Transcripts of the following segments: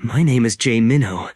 My name is Jae Minho,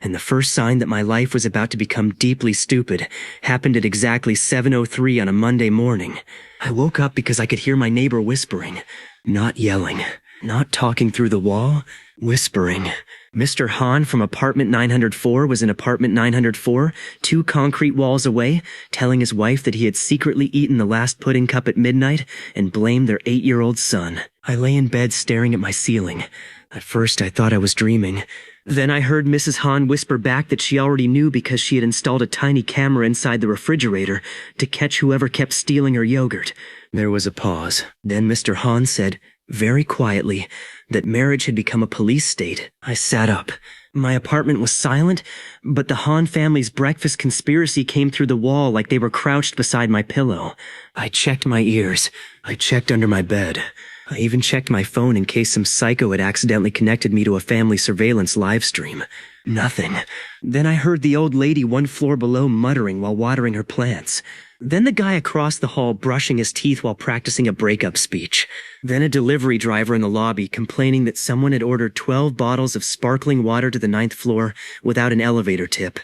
and the first sign that my life was about to become deeply stupid happened at exactly 7:03 on a Monday morning. I woke up because I could hear my neighbor whispering, not yelling, not talking through the wall, whispering. Mr. Han from apartment 904 was in apartment 904, 2 concrete walls away, telling his wife that he had secretly eaten the last pudding cup at midnight and blamed their 8-year-old son. I lay in bed staring at my ceiling. At first, I thought I was dreaming. Then I heard Mrs. Han whisper back that she already knew because she had installed a tiny camera inside the refrigerator to catch whoever kept stealing her yogurt. There was a pause. Then Mr. Han said, very quietly, that marriage had become a police state. I sat up. My apartment was silent, but the Han family's breakfast conspiracy came through the wall like they were crouched beside my pillow. I checked my ears. I checked under my bed. I even checked my phone in case some psycho had accidentally connected me to a family surveillance live stream. Nothing. Then I heard the old lady 1 floor below muttering while watering her plants. Then the guy across the hall brushing his teeth while practicing a breakup speech. Then a delivery driver in the lobby complaining that someone had ordered 12 bottles of sparkling water to the 9th floor without an elevator tip.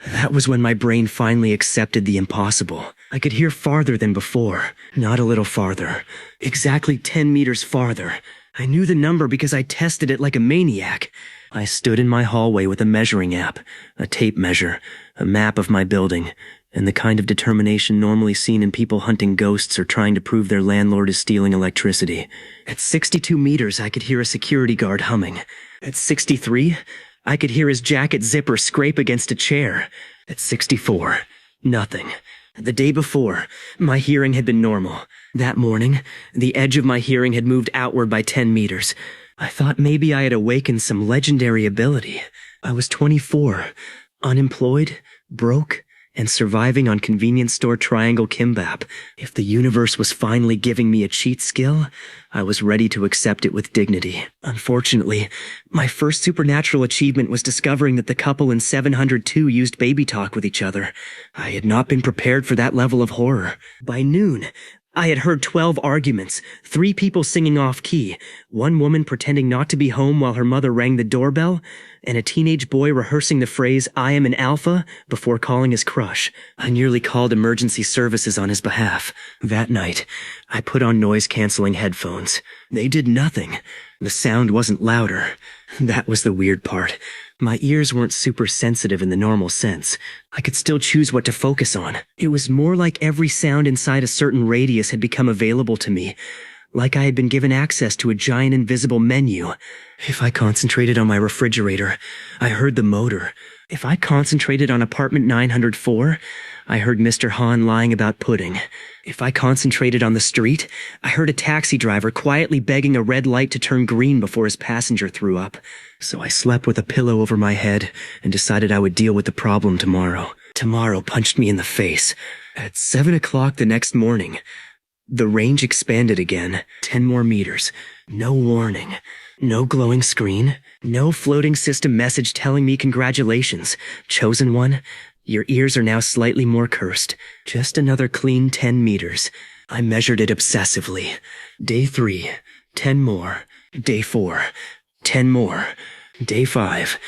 That was when my brain finally accepted the impossible. I could hear farther than before, not a little farther. Exactly 10 meters farther. I knew the number because I tested it like a maniac. I stood in my hallway with a measuring app, a tape measure, a map of my building, and the kind of determination normally seen in people hunting ghosts or trying to prove their landlord is stealing electricity. At 62 meters, I could hear a security guard humming. At 63, I could hear his jacket zipper scrape against a chair. At 64, nothing. The day before, my hearing had been normal. That morning, the edge of my hearing had moved outward by 10 meters. I thought maybe I had awakened some legendary ability. I was 24, unemployed, broke, and surviving on convenience store triangle kimbap. If the universe was finally giving me a cheat skill, I was ready to accept it with dignity. Unfortunately, my first supernatural achievement was discovering that the couple in 702 used baby talk with each other. I had not been prepared for that level of horror. By noon, I had heard 12 arguments, 3 people singing off-key, 1 woman pretending not to be home while her mother rang the doorbell, and a teenage boy rehearsing the phrase, "I am an alpha," before calling his crush. I nearly called emergency services on his behalf. That night, I put on noise-canceling headphones. They did nothing. The sound wasn't louder. That was the weird part. My ears weren't super sensitive in the normal sense. I could still choose what to focus on. It was more like every sound inside a certain radius had become available to me, like I had been given access to a giant invisible menu. If I concentrated on my refrigerator, I heard the motor. If I concentrated on apartment 904, I heard Mr. Han lying about pudding. If I concentrated on the street, I heard a taxi driver quietly begging a red light to turn green before his passenger threw up. So I slept with a pillow over my head and decided I would deal with the problem tomorrow. Tomorrow punched me in the face. At 7 o'clock the next morning, the range expanded again. 10 more meters. No warning. No glowing screen. No floating system message telling me congratulations. Chosen one. Your ears are now slightly more cursed. Just another clean 10 meters. I measured it obsessively. Day 3, 10 more. Day 4, 10 more. Day 5,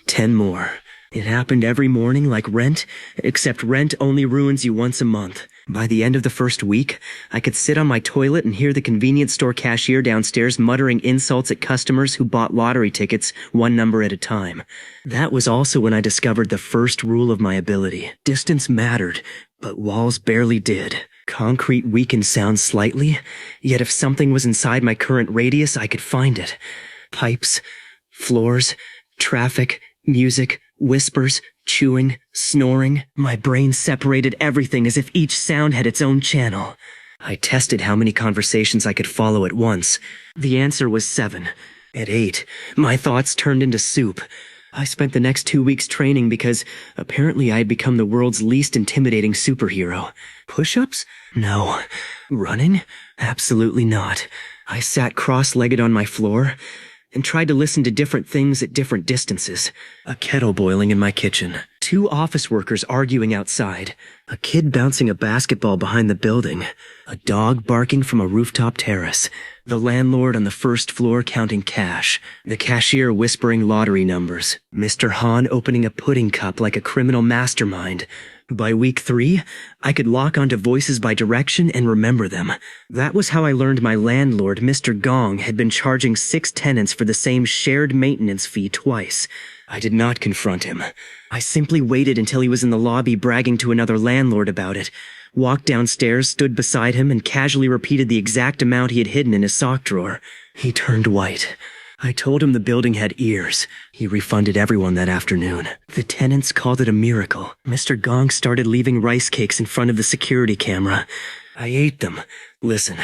10 more. It happened every morning like rent, except rent only ruins you once a month. By the end of the first week, I could sit on my toilet and hear the convenience store cashier downstairs muttering insults at customers who bought lottery tickets 1 number at a time. That was also when I discovered the first rule of my ability. Distance mattered, but walls barely did. Concrete weakened sound slightly, yet if something was inside my current radius, I could find it. Pipes, floors, traffic, music, whispers, chewing, snoring. My brain separated everything as if each sound had its own channel. I tested how many conversations I could follow at once. The answer was 7. At 8, my thoughts turned into soup. I spent the next 2 weeks training because apparently I had become the world's least intimidating superhero. Push-ups? No. Running? Absolutely not. I sat cross-legged on my floor, and tried to listen to different things at different distances. A kettle boiling in my kitchen. 2 office workers arguing outside. A kid bouncing a basketball behind the building. A dog barking from a rooftop terrace. The landlord on the first floor counting cash. The cashier whispering lottery numbers. Mr. Han opening a pudding cup like a criminal mastermind. By week 3, I could lock onto voices by direction and remember them. That was how I learned my landlord, Mr. Gong, had been charging 6 tenants for the same shared maintenance fee twice. I did not confront him. I simply waited until he was in the lobby bragging to another landlord about it, walked downstairs, stood beside him, and casually repeated the exact amount he had hidden in his sock drawer. He turned white. I told him the building had ears. He refunded everyone that afternoon. The tenants called it a miracle. Mr. Gong started leaving rice cakes in front of the security camera. I ate them. Listen,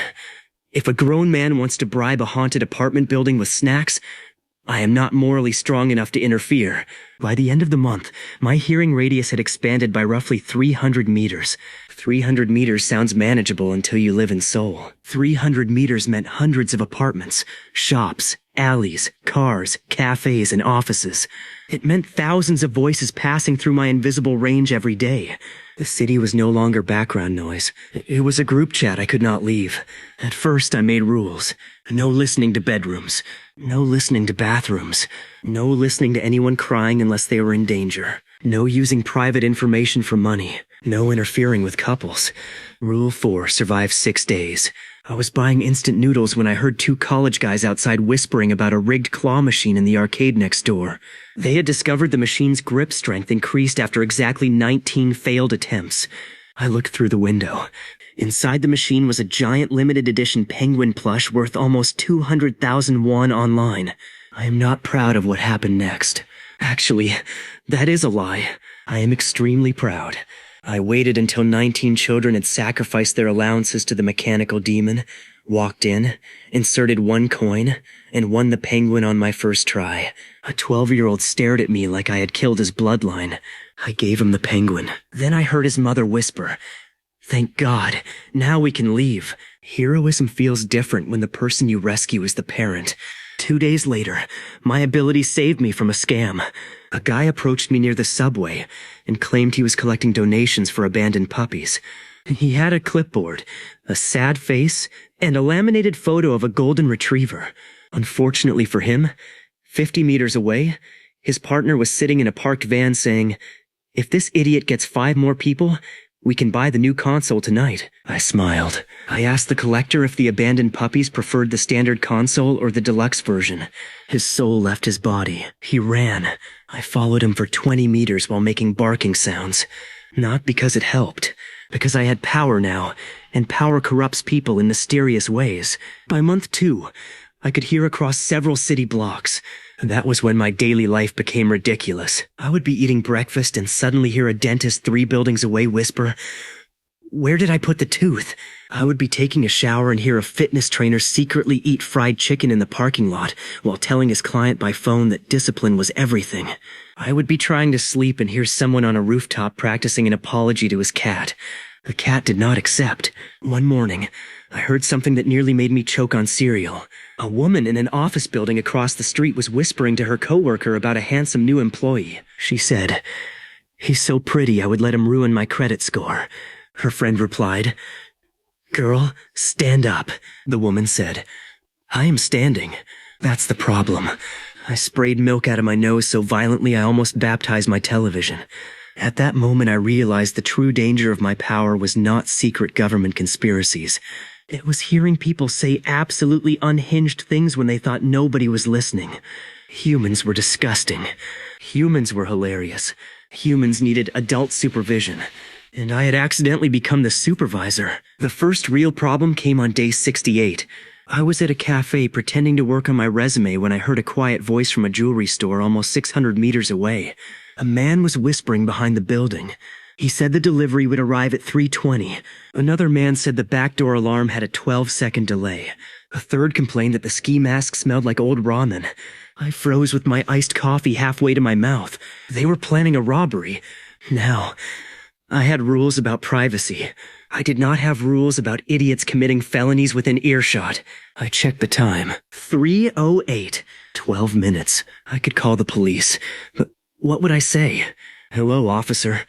if a grown man wants to bribe a haunted apartment building with snacks, I am not morally strong enough to interfere. By the end of the month, my hearing radius had expanded by roughly 300 meters. 300 meters sounds manageable until you live in Seoul. 300 meters meant hundreds of apartments, shops, alleys, cars, cafes, and offices. It meant thousands of voices passing through my invisible range every day. The city was no longer background noise. It was a group chat I could not leave. At first, I made rules. No listening to bedrooms. No listening to bathrooms. No listening to anyone crying unless they were in danger. No using private information for money. No interfering with couples. Rule 4 survived 6 days. I was buying instant noodles when I heard 2 college guys outside whispering about a rigged claw machine in the arcade next door. They had discovered the machine's grip strength increased after exactly 19 failed attempts. I looked through the window. Inside the machine was a giant limited edition penguin plush worth almost 200,000 won online. I am not proud of what happened next. Actually, that is a lie. I am extremely proud. I waited until 19 children had sacrificed their allowances to the mechanical demon, walked in, inserted 1 coin, and won the penguin on my first try. A 12-year-old stared at me like I had killed his bloodline. I gave him the penguin. Then I heard his mother whisper, "Thank God, now we can leave." Heroism feels different when the person you rescue is the parent. 2 days later, my ability saved me from a scam. A guy approached me near the subway and claimed he was collecting donations for abandoned puppies. He had a clipboard, a sad face, and a laminated photo of a golden retriever. Unfortunately for him, 50 meters away, his partner was sitting in a parked van saying, "If this idiot gets 5 more people, we can buy the new console tonight." I smiled. I asked the collector if the abandoned puppies preferred the standard console or the deluxe version. His soul left his body. He ran. I followed him for 20 meters while making barking sounds. Not because it helped, because I had power now, and power corrupts people in mysterious ways. By month 2, I could hear across several city blocks. That was when my daily life became ridiculous. I would be eating breakfast and suddenly hear a dentist 3 buildings away whisper, "Where did I put the tooth?" I would be taking a shower and hear a fitness trainer secretly eat fried chicken in the parking lot while telling his client by phone that discipline was everything. I would be trying to sleep and hear someone on a rooftop practicing an apology to his cat. The cat did not accept. One morning, I heard something that nearly made me choke on cereal. A woman in an office building across the street was whispering to her coworker about a handsome new employee. She said, "He's so pretty I would let him ruin my credit score." Her friend replied, "Girl, stand up," the woman said. "I am standing. That's the problem." I sprayed milk out of my nose so violently I almost baptized my television. At that moment I realized the true danger of my power was not secret government conspiracies. It was hearing people say absolutely unhinged things when they thought nobody was listening. Humans were disgusting. Humans were hilarious. Humans needed adult supervision. And I had accidentally become the supervisor. The first real problem came on day 68. I was at a cafe pretending to work on my resume when I heard a quiet voice from a jewelry store almost 600 meters away. A man was whispering behind the building. He said the delivery would arrive at 3:20. Another man said the backdoor alarm had a 12-second delay. A third complained that the ski mask smelled like old ramen. I froze with my iced coffee halfway to my mouth. They were planning a robbery. Now, I had rules about privacy. I did not have rules about idiots committing felonies within earshot. I checked the time. 3:08. 12 minutes. I could call the police. But what would I say? Hello, officer.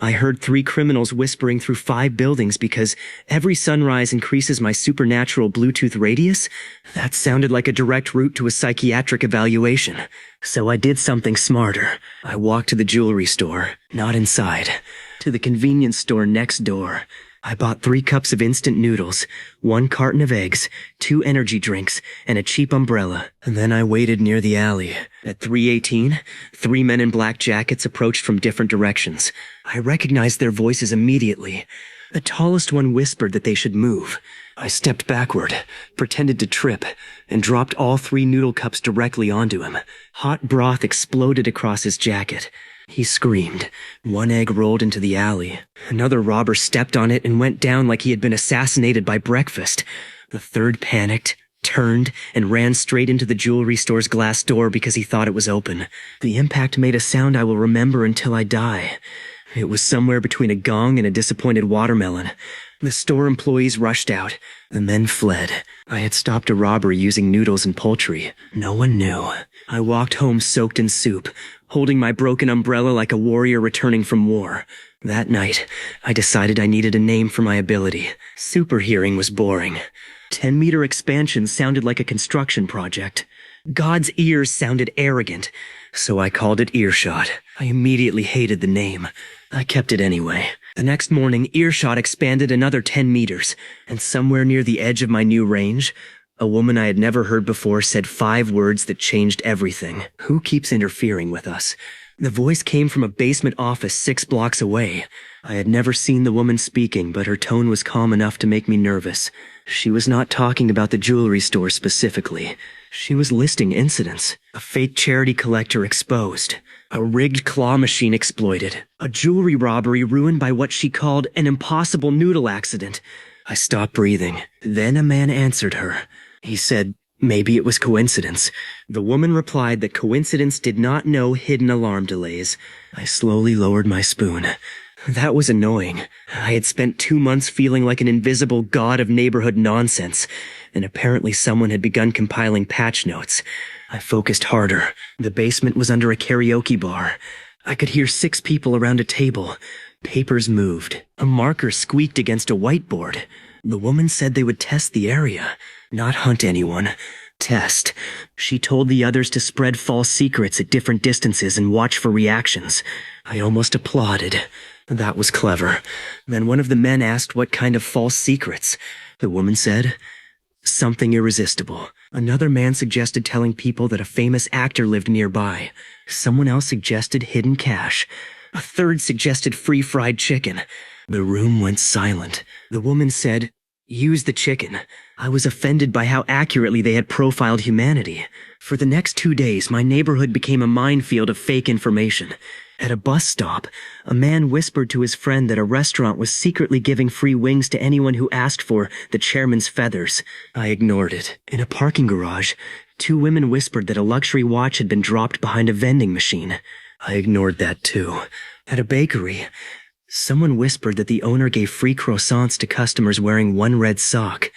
I heard 3 criminals whispering through 5 buildings because every sunrise increases my supernatural Bluetooth radius. That sounded like a direct route to a psychiatric evaluation. So I did something smarter. I walked to the jewelry store, not inside, to the convenience store next door. I bought 3 cups of instant noodles, 1 carton of eggs, 2 energy drinks, and a cheap umbrella. And then I waited near the alley. At 3:18, 3 men in black jackets approached from different directions. I recognized their voices immediately. The tallest one whispered that they should move. I stepped backward, pretended to trip, and dropped all 3 noodle cups directly onto him. Hot broth exploded across his jacket. He screamed. 1 egg rolled into the alley. Another robber stepped on it and went down like he had been assassinated by breakfast. The 3rd panicked, turned, and ran straight into the jewelry store's glass door because he thought it was open. The impact made a sound I will remember until I die. It was somewhere between a gong and a disappointed watermelon. The store employees rushed out. The men fled. I had stopped a robbery using noodles and poultry. No one knew. I walked home soaked in soup, holding my broken umbrella like a warrior returning from war. That night, I decided I needed a name for my ability. Super hearing was boring. 10-meter expansion sounded like a construction project. God's ears sounded arrogant, so I called it Earshot. I immediately hated the name. I kept it anyway. The next morning, Earshot expanded another 10 meters, and somewhere near the edge of my new range, a woman I had never heard before said 5 words that changed everything. Who keeps interfering with us? The voice came from a basement office 6 blocks away. I had never seen the woman speaking, but her tone was calm enough to make me nervous. She was not talking about the jewelry store specifically. She was listing incidents. A fake charity collector exposed. A rigged claw machine exploited. A jewelry robbery ruined by what she called an impossible noodle accident. I stopped breathing. Then a man answered her. He said, maybe it was coincidence. The woman replied that coincidence did not know hidden alarm delays. I slowly lowered my spoon. That was annoying. I had spent 2 months feeling like an invisible god of neighborhood nonsense, and apparently someone had begun compiling patch notes. I focused harder. The basement was under a karaoke bar. I could hear 6 people around a table. Papers moved. A marker squeaked against a whiteboard. The woman said they would test the area, not hunt anyone. Test. She told the others to spread false secrets at different distances and watch for reactions. I almost applauded. That was clever. Then one of the men asked what kind of false secrets. The woman said, something irresistible. Another man suggested telling people that a famous actor lived nearby. Someone else suggested hidden cash. A third suggested free fried chicken. The room went silent. The woman said, use the chicken. I was offended by how accurately they had profiled humanity. For the next 2 days, my neighborhood became a minefield of fake information. At a bus stop, a man whispered to his friend that a restaurant was secretly giving free wings to anyone who asked for the chairman's feathers. I ignored it. In a parking garage, 2 women whispered that a luxury watch had been dropped behind a vending machine. I ignored that too. At a bakery, someone whispered that the owner gave free croissants to customers wearing 1 red sock.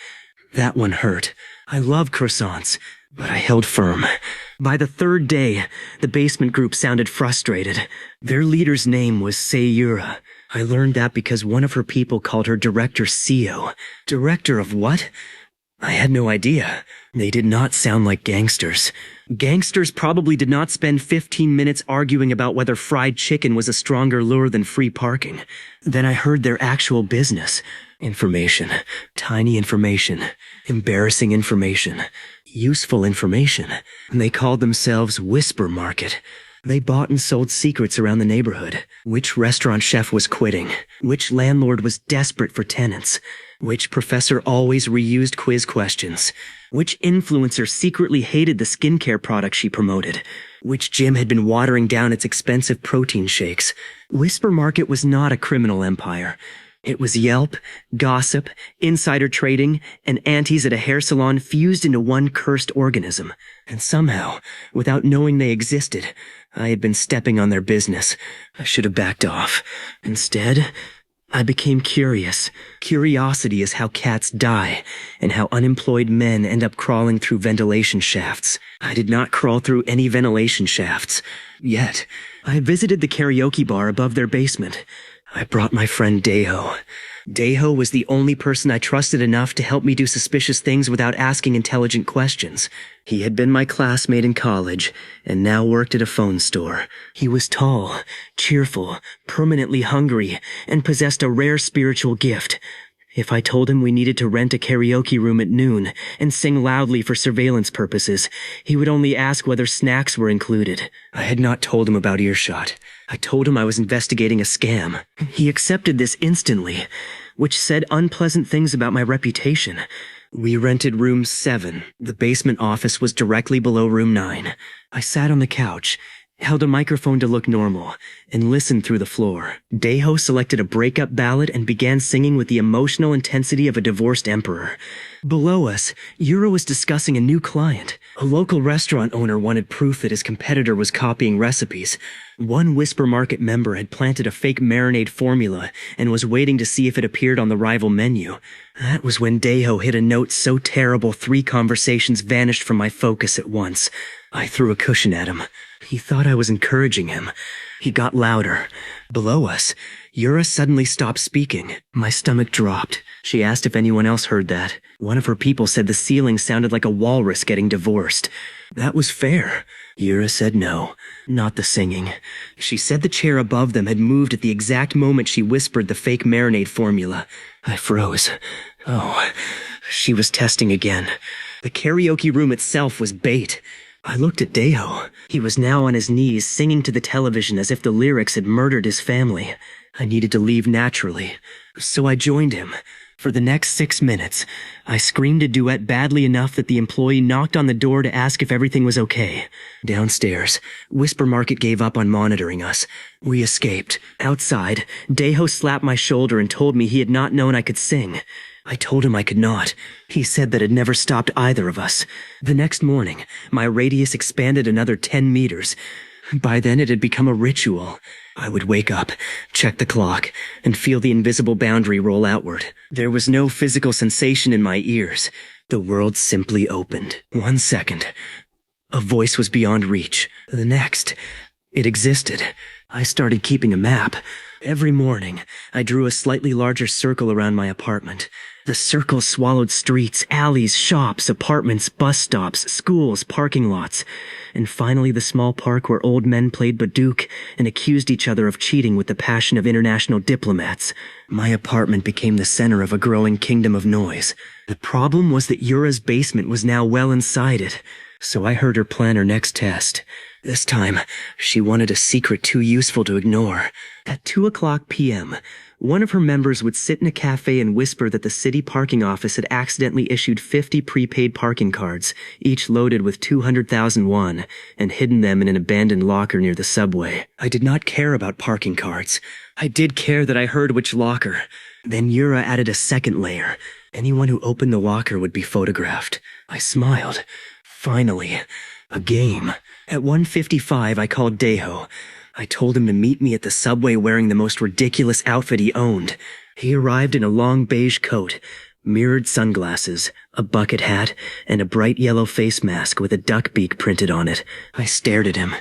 That one hurt. I love croissants, but I held firm. By the 3rd day, the basement group sounded frustrated. Their leader's name was Sayura. I learned that because one of her people called her Director Seo. Director of what? I had no idea. They did not sound like gangsters. Gangsters probably did not spend 15 minutes arguing about whether fried chicken was a stronger lure than free parking. Then I heard their actual business. Information. Tiny information. Embarrassing information. Useful information. They called themselves Whisper Market. They bought and sold secrets around the neighborhood. Which restaurant chef was quitting? Which landlord was desperate for tenants? Which professor always reused quiz questions? Which influencer secretly hated the skincare product she promoted? Which gym had been watering down its expensive protein shakes? Whisper Market was not a criminal empire. It was Yelp, gossip, insider trading, and aunties at a hair salon fused into one cursed organism. And somehow, without knowing they existed, I had been stepping on their business. I should have backed off. Instead, I became curious. Curiosity is how cats die, and how unemployed men end up crawling through ventilation shafts. I did not crawl through any ventilation shafts. Yet, I visited the karaoke bar above their basement. I brought my friend Daeho. Daeho was the only person I trusted enough to help me do suspicious things without asking intelligent questions. He had been my classmate in college, and now worked at a phone store. He was tall, cheerful, permanently hungry, and possessed a rare spiritual gift. If I told him we needed to rent a karaoke room at noon and sing loudly for surveillance purposes, he would only ask whether snacks were included. I had not told him about Earshot. I told him I was investigating a scam. He accepted this instantly, which said unpleasant things about my reputation. We rented room 7. The basement office was directly below room 9. I sat on the couch, held a microphone to look normal, and listened through the floor. Daeho selected a breakup ballad and began singing with the emotional intensity of a divorced emperor. Below us, Yura was discussing a new client. A local restaurant owner wanted proof that his competitor was copying recipes. One Whisper Market member had planted a fake marinade formula and was waiting to see if it appeared on the rival menu. That was when Daeho hit a note so terrible 3 conversations vanished from my focus at once. I threw a cushion at him. He thought I was encouraging him. He got louder. Below us, Yura suddenly stopped speaking. My stomach dropped. She asked if anyone else heard that. One of her people said the ceiling sounded like a walrus getting divorced. That was fair. Yura said no, not the singing. She said the chair above them had moved at the exact moment she whispered the fake marinade formula. I froze. Oh, she was testing again. The karaoke room itself was bait. I looked at Daeho. He was now on his knees singing to the television as if the lyrics had murdered his family. I needed to leave naturally, so I joined him. For the next 6 minutes, I screamed a duet badly enough that the employee knocked on the door to ask if everything was okay. Downstairs, Whisper Market gave up on monitoring us. We escaped. Outside, Daeho slapped my shoulder and told me he had not known I could sing. I told him I could not. He said that had never stopped either of us. The next morning, my radius expanded another 10 meters. By then it had become a ritual. I would wake up, check the clock, and feel the invisible boundary roll outward. There was no physical sensation in my ears. The world simply opened. 1 second, a voice was beyond reach. The next, it existed. I started keeping a map. Every morning, I drew a slightly larger circle around my apartment. The circle swallowed streets, alleys, shops, apartments, bus stops, schools, parking lots, and finally the small park where old men played Baduk and accused each other of cheating with the passion of international diplomats. My apartment became the center of a growing kingdom of noise. The problem was that Yura's basement was now well inside it, so I heard her plan her next test. This time, she wanted a secret too useful to ignore. At 2:00 p.m., one of her members would sit in a cafe and whisper that the city parking office had accidentally issued 50 prepaid parking cards, each loaded with 200,000 won, and hidden them in an abandoned locker near the subway. I did not care about parking cards. I did care that I heard which locker. Then Yura added a second layer. Anyone who opened the locker would be photographed. I smiled. Finally, a game. At 1:55, I called Daeho. I told him to meet me at the subway wearing the most ridiculous outfit he owned. He arrived in a long beige coat, mirrored sunglasses, a bucket hat, and a bright yellow face mask with a duck beak printed on it. I stared at him.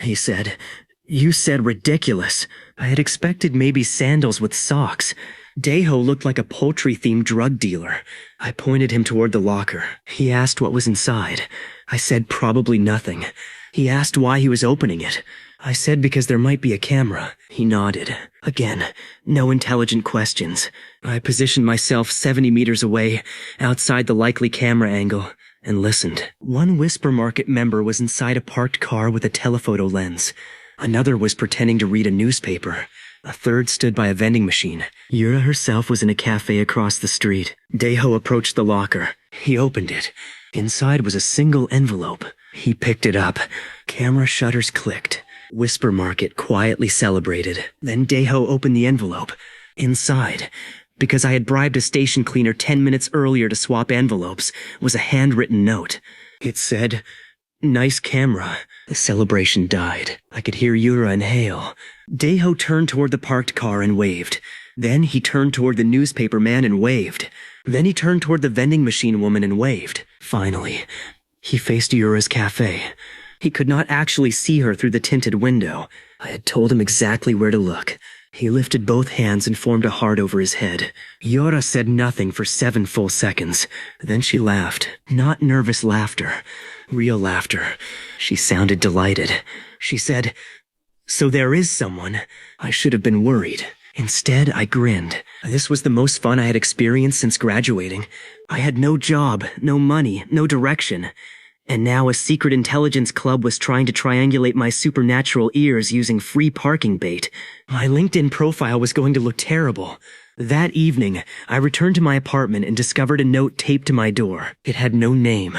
He said, "You said ridiculous." I had expected maybe sandals with socks. Daeho looked like a poultry-themed drug dealer. I pointed him toward the locker. He asked what was inside. I said probably nothing. He asked why he was opening it. I said because there might be a camera. He nodded. Again, no intelligent questions. I positioned myself 70 meters away, outside the likely camera angle, and listened. One Whisper Market member was inside a parked car with a telephoto lens. Another was pretending to read a newspaper. A third stood by a vending machine. Yura herself was in a cafe across the street. Daeho approached the locker. He opened it. Inside was a single envelope. He picked it up. Camera shutters clicked. Whisper Market quietly celebrated. Then Daeho opened the envelope. Inside, because I had bribed a station cleaner 10 minutes earlier to swap envelopes, was a handwritten note. It said, "Nice camera." The celebration died. I could hear Yura inhale. Daeho turned toward the parked car and waved. Then he turned toward the newspaper man and waved. Then he turned toward the vending machine woman and waved. Finally, he faced Yura's cafe. He could not actually see her through the tinted window. I had told him exactly where to look. He lifted both hands and formed a heart over his head. Yura said nothing for 7 full seconds. Then she laughed. Not nervous laughter. Real laughter. She sounded delighted. She said, "So there is someone." I should have been worried. Instead, I grinned. This was the most fun I had experienced since graduating. I had no job, no money, no direction. And now a secret intelligence club was trying to triangulate my supernatural ears using free parking bait. My LinkedIn profile was going to look terrible. That evening, I returned to my apartment and discovered a note taped to my door. It had no name,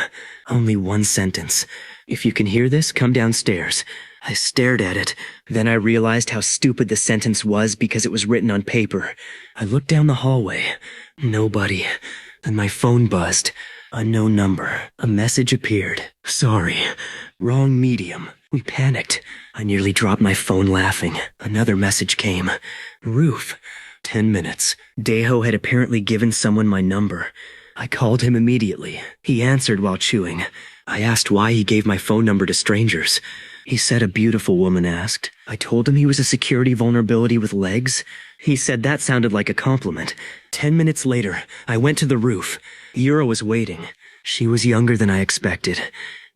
only one sentence. "If you can hear this, come downstairs." I stared at it. Then I realized how stupid the sentence was because it was written on paper. I looked down the hallway. Nobody. Then my phone buzzed. Unknown number. A message appeared. "Sorry. Wrong medium." We panicked. I nearly dropped my phone laughing. Another message came. "Roof. 10 minutes. Daeho had apparently given someone my number. I called him immediately. He answered while chewing. I asked why he gave my phone number to strangers. He said a beautiful woman asked. I told him he was a security vulnerability with legs. He said that sounded like a compliment. 10 minutes later, I went to the roof. Yura was waiting. She was younger than I expected.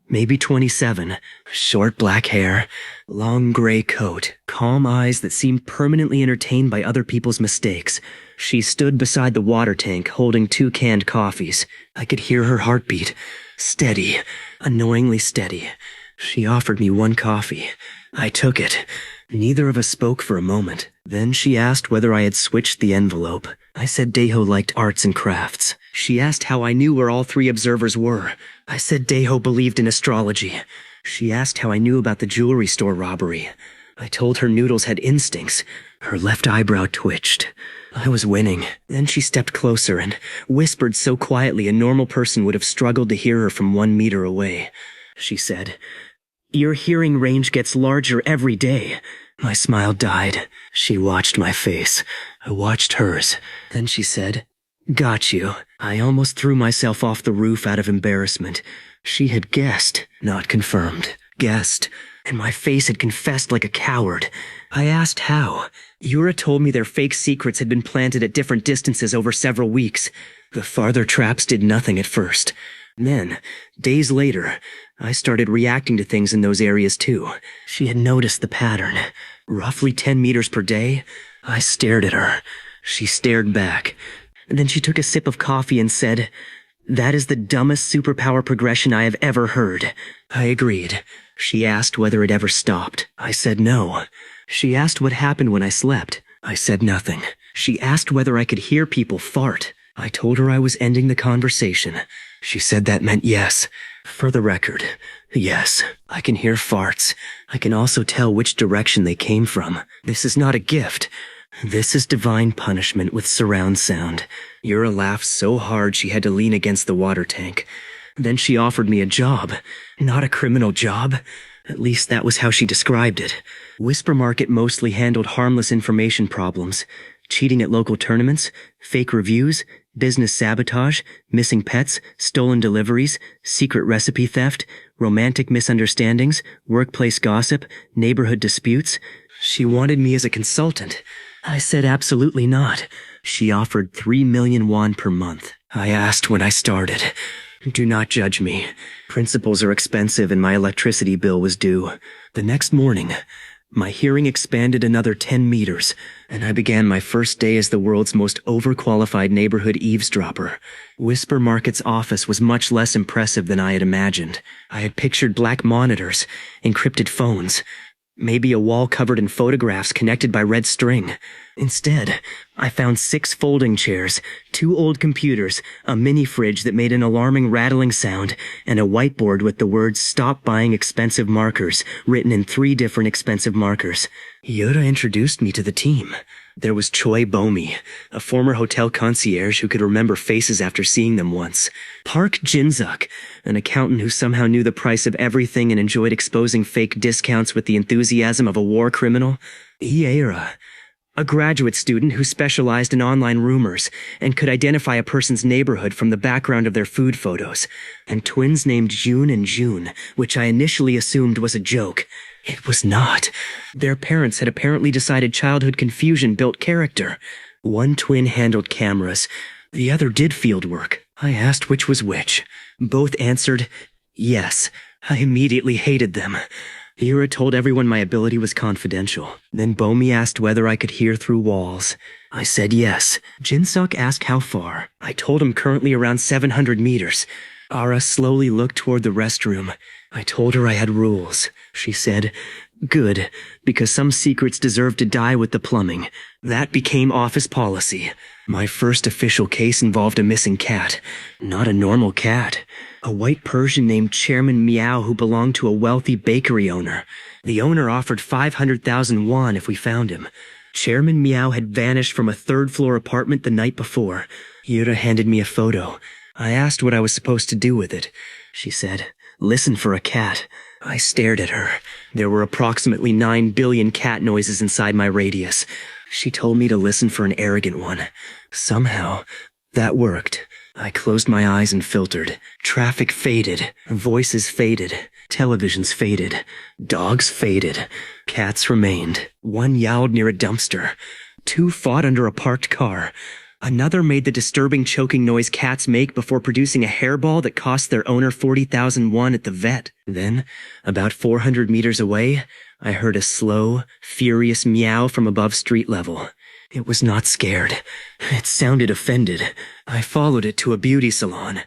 Maybe 27. Short black hair, long gray coat, calm eyes that seemed permanently entertained by other people's mistakes. She stood beside the water tank holding 2 canned coffees. I could hear her heartbeat. Steady, annoyingly steady. She offered me 1 coffee. I took it. Neither of us spoke for a moment. Then she asked whether I had switched the envelope. I said Daeho liked arts and crafts. She asked how I knew where all 3 observers were. I said Daeho believed in astrology. She asked how I knew about the jewelry store robbery. I told her Noodles had instincts. Her left eyebrow twitched. I was winning. Then she stepped closer and whispered so quietly a normal person would have struggled to hear her from 1 meter away. She said, "Your hearing range gets larger every day." My smile died. She watched my face. I watched hers. Then she said, "Got you." I almost threw myself off the roof out of embarrassment. She had guessed, not confirmed. Guessed. And my face had confessed like a coward. I asked how. Yura told me their fake secrets had been planted at different distances over several weeks. The farther traps did nothing at first. Then, days later, I started reacting to things in those areas too. She had noticed the pattern. Roughly 10 meters per day. I stared at her. She stared back. Then she took a sip of coffee and said, "That is the dumbest superpower progression I have ever heard." I agreed. She asked whether it ever stopped. I said no. She asked what happened when I slept. I said nothing. She asked whether I could hear people fart. I told her I was ending the conversation. She said that meant yes. For the record, yes, I can hear farts. I can also tell which direction they came from. This is not a gift. This is divine punishment with surround sound. Yura laughed so hard she had to lean against the water tank. Then she offered me a job. Not a criminal job. At least that was how she described it. Whisper Market mostly handled harmless information problems. Cheating at local tournaments, fake reviews, business sabotage, missing pets, stolen deliveries, secret recipe theft, romantic misunderstandings, workplace gossip, neighborhood disputes. She wanted me as a consultant. I said absolutely not. She offered 3 million won per month. I asked when I started. Do not judge me. Principals are expensive and my electricity bill was due. The next morning, my hearing expanded another 10 meters, and I began my first day as the world's most overqualified neighborhood eavesdropper. Whisper Market's office was much less impressive than I had imagined. I had pictured black monitors, encrypted phones, maybe a wall covered in photographs connected by red string. Instead, I found 6 folding chairs, 2 old computers, a mini fridge that made an alarming rattling sound, and a whiteboard with the words "Stop buying expensive markers" written in 3 different expensive markers. Yoda introduced me to the team. There was Choi Bomi, a former hotel concierge who could remember faces after seeing them once. Park Jinzuk, an accountant who somehow knew the price of everything and enjoyed exposing fake discounts with the enthusiasm of a war criminal. Iera, A graduate student who specialized in online rumors and could identify a person's neighborhood from the background of their food photos. And twins named June and June, which I initially assumed was a joke. It was not. Their parents had apparently decided childhood confusion built character. One twin handled cameras. The other did field work. I asked which was which. Both answered, yes. I immediately hated them. Yura told everyone my ability was confidential. Then Bomi asked whether I could hear through walls. I said yes. Jinsuk asked how far. I told him currently around 700 meters. Ara slowly looked toward the restroom. I told her I had rules. She said, good, because some secrets deserve to die with the plumbing. That became office policy. My first official case involved a missing cat. Not a normal cat. A white Persian named Chairman Meow who belonged to a wealthy bakery owner. The owner offered 500,000 won if we found him. Chairman Meow had vanished from a third-floor apartment the night before. Yura handed me a photo. I asked what I was supposed to do with it. She said, listen for a cat. I stared at her. There were approximately 9 billion cat noises inside my radius. She told me to listen for an arrogant one. Somehow, that worked. I closed my eyes and filtered. Traffic faded. Voices faded. Televisions faded. Dogs faded. Cats remained. One yowled near a dumpster. 2 fought under a parked car. Another made the disturbing choking noise cats make before producing a hairball that cost their owner 40,000 won at the vet. Then, about 400 meters away, I heard a slow, furious meow from above street level. It was not scared. It sounded offended. I followed it to a beauty salon.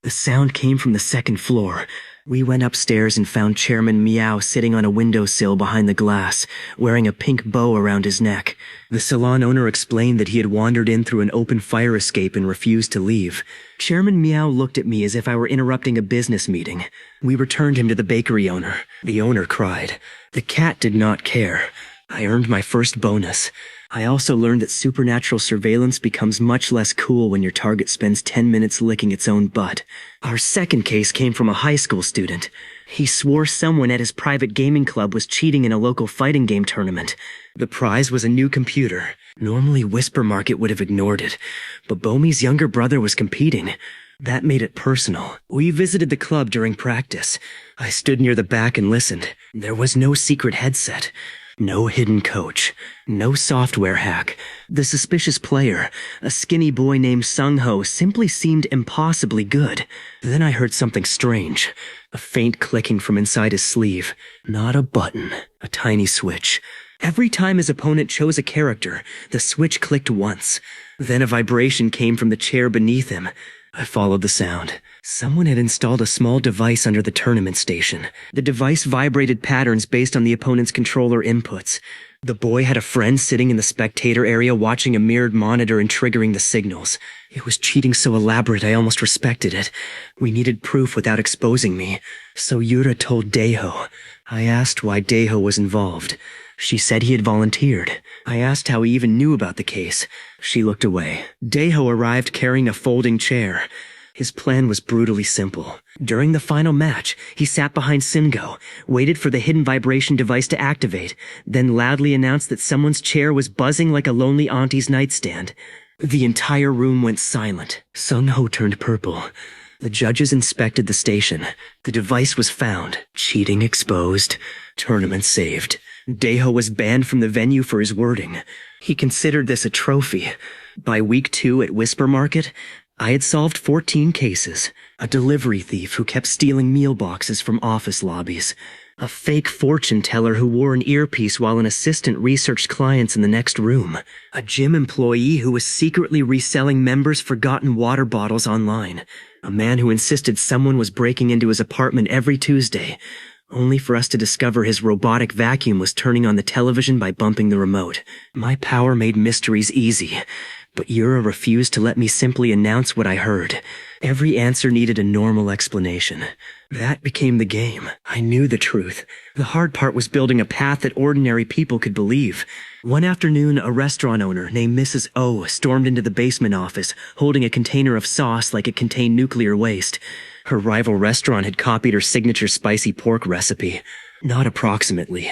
The sound came from the 2nd floor. We went upstairs and found Chairman Meow sitting on a windowsill behind the glass, wearing a pink bow around his neck. The salon owner explained that he had wandered in through an open fire escape and refused to leave. Chairman Meow looked at me as if I were interrupting a business meeting. We returned him to the bakery owner. The owner cried. The cat did not care. I earned my first bonus. I also learned that supernatural surveillance becomes much less cool when your target spends 10 minutes licking its own butt. Our second case came from a high school student. He swore someone at his private gaming club was cheating in a local fighting game tournament. The prize was a new computer. Normally Whisper Market would have ignored it, but Bomi's younger brother was competing. That made it personal. We visited the club during practice. I stood near the back and listened. There was no secret headset. No hidden coach. No software hack. The suspicious player, a skinny boy named Sung-ho, simply seemed impossibly good. Then I heard something strange. A faint clicking from inside his sleeve. Not a button. A tiny switch. Every time his opponent chose a character, the switch clicked once. Then a vibration came from the chair beneath him. I followed the sound. Someone had installed a small device under the tournament station. The device vibrated patterns based on the opponent's controller inputs. The boy had a friend sitting in the spectator area watching a mirrored monitor and triggering the signals. It was cheating so elaborate I almost respected it. We needed proof without exposing me. So Yura told Daeho. I asked why Daeho was involved. She said he had volunteered. I asked how he even knew about the case. She looked away. Daeho arrived carrying a folding chair. His plan was brutally simple. During the final match, he sat behind Singo, waited for the hidden vibration device to activate, then loudly announced that someone's chair was buzzing like a lonely auntie's nightstand. The entire room went silent. Sung-ho turned purple. The judges inspected the station. The device was found. Cheating exposed. Tournament saved. Daeho was banned from the venue for his wording. He considered this a trophy. By week 2 at Whisper Market, I had solved 14 cases. A delivery thief who kept stealing meal boxes from office lobbies. A fake fortune teller who wore an earpiece while an assistant researched clients in the next room. A gym employee who was secretly reselling members' forgotten water bottles online. A man who insisted someone was breaking into his apartment every Tuesday, only for us to discover his robotic vacuum was turning on the television by bumping the remote. My power made mysteries easy, but Yura refused to let me simply announce what I heard. Every answer needed a normal explanation. That became the game. I knew the truth. The hard part was building a path that ordinary people could believe. One afternoon, a restaurant owner named Mrs. O stormed into the basement office, holding a container of sauce like it contained nuclear waste. Her rival restaurant had copied her signature spicy pork recipe. Not approximately.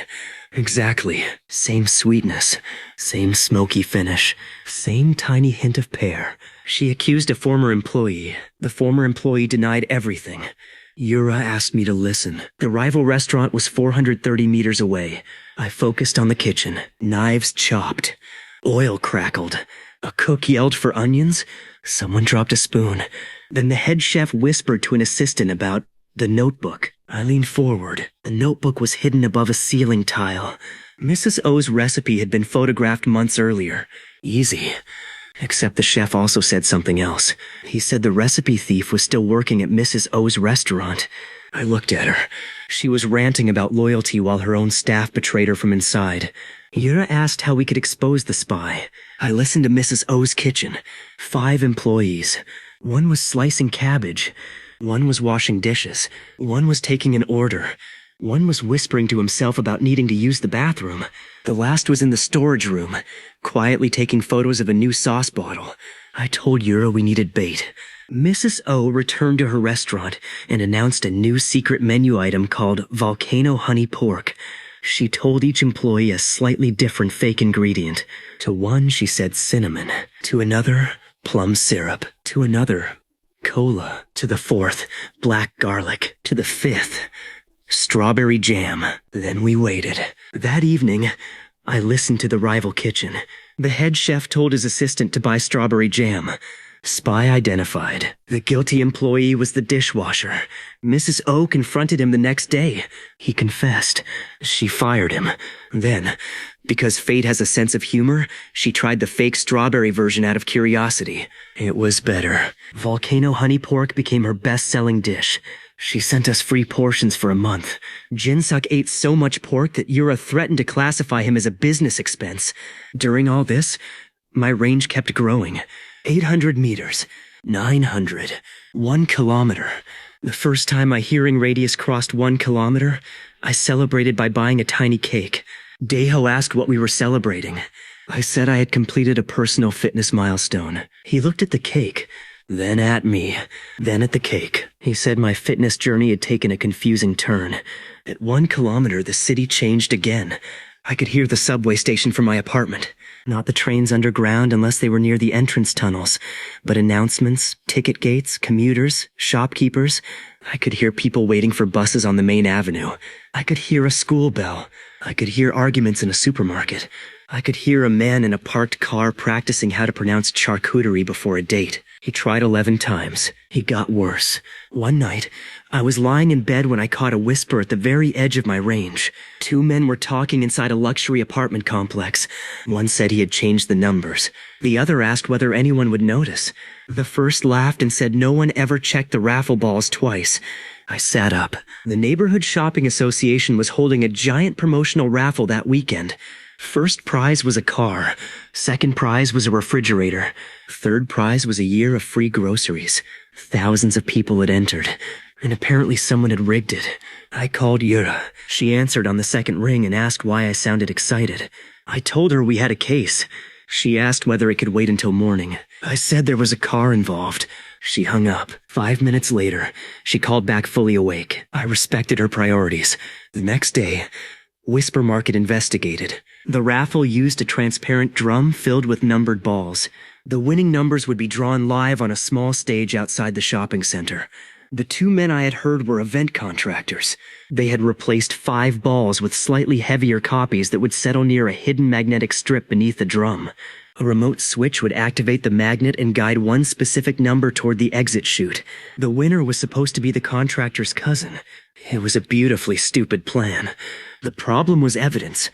Exactly. Same sweetness. Same smoky finish. Same tiny hint of pear. She accused a former employee. The former employee denied everything. Yura asked me to listen. The rival restaurant was 430 meters away. I focused on the kitchen. Knives chopped. Oil crackled. A cook yelled for onions. Someone dropped a spoon. Then the head chef whispered to an assistant about the notebook. I leaned forward. The notebook was hidden above a ceiling tile. Mrs. O's recipe had been photographed months earlier. Easy. Except the chef also said something else. He said the recipe thief was still working at Mrs. O's restaurant. I looked at her. She was ranting about loyalty while her own staff betrayed her from inside. Yura asked how we could expose the spy. I listened to Mrs. O's kitchen. 5 employees. One was slicing cabbage. One was washing dishes. One was taking an order. One was whispering to himself about needing to use the bathroom. The last was in the storage room, quietly taking photos of a new sauce bottle. I told Yura we needed bait. Mrs. O returned to her restaurant and announced a new secret menu item called Volcano Honey Pork. She told each employee a slightly different fake ingredient. To one, she said cinnamon. To another, plum syrup. To another, cola. To the fourth, black garlic. To the fifth, strawberry jam. Then we waited. That evening, I listened to the rival kitchen. The head chef told his assistant to buy strawberry jam. Spy identified. The guilty employee was the dishwasher. Mrs. O confronted him the next day. He confessed. She fired him. Then, because fate has a sense of humor, she tried the fake strawberry version out of curiosity. It was better. Volcano honey pork became her best-selling dish. She sent us free portions for a month. Jinsuk ate so much pork that Yura threatened to classify him as a business expense. During all this, my range kept growing. 800 meters, 900, 1 kilometer. The first time my hearing radius crossed 1 kilometer, I celebrated by buying a tiny cake. Daeho asked what we were celebrating. I said I had completed a personal fitness milestone. He looked at the cake, then at me, then at the cake. He said my fitness journey had taken a confusing turn. At 1 kilometer, the city changed again. I could hear the subway station from my apartment. Not the trains underground unless they were near the entrance tunnels, but announcements, ticket gates, commuters, shopkeepers. I could hear people waiting for buses on the main avenue. I could hear a school bell. I could hear arguments in a supermarket. I could hear a man in a parked car practicing how to pronounce charcuterie before a date. He tried 11 times. He got worse. One night, I was lying in bed when I caught a whisper at the very edge of my range. 2 men were talking inside a luxury apartment complex. One said he had changed the numbers. The other asked whether anyone would notice. The first laughed and said no one ever checked the raffle balls twice. I sat up. The Neighborhood Shopping Association was holding a giant promotional raffle that weekend. First prize was a car. Second prize was a refrigerator. Third prize was a year of free groceries. Thousands of people had entered, and apparently someone had rigged it. I called Yura. She answered on the second ring and asked why I sounded excited. I told her we had a case. She asked whether it could wait until morning. I said there was a car involved. She hung up. 5 minutes later, she called back fully awake. I respected her priorities. The next day, Whisper Market investigated. The raffle used a transparent drum filled with numbered balls. The winning numbers would be drawn live on a small stage outside the shopping center. The 2 men I had heard were event contractors. They had replaced 5 balls with slightly heavier copies that would settle near a hidden magnetic strip beneath the drum. A remote switch would activate the magnet and guide one specific number toward the exit chute. The winner was supposed to be the contractor's cousin. It was a beautifully stupid plan. The problem was evidence.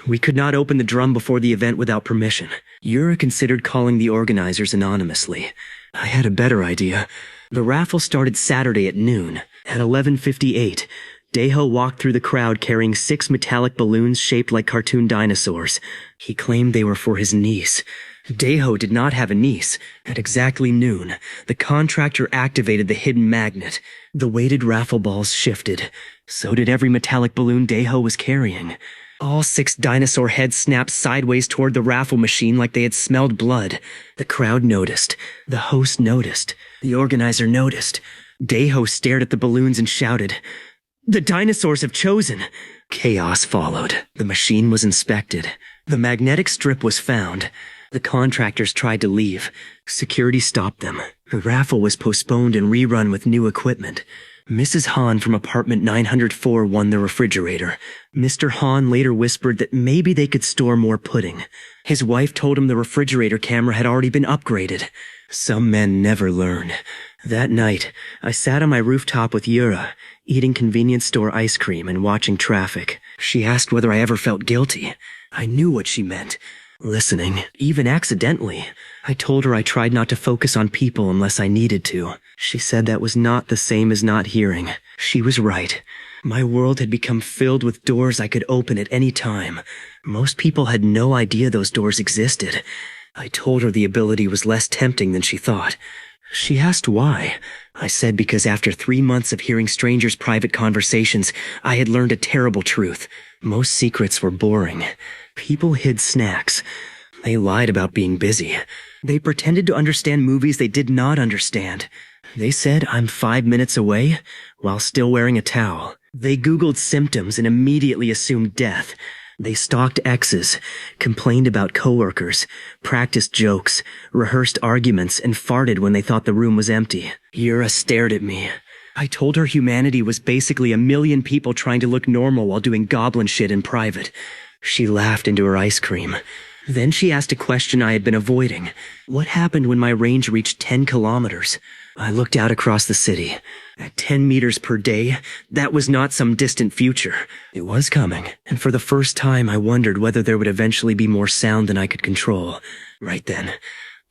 We could not open the drum before the event without permission. Yura considered calling the organizers anonymously. I had a better idea. The raffle started Saturday at noon. At 11:58, Daeho walked through the crowd carrying 6 metallic balloons shaped like cartoon dinosaurs. He claimed they were for his niece. Daeho did not have a niece. At exactly noon, the contractor activated the hidden magnet. The weighted raffle balls shifted. So did every metallic balloon Daeho was carrying. All 6 dinosaur heads snapped sideways toward the raffle machine like they had smelled blood. The crowd noticed. The host noticed. The organizer noticed. Daeho stared at the balloons and shouted, "The dinosaurs have chosen!" Chaos followed. The machine was inspected. The magnetic strip was found. The contractors tried to leave. Security stopped them. The raffle was postponed and rerun with new equipment. Mrs. Han from apartment 904 won the refrigerator. Mr. Han later whispered that maybe they could store more pudding. His wife told him the refrigerator camera had already been upgraded. Some men never learn. That night, I sat on my rooftop with Yura, eating convenience store ice cream and watching traffic. She asked whether I ever felt guilty. I knew what she meant. Listening, even accidentally. I told her I tried not to focus on people unless I needed to. She said that was not the same as not hearing. She was right. My world had become filled with doors I could open at any time. Most people had no idea those doors existed. I told her the ability was less tempting than she thought. She asked why. I said because after 3 months of hearing strangers' private conversations, I had learned a terrible truth. Most secrets were boring. People hid snacks. They lied about being busy. They pretended to understand movies they did not understand. They said I'm 5 minutes away while still wearing a towel. They Googled symptoms and immediately assumed death. They stalked exes, complained about coworkers, practiced jokes, rehearsed arguments, and farted when they thought the room was empty. Yura stared at me. I told her humanity was basically a million people trying to look normal while doing goblin shit in private. She laughed into her ice cream. Then she asked a question I had been avoiding. What happened when my range reached 10 kilometers? I looked out across the city. At 10 meters per day, that was not some distant future. It was coming, and for the first time I wondered whether there would eventually be more sound than I could control. Right then,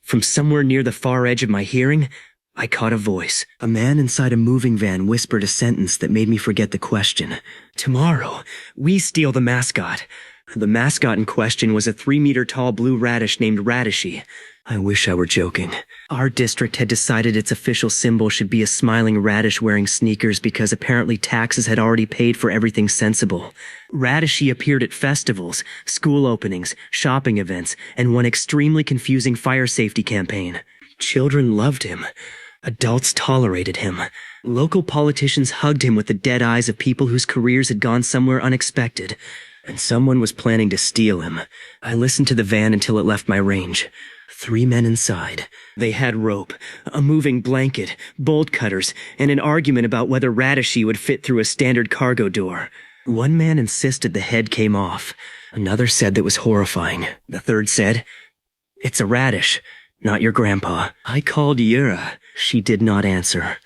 from somewhere near the far edge of my hearing, I caught a voice. A man inside a moving van whispered a sentence that made me forget the question. Tomorrow, we steal the mascot. The mascot in question was a 3-meter-tall blue radish named Radishy. I wish I were joking. Our district had decided its official symbol should be a smiling radish wearing sneakers because apparently taxes had already paid for everything sensible. Radishy appeared at festivals, school openings, shopping events, and one extremely confusing fire safety campaign. Children loved him. Adults tolerated him. Local politicians hugged him with the dead eyes of people whose careers had gone somewhere unexpected. And someone was planning to steal him. I listened to the van until it left my range. 3 men inside. They had rope, a moving blanket, bolt cutters, and an argument about whether Radishy would fit through a standard cargo door. One man insisted the head came off. Another said that was horrifying. The third said, "It's a radish, not your grandpa." I called Yura. She did not answer.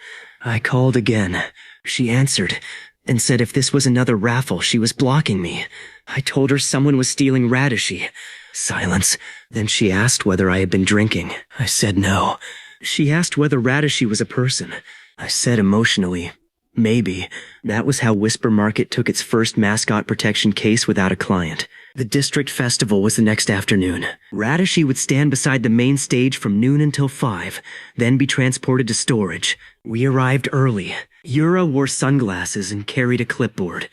I called again. She answered and said if this was another raffle, she was blocking me. I told her someone was stealing Radishy. Silence. Then she asked whether I had been drinking. I said no. She asked whether Radishy was a person. I said emotionally, maybe. That was how Whisper Market took its first mascot protection case without a client. The district festival was the next afternoon. Radishy would stand beside the main stage from noon until 5, then be transported to storage. We arrived early. Yura wore sunglasses and carried a clipboard.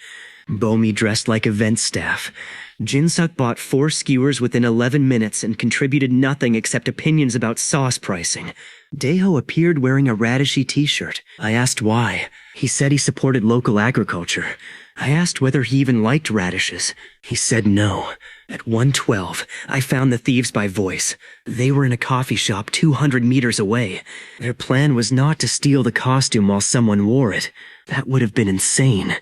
Bomi dressed like event staff. Jinsuk bought 4 skewers within 11 minutes and contributed nothing except opinions about sauce pricing. Daeho appeared wearing a Radishy t-shirt. I asked why. He said he supported local agriculture. I asked whether he even liked radishes. He said no. At 1:12, I found the thieves by voice. They were in a coffee shop 200 meters away. Their plan was not to steal the costume while someone wore it. That would have been insane.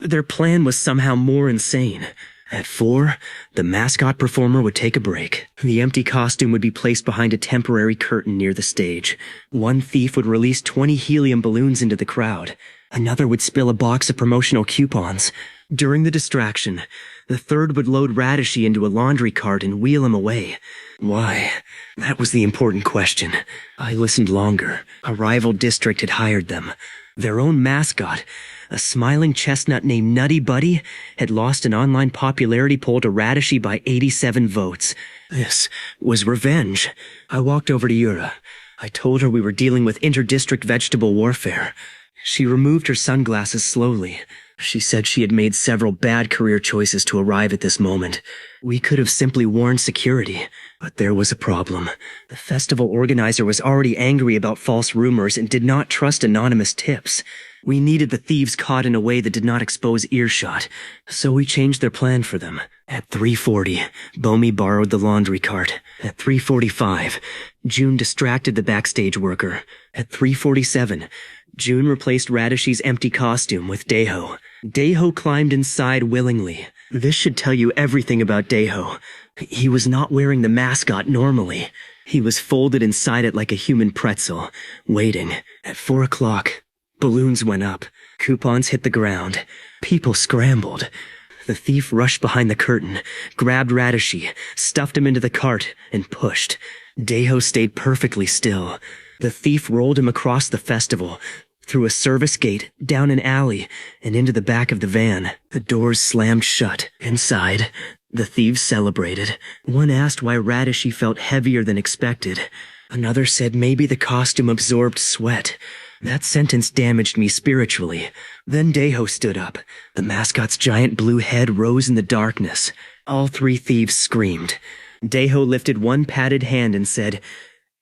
Their plan was somehow more insane. At 4, the mascot performer would take a break. The empty costume would be placed behind a temporary curtain near the stage. One thief would release 20 helium balloons into the crowd. Another would spill a box of promotional coupons. During the distraction, the third would load Radishy into a laundry cart and wheel him away. Why? That was the important question. I listened longer. A rival district had hired them. Their own mascot, a smiling chestnut named Nutty Buddy, had lost an online popularity poll to Radishy by 87 votes. This was revenge. I walked over to Yura. I told her we were dealing with inter-district vegetable warfare. She removed her sunglasses slowly. She said she had made several bad career choices to arrive at this moment. We could have simply warned security, but there was a problem. The festival organizer was already angry about false rumors and did not trust anonymous tips. We needed the thieves caught in a way that did not expose earshot, so we changed their plan for them. At 3:40, Bomi borrowed the laundry cart. At 3:45, June distracted the backstage worker. At 3:47, June replaced Radishi's empty costume with Daeho. Daeho climbed inside willingly. This should tell you everything about Daeho. He was not wearing the mascot normally. He was folded inside it like a human pretzel, waiting. At 4 o'clock, balloons went up. Coupons hit the ground. People scrambled. The thief rushed behind the curtain, grabbed Radishi, stuffed him into the cart, and pushed. Daeho stayed perfectly still. The thief rolled him across the festival, through a service gate, down an alley, and into the back of the van. The doors slammed shut. Inside, the thieves celebrated. One asked why Radishi felt heavier than expected. Another said maybe the costume absorbed sweat. That sentence damaged me spiritually. Then Daeho stood up. The mascot's giant blue head rose in the darkness. All three thieves screamed. Daeho lifted one padded hand and said,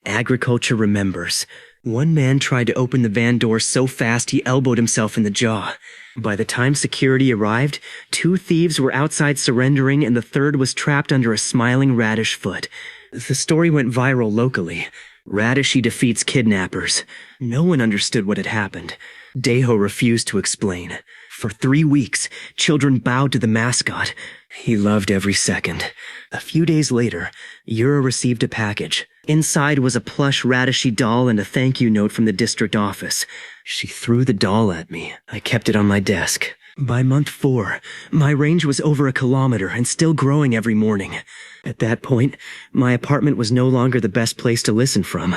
"Agriculture remembers." One man tried to open the van door so fast he elbowed himself in the jaw. By the time security arrived, 2 thieves were outside surrendering and the third was trapped under a smiling Radish foot. The story went viral locally. Radishi defeats kidnappers. No one understood what had happened. Daeho refused to explain. For 3 weeks, children bowed to the mascot. He loved every second. A few days later, Yura received a package. Inside was a plush Radishi doll and a thank you note from the district office. She threw the doll at me. I kept it on my desk. By month 4, my range was over 1 kilometer and still growing every morning. At that point, my apartment was no longer the best place to listen from.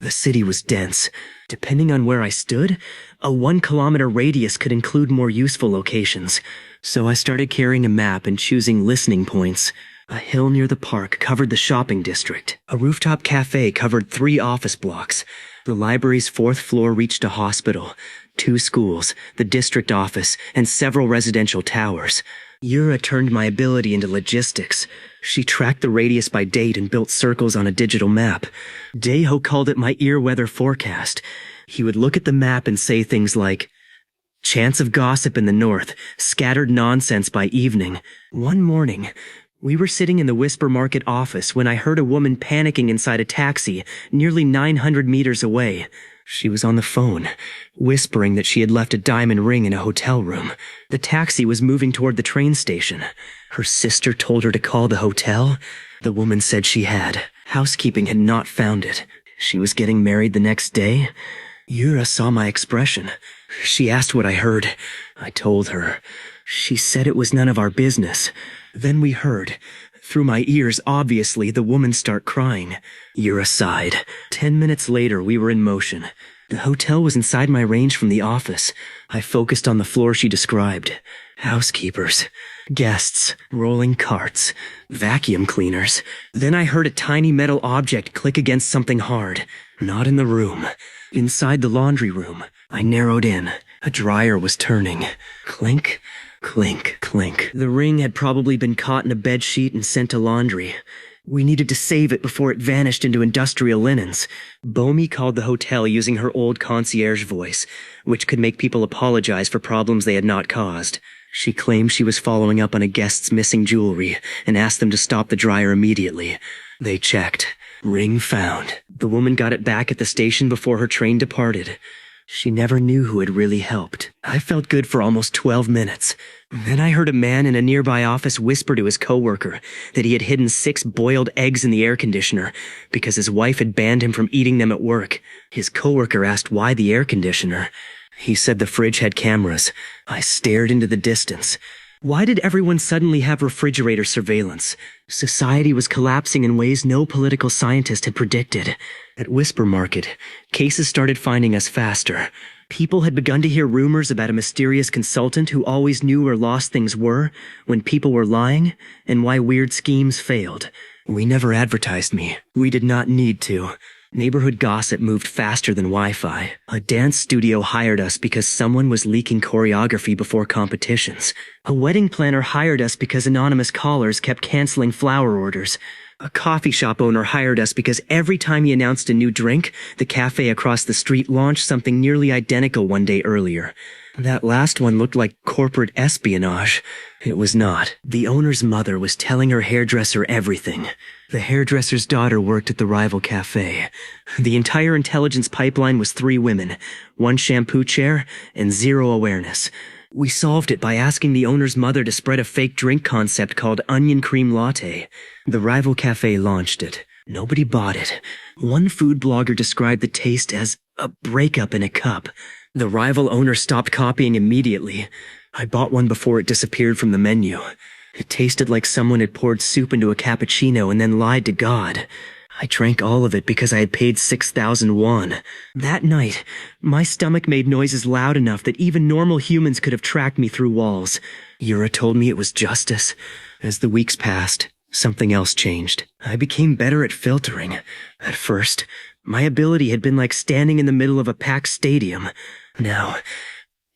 The city was dense. Depending on where I stood, a 1 kilometer radius could include more useful locations. So I started carrying a map and choosing listening points. A hill near the park covered the shopping district. A rooftop cafe covered 3 office blocks. The library's 4th floor reached a hospital, 2 schools, the district office, and several residential towers. Yura turned my ability into logistics. She tracked the radius by date and built circles on a digital map. Daeho called it my ear weather forecast. He would look at the map and say things like, "Chance of gossip in the north, scattered nonsense by evening." One morning, we were sitting in the Whisper Market office when I heard a woman panicking inside a taxi, nearly 900 meters away. She was on the phone, whispering that she had left a diamond ring in a hotel room. The taxi was moving toward the train station. Her sister told her to call the hotel. The woman said she had. Housekeeping had not found it. She was getting married the next day. Yura saw my expression. She asked what I heard. I told her. She said it was none of our business. Then we heard, through my ears obviously, the woman start crying. Yura sighed. 10 minutes later, we were in motion. The hotel was inside my range from the office. I focused on the floor she described. Housekeepers, guests, rolling carts, vacuum cleaners. Then I heard a tiny metal object click against something hard. Not in the room. Inside the laundry room. I narrowed in. A dryer was turning. Clink, clink, clink. The ring had probably been caught in a bedsheet and sent to laundry. We needed to save it before it vanished into industrial linens. Bomi called the hotel using her old concierge voice, which could make people apologize for problems they had not caused. She claimed she was following up on a guest's missing jewelry and asked them to stop the dryer immediately. They checked. Ring found. The woman got it back at the station before her train departed. She never knew who had really helped. I felt good for almost 12 minutes. Then I heard a man in a nearby office whisper to his coworker that he had hidden 6 boiled eggs in the air conditioner because his wife had banned him from eating them at work. His coworker asked why the air conditioner. He said the fridge had cameras. I stared into the distance. Why did everyone suddenly have refrigerator surveillance? Society was collapsing in ways no political scientist had predicted. At Whisper Market, cases started finding us faster. People had begun to hear rumors about a mysterious consultant who always knew where lost things were, when people were lying, and why weird schemes failed. We never advertised me. We did not need to. Neighborhood gossip moved faster than Wi-Fi. A dance studio hired us because someone was leaking choreography before competitions. A wedding planner hired us because anonymous callers kept canceling flower orders. A coffee shop owner hired us because every time he announced a new drink, the cafe across the street launched something nearly identical one day earlier. That last one looked like corporate espionage. It was not. The owner's mother was telling her hairdresser everything. The hairdresser's daughter worked at the rival cafe. The entire intelligence pipeline was 3 women, 1 shampoo chair, and 0 awareness. We solved it by asking the owner's mother to spread a fake drink concept called onion cream latte. The rival cafe launched it. Nobody bought it. One food blogger described the taste as a breakup in a cup. The rival owner stopped copying immediately. I bought one before it disappeared from the menu. It tasted like someone had poured soup into a cappuccino and then lied to God. I drank all of it because I had paid 6,000 won. That night, my stomach made noises loud enough that even normal humans could have tracked me through walls. Yura told me it was justice. As the weeks passed, something else changed. I became better at filtering. At first, my ability had been like standing in the middle of a packed stadium. Now,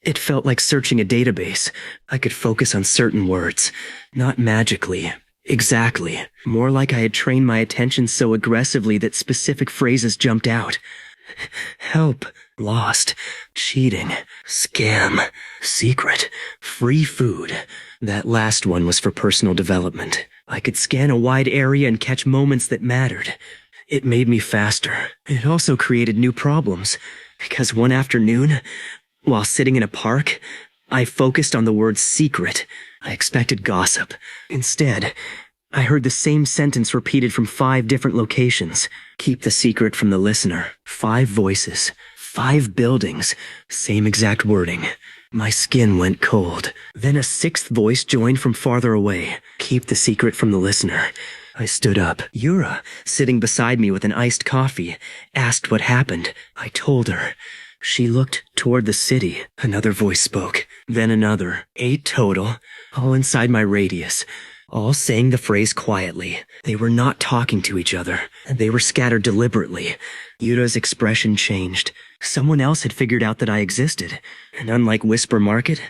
it felt like searching a database. I could focus on certain words. Not magically. Exactly. More like I had trained my attention so aggressively that specific phrases jumped out. Help. Lost. Cheating. Scam. Secret. Free food. That last one was for personal development. I could scan a wide area and catch moments that mattered. It made me faster. It also created new problems. Because one afternoon, while sitting in a park, I focused on the word secret. I expected gossip. Instead, I heard the same sentence repeated from 5 different locations. Keep the secret from the listener. 5 voices. 5 buildings. Same exact wording. My skin went cold. Then a 6th voice joined from farther away. Keep the secret from the listener. I stood up. Yura, sitting beside me with an iced coffee, asked what happened. I told her. She looked toward the city. Another voice spoke. Then another. 8 total. All inside my radius. All saying the phrase quietly. They were not talking to each other. They were scattered deliberately. Yura's expression changed. Someone else had figured out that I existed. And unlike Whisper Market,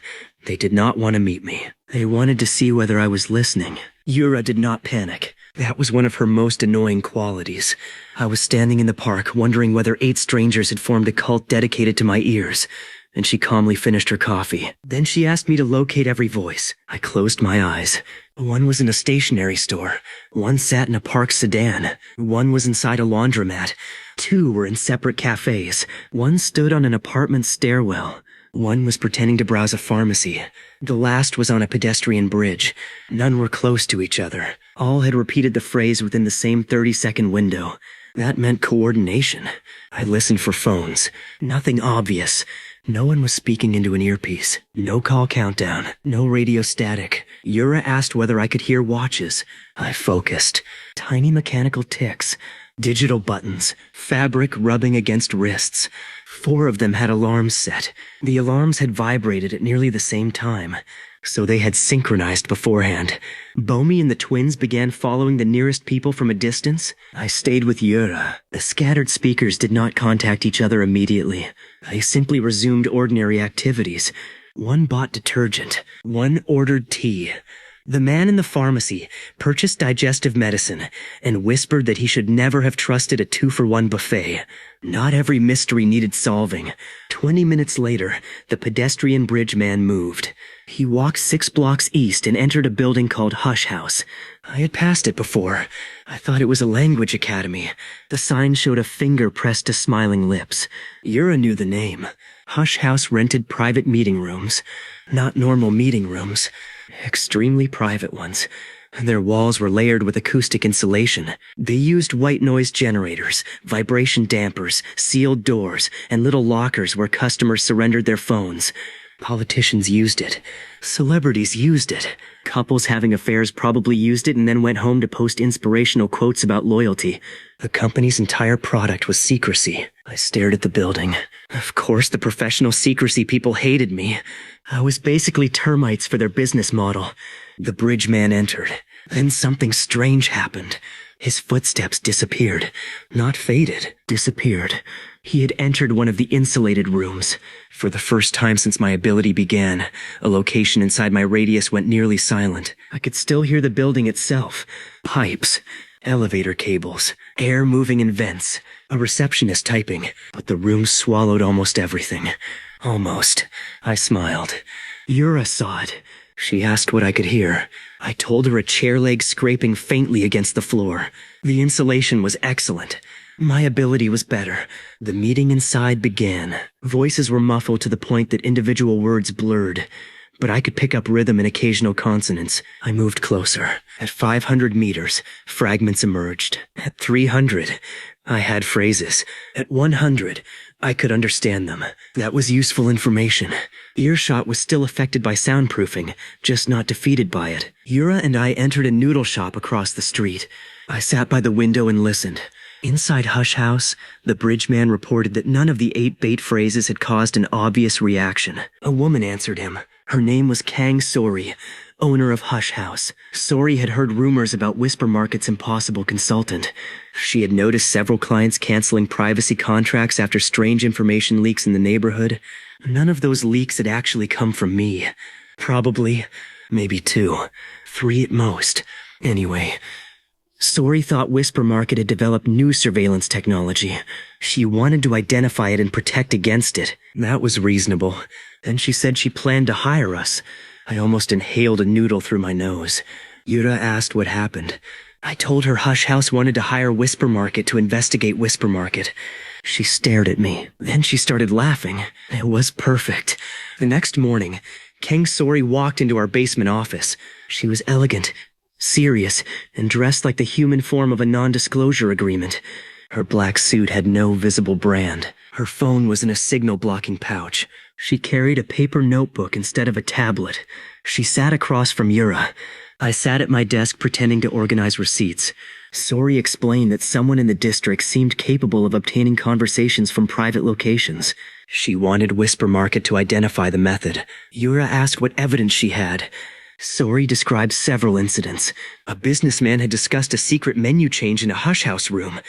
they did not want to meet me. They wanted to see whether I was listening. Yura did not panic. That was one of her most annoying qualities. I was standing in the park, wondering whether 8 strangers had formed a cult dedicated to my ears, and she calmly finished her coffee. Then she asked me to locate every voice. I closed my eyes. One was in a stationery store. One sat in a park sedan. One was inside a laundromat. 2 were in separate cafes. One stood on an apartment stairwell. One was pretending to browse a pharmacy. The last was on a pedestrian bridge. None were close to each other. All had repeated the phrase within the same 30-second window. That meant coordination. I listened for phones. Nothing obvious. No one was speaking into an earpiece. No call countdown. No radio static. Yura asked whether I could hear watches. I focused. Tiny mechanical ticks. Digital buttons. Fabric rubbing against wrists. 4 of them had alarms set. The alarms had vibrated at nearly the same time, so they had synchronized beforehand. Bomi and the twins began following the nearest people from a distance. I stayed with Yura. The scattered speakers did not contact each other immediately. They simply resumed ordinary activities. One bought detergent. One ordered tea. The man in the pharmacy purchased digestive medicine and whispered that he should never have trusted a 2-for-1 buffet. Not every mystery needed solving. 20 minutes later, the pedestrian bridge man moved. He walked 6 blocks east and entered a building called Hush House. I had passed it before. I thought it was a language academy. The sign showed a finger pressed to smiling lips. Yura knew the name. Hush House rented private meeting rooms. Not normal meeting rooms. Extremely private ones. Their walls were layered with acoustic insulation. They used white noise generators, vibration dampers, sealed doors, and little lockers where customers surrendered their phones. Politicians used it. Celebrities used it. Couples having affairs probably used it and then went home to post inspirational quotes about loyalty. The company's entire product was secrecy. I stared at the building. Of course, the professional secrecy people hated me. I was basically termites for their business model. The bridge man entered. Then something strange happened. His footsteps disappeared. Not faded, disappeared. He had entered one of the insulated rooms. For the first time since my ability began, a location inside my radius went nearly silent. I could still hear the building itself. Pipes, elevator cables, air moving in vents, a receptionist typing, but the room swallowed almost everything. Almost. I smiled. Yura saw it. She asked what I could hear. I told her a chair leg scraping faintly against the floor. The insulation was excellent. My ability was better. The meeting inside began. Voices were muffled to the point that individual words blurred, but I could pick up rhythm and occasional consonants. I moved closer. At 500 meters, fragments emerged. At 300, I had phrases. At 100, I could understand them. That was useful information. Earshot was still affected by soundproofing, just not defeated by it. Yura and I entered a noodle shop across the street. I sat by the window and listened. Inside Hush House, the bridge man reported that none of the 8 bait phrases had caused an obvious reaction. A woman answered him. Her name was Kang Sori, owner of Hush House. Sori had heard rumors about Whisper Market's impossible consultant. She had noticed several clients canceling privacy contracts after strange information leaks in the neighborhood. None of those leaks had actually come from me. Probably, maybe 2, 3 at most. Anyway, Sori thought Whisper Market had developed new surveillance technology. She wanted to identify it and protect against it. That was reasonable. Then she said she planned to hire us. I almost inhaled a noodle through my nose. Yura asked what happened. I told her Hush House wanted to hire Whisper Market to investigate Whisper Market. She stared at me. Then she started laughing. It was perfect. The next morning, Kang Sori walked into our basement office. She was elegant, serious, and dressed like the human form of a non-disclosure agreement. Her black suit had no visible brand. Her phone was in a signal-blocking pouch. She carried a paper notebook instead of a tablet. She sat across from Yura. I sat at my desk pretending to organize receipts. Sori explained that someone in the district seemed capable of obtaining conversations from private locations. She wanted Whisper Market to identify the method. Yura asked what evidence she had. Sori described several incidents. A businessman had discussed a secret menu change in a Hush House room.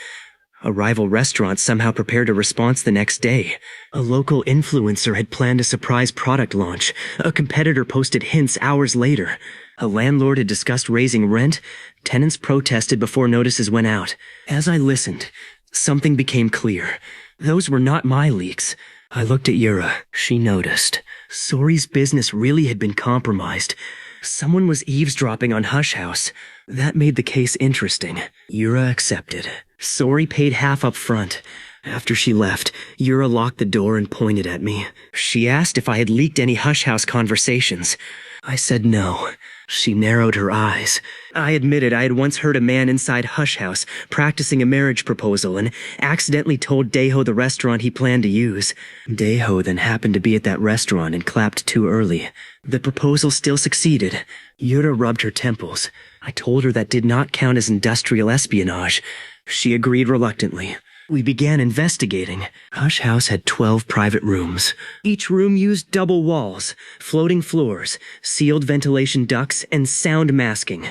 A rival restaurant somehow prepared a response the next day. A local influencer had planned a surprise product launch. A competitor posted hints hours later. A landlord had discussed raising rent. Tenants protested before notices went out. As I listened, something became clear. Those were not my leaks. I looked at Yura. She noticed. Sori's business really had been compromised. Someone was eavesdropping on Hush House. That made the case interesting. Yura accepted. Sori paid half up front. After she left, Yura locked the door and pointed at me. She asked if I had leaked any Hush House conversations. I said no. She narrowed her eyes. I admitted I had once heard a man inside Hush House practicing a marriage proposal and accidentally told Daeho the restaurant he planned to use. Daeho then happened to be at that restaurant and clapped too early. The proposal still succeeded. Yura rubbed her temples. I told her that did not count as industrial espionage. She agreed reluctantly. We began investigating. Hush House had 12 private rooms. Each room used double walls, floating floors, sealed ventilation ducts, and sound masking.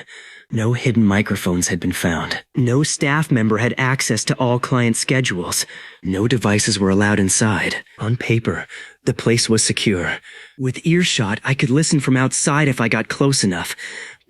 No hidden microphones had been found. No staff member had access to all client schedules. No devices were allowed inside. On paper, the place was secure. With earshot, I could listen from outside if I got close enough.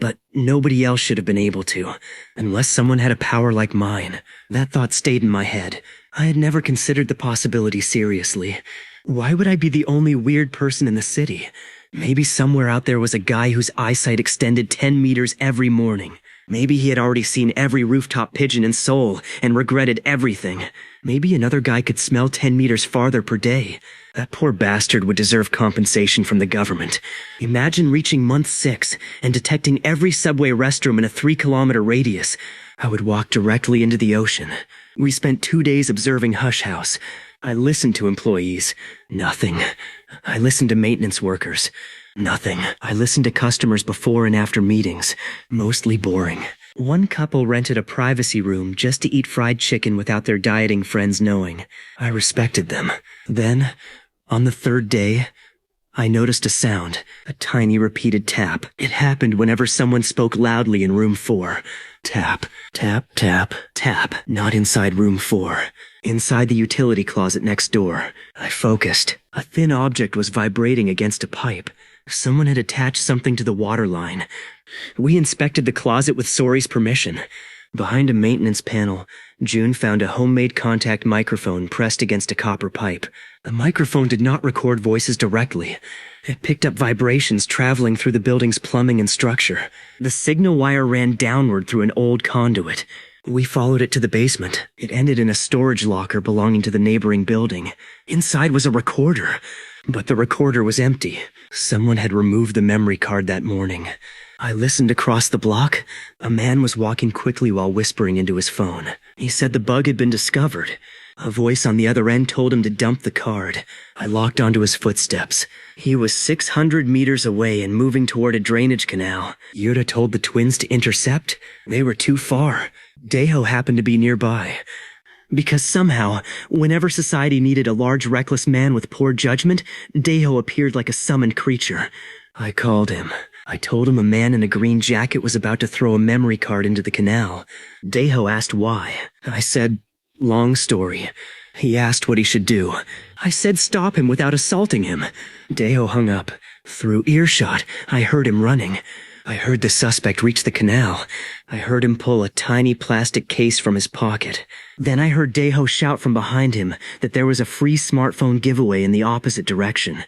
But nobody else should have been able to, unless someone had a power like mine. That thought stayed in my head. I had never considered the possibility seriously. Why would I be the only weird person in the city? Maybe somewhere out there was a guy whose eyesight extended 10 meters every morning. Maybe he had already seen every rooftop pigeon in Seoul and regretted everything. Maybe another guy could smell 10 meters farther per day. That poor bastard would deserve compensation from the government. Imagine reaching month 6 and detecting every subway restroom in a 3-kilometer radius. I would walk directly into the ocean. We spent 2 days observing Hush House. I listened to employees. Nothing. I listened to maintenance workers. Nothing. I listened to customers before and after meetings. Mostly boring. One couple rented a privacy room just to eat fried chicken without their dieting friends knowing. I respected them. Then, on the 3rd day, I noticed a sound, a tiny repeated tap. It happened whenever someone spoke loudly in room 4. Tap, tap, tap, tap. Not inside room 4. Inside the utility closet next door. I focused. A thin object was vibrating against a pipe. Someone had attached something to the water line. We inspected the closet with Sori's permission. Behind a maintenance panel, June found a homemade contact microphone pressed against a copper pipe. The microphone did not record voices directly. It picked up vibrations traveling through the building's plumbing and structure. The signal wire ran downward through an old conduit. We followed it to the basement. It ended in a storage locker belonging to the neighboring building. Inside was a recorder, but the recorder was empty. Someone had removed the memory card that morning. I listened across the block. A man was walking quickly while whispering into his phone. He said the bug had been discovered. A voice on the other end told him to dump the card. I locked onto his footsteps. He was 600 meters away and moving toward a drainage canal. Yura told the twins to intercept. They were too far. Daeho happened to be nearby. Because somehow, whenever society needed a large reckless man with poor judgment, Daeho appeared like a summoned creature. I called him. I told him a man in a green jacket was about to throw a memory card into the canal. Daeho asked why. I said, long story. He asked what he should do. I said stop him without assaulting him. Daeho hung up. Through earshot, I heard him running. I heard the suspect reach the canal. I heard him pull a tiny plastic case from his pocket. Then I heard Daeho shout from behind him that there was a free smartphone giveaway in the opposite direction.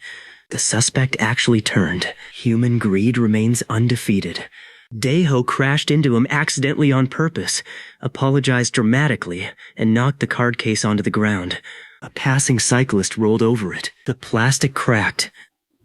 The suspect actually turned. Human greed remains undefeated. Daeho crashed into him accidentally on purpose, apologized dramatically, and knocked the card case onto the ground. A passing cyclist rolled over it. The plastic cracked,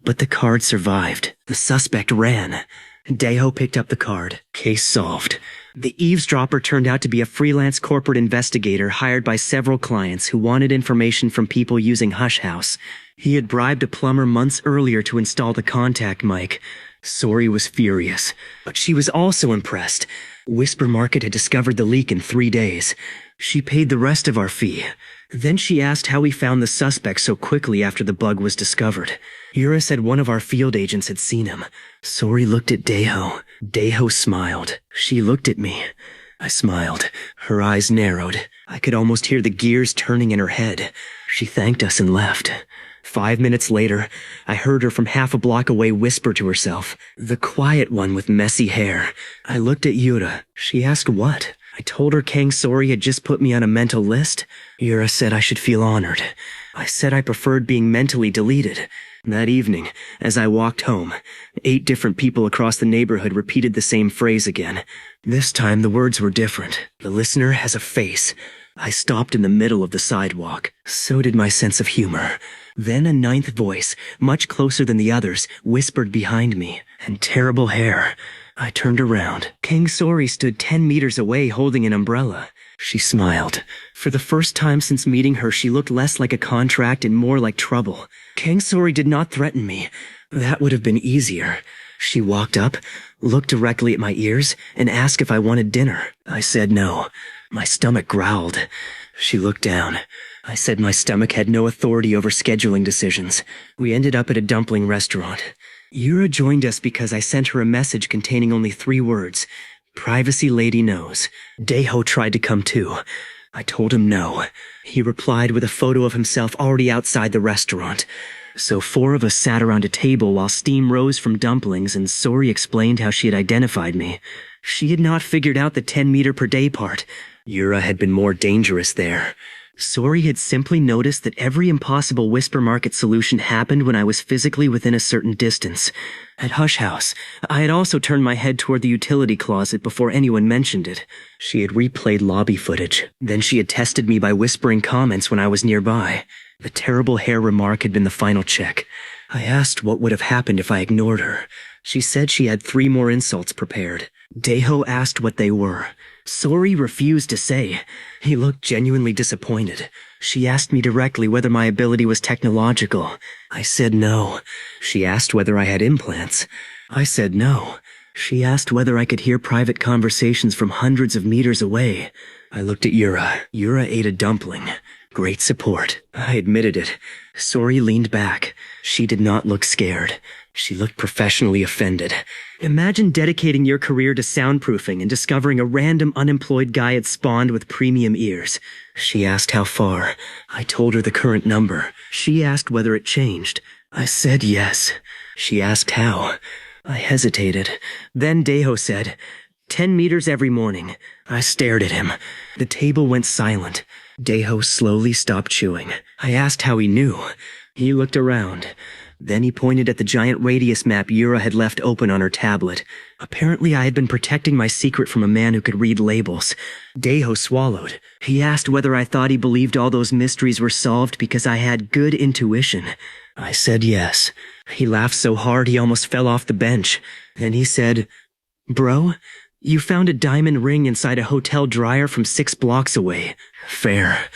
but the card survived. The suspect ran. Daeho picked up the card. Case solved. The eavesdropper turned out to be a freelance corporate investigator hired by several clients who wanted information from people using Hush House. He had bribed a plumber months earlier to install the contact mic. Sori was furious, but she was also impressed. Whisper Market had discovered the leak in 3 days. She paid the rest of our fee. Then she asked how we found the suspect so quickly after the bug was discovered. Yura said one of our field agents had seen him. Sori looked at Daeho. Daeho smiled. She looked at me. I smiled. Her eyes narrowed. I could almost hear the gears turning in her head. She thanked us and left. 5 minutes later, I heard her from half a block away whisper to herself. The quiet one with messy hair. I looked at Yura. She asked what? I told her Kang Sori had just put me on a mental list. Yura said I should feel honored. I said I preferred being mentally deleted. That evening, as I walked home, 8 different people across the neighborhood repeated the same phrase again. This time the words were different. The listener has a face. I stopped in the middle of the sidewalk. So did my sense of humor. Then a 9th voice, much closer than the others, whispered behind me. And terrible hair. I turned around. Kang Sori stood 10 meters away holding an umbrella. She smiled. For the first time since meeting her, she looked less like a contract and more like trouble. Kang Sori did not threaten me. That would have been easier. She walked up, looked directly at my ears, and asked if I wanted dinner. I said no. My stomach growled. She looked down. I said my stomach had no authority over scheduling decisions. We ended up at a dumpling restaurant. Yura joined us because I sent her a message containing only 3 words. Privacy lady knows. Daeho tried to come too. I told him no. He replied with a photo of himself already outside the restaurant. So 4 of us sat around a table while steam rose from dumplings and Sori explained how she had identified me. She had not figured out the 10 meter per day part. Yura had been more dangerous there. Sori had simply noticed that every impossible Whisper Market solution happened when I was physically within a certain distance. At Hush House, I had also turned my head toward the utility closet before anyone mentioned it. She had replayed lobby footage. Then she had tested me by whispering comments when I was nearby. The terrible hair remark had been the final check. I asked what would have happened if I ignored her. She said she had 3 more insults prepared. Daeho asked what they were. Sori refused to say. He looked genuinely disappointed. She asked me directly whether my ability was technological. I said no. She asked whether I had implants. I said no. She asked whether I could hear private conversations from hundreds of meters away. I looked at Yura. Yura ate a dumpling. Great support. I admitted it. Sori leaned back. She did not look scared. She looked professionally offended. Imagine dedicating your career to soundproofing and discovering a random unemployed guy had spawned with premium ears. She asked how far. I told her the current number. She asked whether it changed. I said yes. She asked how. I hesitated. Then Daeho said, 10 meters every morning. I stared at him. The table went silent. Daeho slowly stopped chewing. I asked how he knew. He looked around. Then he pointed at the giant radius map Yura had left open on her tablet. Apparently I had been protecting my secret from a man who could read labels. Daeho swallowed. He asked whether I thought he believed all those mysteries were solved because I had good intuition. I said yes. He laughed so hard he almost fell off the bench. Then he said, "Bro, you found a diamond ring inside a hotel dryer from 6 blocks away." Fair.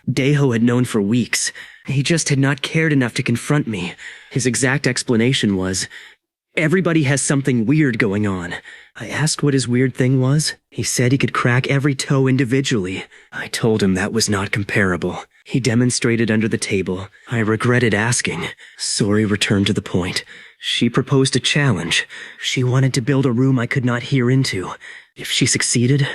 Daeho had known for weeks. He just had not cared enough to confront me. His exact explanation was, "Everybody has something weird going on." I asked what his weird thing was. He said he could crack every toe individually. I told him that was not comparable. He demonstrated under the table. I regretted asking. Sori returned to the point. She proposed a challenge. She wanted to build a room I could not hear into. If she succeeded,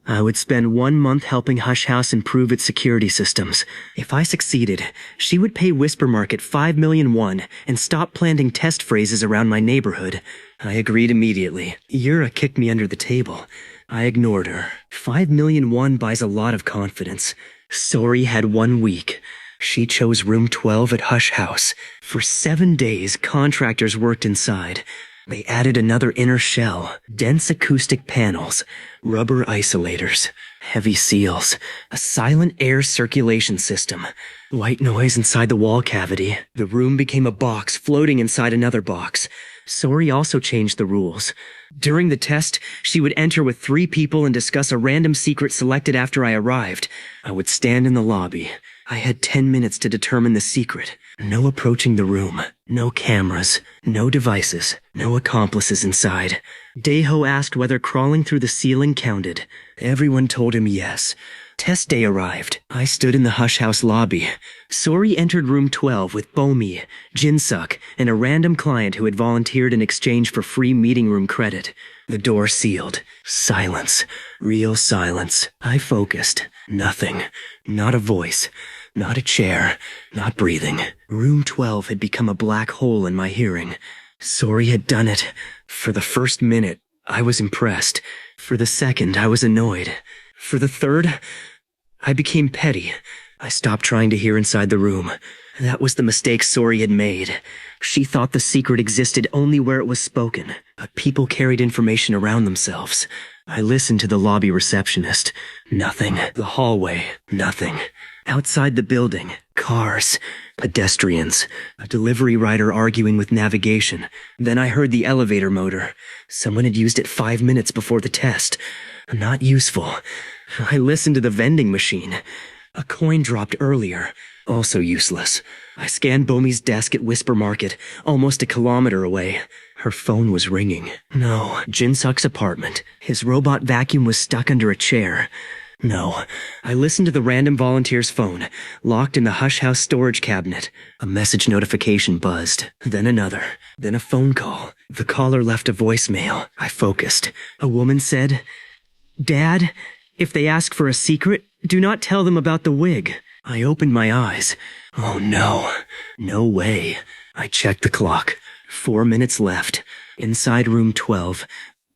I would spend 1 month helping Hush House improve its security systems. If I succeeded, she would pay Whisper Market 5 million won and stop planting test phrases around my neighborhood. I agreed immediately. Yura kicked me under the table. I ignored her. 5 million won buys a lot of confidence. Sori had 1 week. She chose room 12 at Hush House. For 7 days, contractors worked inside. They added another inner shell, dense acoustic panels, rubber isolators, heavy seals, a silent air circulation system, white noise inside the wall cavity. The room became a box floating inside another box. Sori also changed the rules. During the test, she would enter with 3 people and discuss a random secret selected after I arrived. I would stand in the lobby. I had 10 minutes to determine the secret. No approaching the room. No cameras. No devices. No accomplices inside. Daeho asked whether crawling through the ceiling counted. Everyone told him yes. Test day arrived. I stood in the Hush House lobby. Sori entered room 12 with Bomi, Jinsuk, and a random client who had volunteered in exchange for free meeting room credit. The door sealed. Silence. Real silence. I focused. Nothing. Not a voice. Not a chair. Not breathing. Room 12 had become a black hole in my hearing. Sori had done it. For the first minute, I was impressed. For the second, I was annoyed. For the third, I became petty. I stopped trying to hear inside the room. That was the mistake Sori had made. She thought the secret existed only where it was spoken, but people carried information around themselves. I listened to the lobby receptionist. Nothing. The hallway. Nothing. Outside the building. Cars. Pedestrians. A delivery rider arguing with navigation. Then I heard the elevator motor. Someone had used it 5 minutes before the test. Not useful. I listened to the vending machine. A coin dropped earlier. Also useless. I scanned Bomi's desk at Whisper Market, almost a kilometer away. Her phone was ringing. No, Jinsuk's apartment. His robot vacuum was stuck under a chair. No. I listened to the random volunteer's phone, locked in the Hush House storage cabinet. A message notification buzzed. Then another. Then a phone call. The caller left a voicemail. I focused. A woman said, "Dad, if they ask for a secret, do not tell them about the wig." I opened my eyes. Oh no. No way. I checked the clock. 4 minutes left. Inside room 12.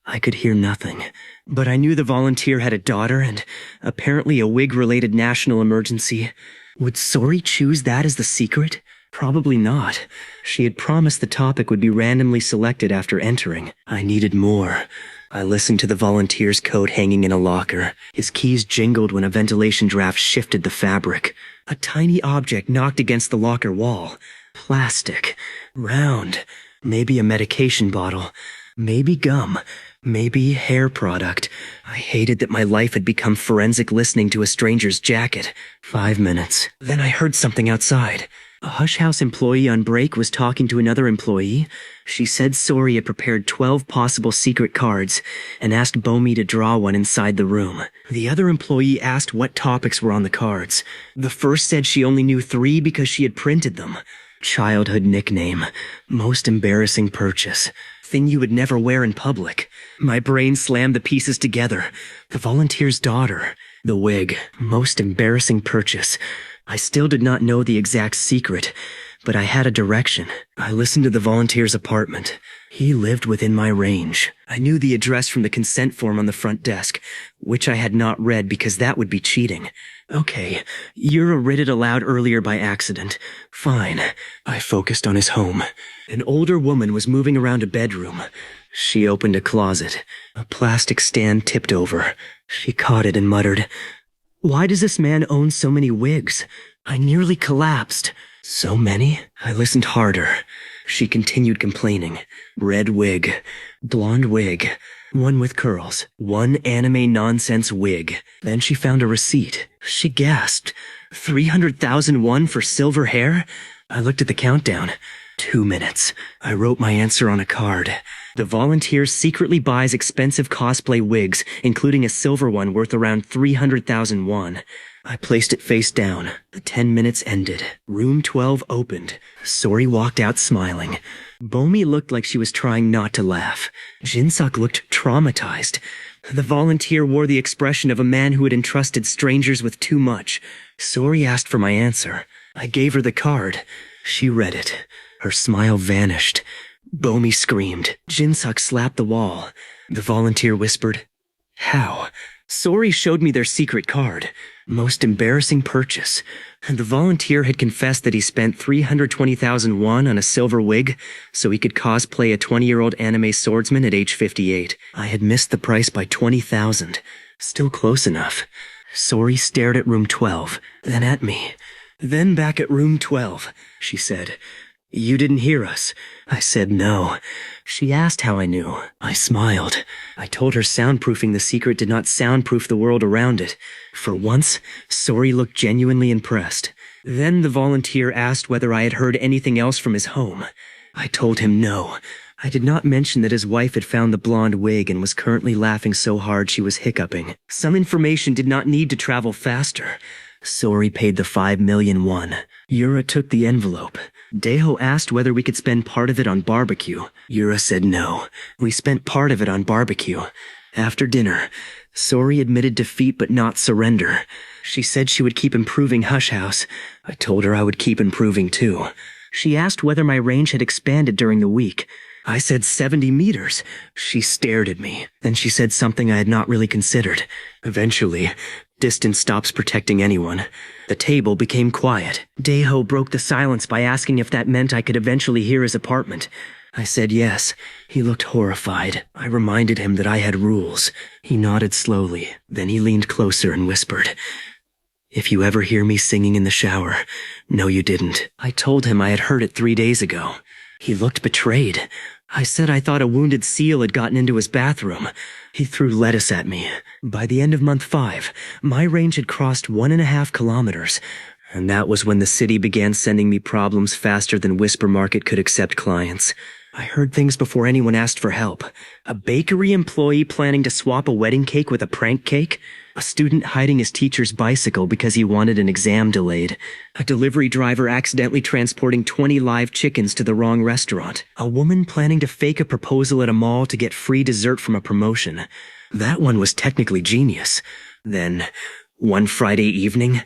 I could hear nothing. But I knew the volunteer had a daughter and apparently a wig-related national emergency. Would Sori choose that as the secret? Probably not. She had promised the topic would be randomly selected after entering. I needed more. I listened to the volunteer's coat hanging in a locker. His keys jingled when a ventilation draft shifted the fabric. A tiny object knocked against the locker wall. Plastic. Round. Maybe a medication bottle. Maybe gum. Maybe hair product. I hated that my life had become forensic listening to a stranger's jacket. 5 minutes. Then I heard something outside. A Hush House employee on break was talking to another employee. She said Sori had prepared 12 possible secret cards and asked Bomi to draw one inside the room. The other employee asked what topics were on the cards. The first said she only knew 3 because she had printed them. Childhood nickname. Most embarrassing purchase. Thing you would never wear in public. My brain slammed the pieces together. The volunteer's daughter. The wig. Most embarrassing purchase. I still did not know the exact secret, but I had a direction. I listened to the volunteer's apartment. He lived within my range. I knew the address from the consent form on the front desk, which I had not read because that would be cheating. Okay, Yura read it aloud earlier by accident. Fine. I focused on his home. An older woman was moving around a bedroom. She opened a closet. A plastic stand tipped over. She caught it and muttered, "Why does this man own so many wigs?" I nearly collapsed. So many? I listened harder. She continued complaining. Red wig. Blonde wig. One with curls. One anime nonsense wig. Then she found a receipt. She gasped. 300,000 won for silver hair? I looked at the countdown. 2 minutes. I wrote my answer on a card. The volunteer secretly buys expensive cosplay wigs, including a silver one worth around 300,000 won. I placed it face down. The 10 minutes ended. Room 12 opened. Sori walked out smiling. Bomi looked like she was trying not to laugh. Jinsuk looked traumatized. The volunteer wore the expression of a man who had entrusted strangers with too much. Sori asked for my answer. I gave her the card. She read it. Her smile vanished. Bomi screamed. Jinsuk slapped the wall. The volunteer whispered, "How?" Sori showed me their secret card. Most embarrassing purchase. The volunteer had confessed that he spent 320,000 won on a silver wig so he could cosplay a 20-year-old anime swordsman at age 58. I had missed the price by 20,000. Still close enough. Sori stared at room 12, then at me. Then back at room 12, she said. "You didn't hear us." I said no. She asked how I knew. I smiled. I told her soundproofing the secret did not soundproof the world around it. For once, Sori looked genuinely impressed. Then the volunteer asked whether I had heard anything else from his home. I told him no. I did not mention that his wife had found the blonde wig and was currently laughing so hard she was hiccuping. Some information did not need to travel faster. Sori paid the 5 million won. Yura took the envelope. Daeho asked whether we could spend part of it on barbecue. Yura said no. We spent part of it on barbecue. After dinner, Sori admitted defeat but not surrender. She said she would keep improving Hush House. I told her I would keep improving too. She asked whether my range had expanded during the week. I said 70 meters. She stared at me. Then she said something I had not really considered. Eventually, distance stops protecting anyone. The table became quiet. Daeho broke the silence by asking if that meant I could eventually hear his apartment. I said yes. He looked horrified. I reminded him that I had rules. He nodded slowly. Then he leaned closer and whispered, "If you ever hear me singing in the shower, no you didn't." I told him I had heard it 3 days ago. He looked betrayed. I said I thought a wounded seal had gotten into his bathroom. He threw lettuce at me. By the end of month 5, my range had crossed 1.5 kilometers, and that was when the city began sending me problems faster than Whisper Market could accept clients. I heard things before anyone asked for help. A bakery employee planning to swap a wedding cake with a prank cake. A student hiding his teacher's bicycle because he wanted an exam delayed. A delivery driver accidentally transporting 20 live chickens to the wrong restaurant. A woman planning to fake a proposal at a mall to get free dessert from a promotion. That one was technically genius. Then, one Friday evening,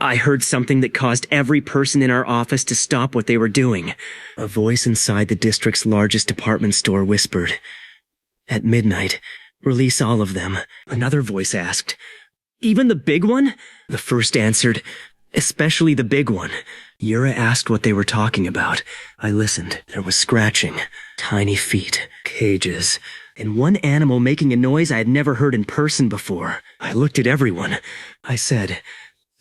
I heard something that caused every person in our office to stop what they were doing. A voice inside the district's largest department store whispered, "At midnight, release all of them." Another voice asked, "Even the big one?" The first answered, "Especially the big one." Yura asked what they were talking about. I listened. There was scratching, tiny feet, cages, and one animal making a noise I had never heard in person before. I looked at everyone. I said,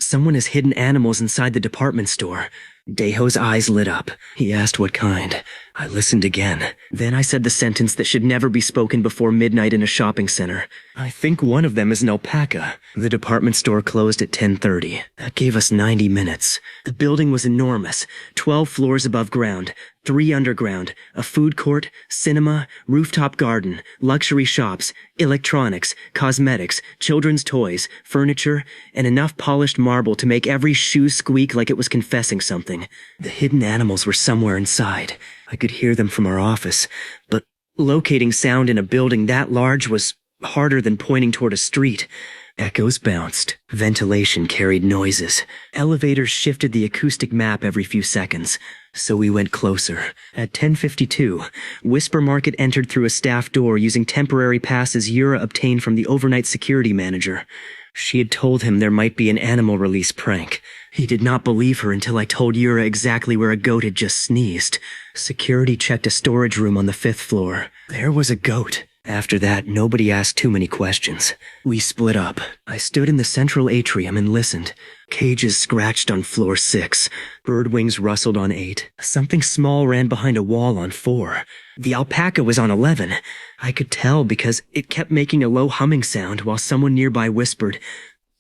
"Someone has hidden animals inside the department store." Daeho's eyes lit up. He asked what kind. I listened again. Then I said the sentence that should never be spoken before midnight in a shopping center. I think one of them is an alpaca. The department store closed at 10:30. That gave us 90 minutes. The building was enormous. 12 floors above ground, 3 underground, a food court, cinema, rooftop garden, luxury shops, electronics, cosmetics, children's toys, furniture, and enough polished marble to make every shoe squeak like it was confessing something. The hidden animals were somewhere inside. I could hear them from our office, but locating sound in a building that large was harder than pointing toward a street. Echoes bounced. Ventilation carried noises. Elevators shifted the acoustic map every few seconds. So we went closer. At 10:52, Whisper Market entered through a staff door using temporary passes Yura obtained from the overnight security manager. She had told him there might be an animal release prank. He did not believe her until I told Yura exactly where a goat had just sneezed. Security checked a storage room on the 5th floor. There was a goat. After that, nobody asked too many questions. We split up. I stood in the central atrium and listened. Cages scratched on floor 6. Bird wings rustled on 8. Something small ran behind a wall on 4. The alpaca was on 11. I could tell because it kept making a low humming sound while someone nearby whispered,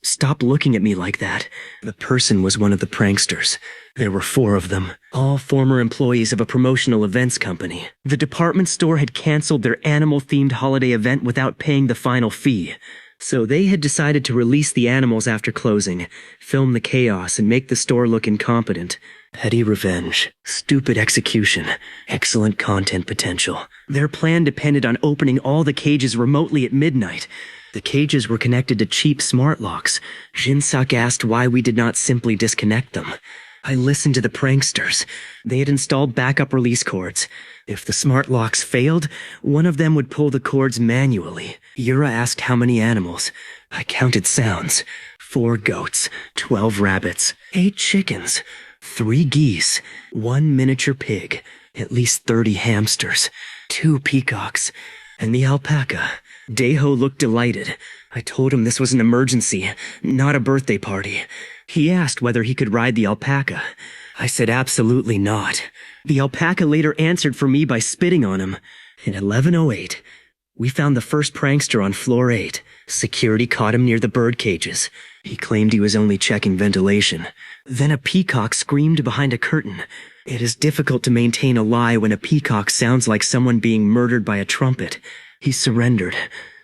"Stop looking at me like that." The person was one of the pranksters. There were 4 of them, all former employees of a promotional events company. The department store had canceled their animal-themed holiday event without paying the final fee. So they had decided to release the animals after closing, film the chaos, and make the store look incompetent. Petty revenge, stupid execution, excellent content potential. Their plan depended on opening all the cages remotely at midnight. The cages were connected to cheap smart locks. Jinsak asked why we did not simply disconnect them. I listened to the pranksters. They had installed backup release cords. If the smart locks failed, one of them would pull the cords manually. Yura asked how many animals. I counted sounds. 4 goats, 12 rabbits, 8 chickens, 3 geese, 1 miniature pig, at least 30 hamsters, 2 peacocks, and the alpaca. Daeho looked delighted. I told him this was an emergency, not a birthday party. He asked whether he could ride the alpaca. I said absolutely not. The alpaca later answered for me by spitting on him. At 11:08, we found the first prankster on floor 8. Security caught him near the bird cages. He claimed he was only checking ventilation. Then a peacock screamed behind a curtain. It is difficult to maintain a lie when a peacock sounds like someone being murdered by a trumpet. He surrendered,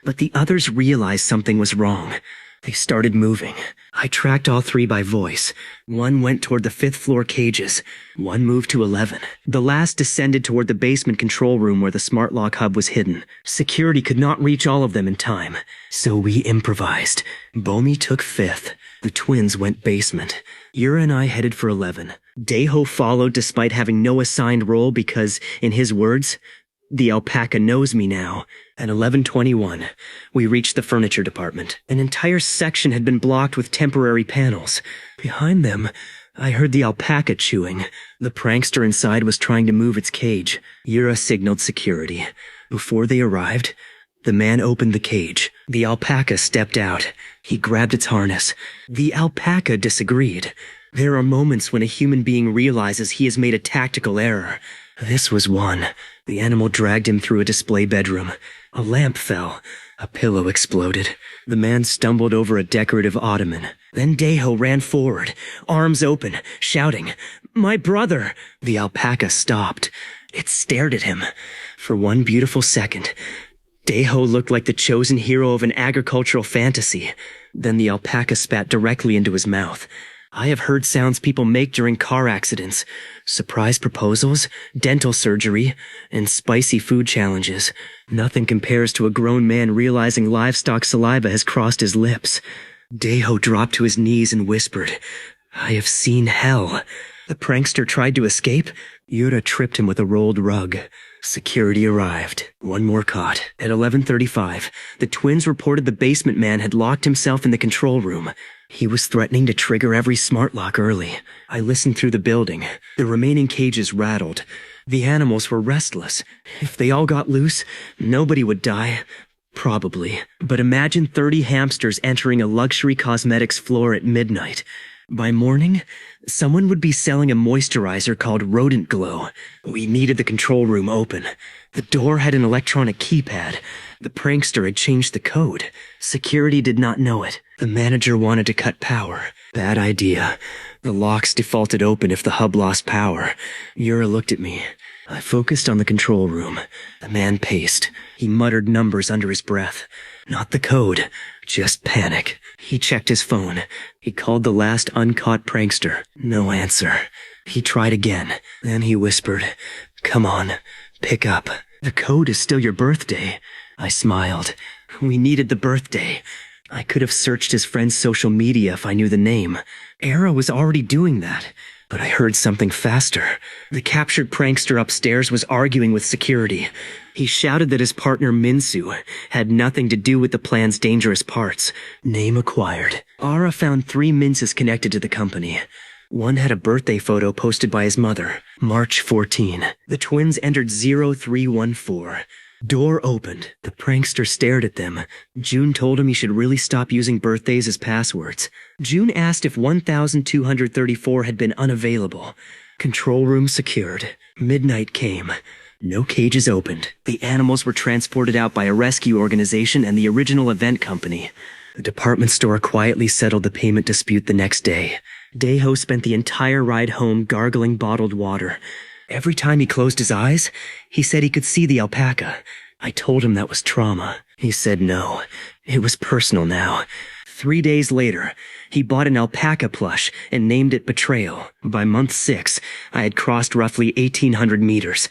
but the others realized something was wrong. They started moving. I tracked all 3 by voice. 1 went toward the 5th floor cages. 1 moved to 11. The last descended toward the basement control room where the smart lock hub was hidden. Security could not reach all of them in time, so we improvised. Bomi took 5th. The twins went basement. Yura and I headed for 11. Daeho followed despite having no assigned role because, in his words, "The alpaca knows me now." At 11:21, we reached the furniture department. An entire section had been blocked with temporary panels. Behind them, I heard the alpaca chewing. The prankster inside was trying to move its cage. Yura signaled security. Before they arrived, the man opened the cage. The alpaca stepped out. He grabbed its harness. The alpaca disagreed. There are moments when a human being realizes he has made a tactical error. This was one. The animal dragged him through a display bedroom. A lamp fell. A pillow exploded. The man stumbled over a decorative ottoman. Then Daeho ran forward, arms open, shouting, "My brother!" The alpaca stopped. It stared at him. For one beautiful second, Daeho looked like the chosen hero of an agricultural fantasy. Then the alpaca spat directly into his mouth. I have heard sounds people make during car accidents, surprise proposals, dental surgery, and spicy food challenges. Nothing compares to a grown man realizing livestock saliva has crossed his lips. Daeho dropped to his knees and whispered, "I have seen hell." The prankster tried to escape. Yura tripped him with a rolled rug. Security arrived. One more caught. At 11:35, the twins reported the basement man had locked himself in the control room. He was threatening to trigger every smart lock early. I listened through the building. The remaining cages rattled. The animals were restless. If they all got loose, nobody would die. Probably. But imagine 30 hamsters entering a luxury cosmetics floor at midnight. By morning, someone would be selling a moisturizer called Rodent Glow. We needed the control room open. The door had an electronic keypad. The prankster had changed the code. Security did not know it. The manager wanted to cut power. Bad idea. The locks defaulted open if the hub lost power. Yura looked at me. I focused on the control room. The man paced. He muttered numbers under his breath. Not the code, just panic. He checked his phone. He called the last uncaught prankster. No answer. He tried again. Then he whispered, "Come on, pick up. The code is still your birthday." I smiled. We needed the birthday. I could have searched his friend's social media if I knew the name. Era was already doing that. But I heard something faster. The captured prankster upstairs was arguing with security. He shouted that his partner Minsu had nothing to do with the plan's dangerous parts. Name acquired. Ara found 3 Minses connected to the company. One had a birthday photo posted by his mother, March 14. The twins entered 0314. Door opened. The prankster stared at them. June told him he should really stop using birthdays as passwords. June asked if 1234 had been unavailable. Control room secured. Midnight came. No cages opened. The animals were transported out by a rescue organization and the original event company. The department store quietly settled the payment dispute the next day. Daeho spent the entire ride home gargling bottled water. Every time he closed his eyes, he said he could see the alpaca. I told him that was trauma. He said no. It was personal now. 3 days later, he bought an alpaca plush and named it Betrayal. By month 6, I had crossed roughly 1,800 meters.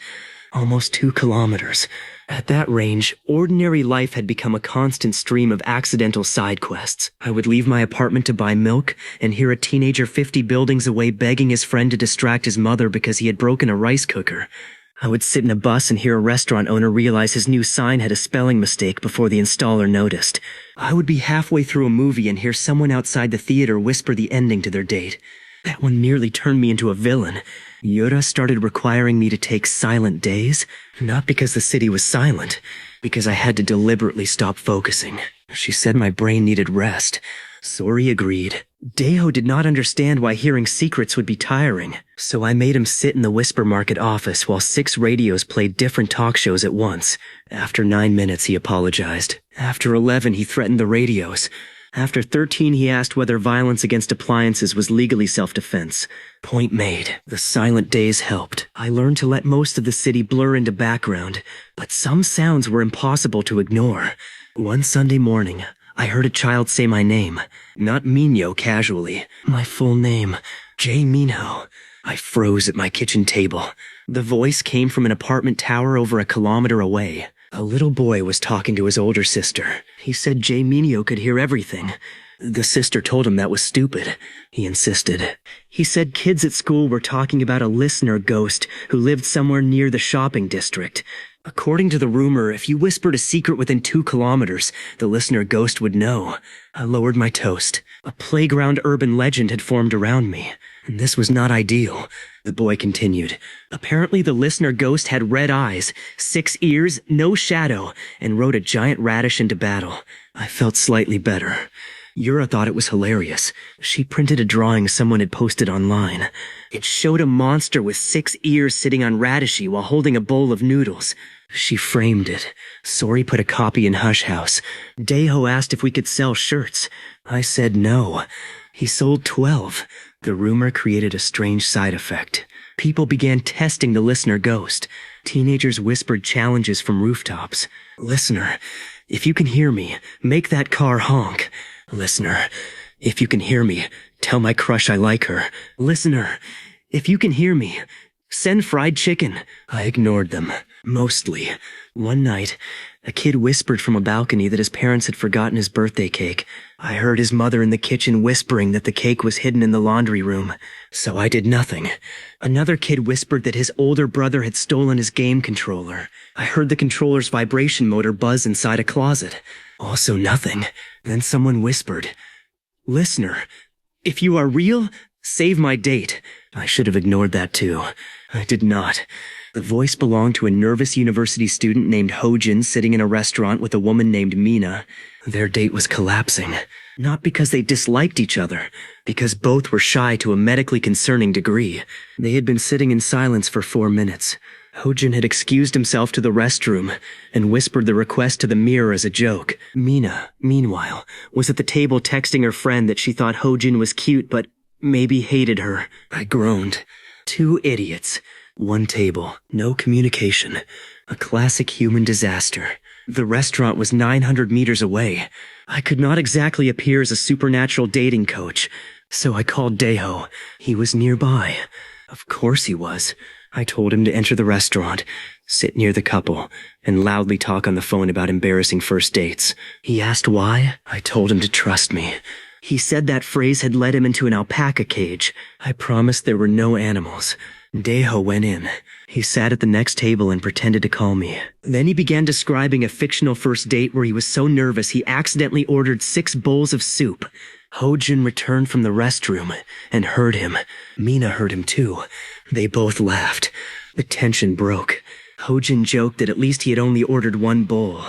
Almost 2 kilometers. At that range, ordinary life had become a constant stream of accidental side quests. I would leave my apartment to buy milk and hear a teenager 50 buildings away begging his friend to distract his mother because he had broken a rice cooker. I would sit in a bus and hear a restaurant owner realize his new sign had a spelling mistake before the installer noticed. I would be halfway through a movie and hear someone outside the theater whisper the ending to their date. That one nearly turned me into a villain. Yura started requiring me to take silent days, not because the city was silent, because I had to deliberately stop focusing. She said my brain needed rest. Sori agreed. Daeho did not understand why hearing secrets would be tiring, so I made him sit in the Whisper Market office while 6 radios played different talk shows at once. After 9 minutes, he apologized. After 11, he threatened the radios. After 13, he asked whether violence against appliances was legally self-defense. Point made. The silent days helped. I learned to let most of the city blur into background, but some sounds were impossible to ignore. One Sunday morning, I heard a child say my name. Not Minho casually. My full name. Jae Minho. I froze at my kitchen table. The voice came from an apartment tower over a kilometer away. A little boy was talking to his older sister. He said Jae Minho could hear everything. The sister told him that was stupid. He insisted. He said kids at school were talking about a listener ghost who lived somewhere near the shopping district. According to the rumor, if you whispered a secret within 2 kilometers, the listener ghost would know. I lowered my toast. A playground urban legend had formed around me. And this was not ideal. The boy continued. Apparently the listener ghost had red eyes, 6 ears, no shadow, and rode a giant radish into battle. I felt slightly better. Yura thought it was hilarious. She printed a drawing someone had posted online. It showed a monster with 6 ears sitting on Radishy while holding a bowl of noodles. She framed it. Sori put a copy in Hush House. Daeho asked if we could sell shirts. I said no. He sold 12. The rumor created a strange side effect. People began testing the listener ghost. Teenagers whispered challenges from rooftops. Listener, if you can hear me, make that car honk. Listener, if you can hear me, tell my crush I like her. Listener, if you can hear me, send fried chicken. I ignored them. Mostly. One night, a kid whispered from a balcony that his parents had forgotten his birthday cake. I heard his mother in the kitchen whispering that the cake was hidden in the laundry room, so I did nothing. Another kid whispered that his older brother had stolen his game controller. I heard the controller's vibration motor buzz inside a closet. Also nothing. Then someone whispered, Listener, if you are real, save my date. I should have ignored that too. I did not. The voice belonged to a nervous university student named Hojin sitting in a restaurant with a woman named Mina. Their date was collapsing. Not because they disliked each other, because both were shy to a medically concerning degree. They had been sitting in silence for 4 minutes. Hojin had excused himself to the restroom and whispered the request to the mirror as a joke. Mina, meanwhile, was at the table texting her friend that she thought Hojin was cute but maybe hated her. I groaned. 2 idiots. 1 table. No communication. A classic human disaster. The restaurant was 900 meters away. I could not exactly appear as a supernatural dating coach, so I called Daeho. He was nearby. Of course he was. I told him to enter the restaurant, sit near the couple, and loudly talk on the phone about embarrassing first dates. He asked why. I told him to trust me. He said that phrase had led him into an alpaca cage. I promised there were no animals. Daeho went in. He sat at the next table and pretended to call me. Then he began describing a fictional first date where he was so nervous he accidentally ordered 6 bowls of soup. Hojin returned from the restroom and heard him. Mina heard him too. They both laughed. The tension broke. Hojin joked that at least he had only ordered 1 bowl.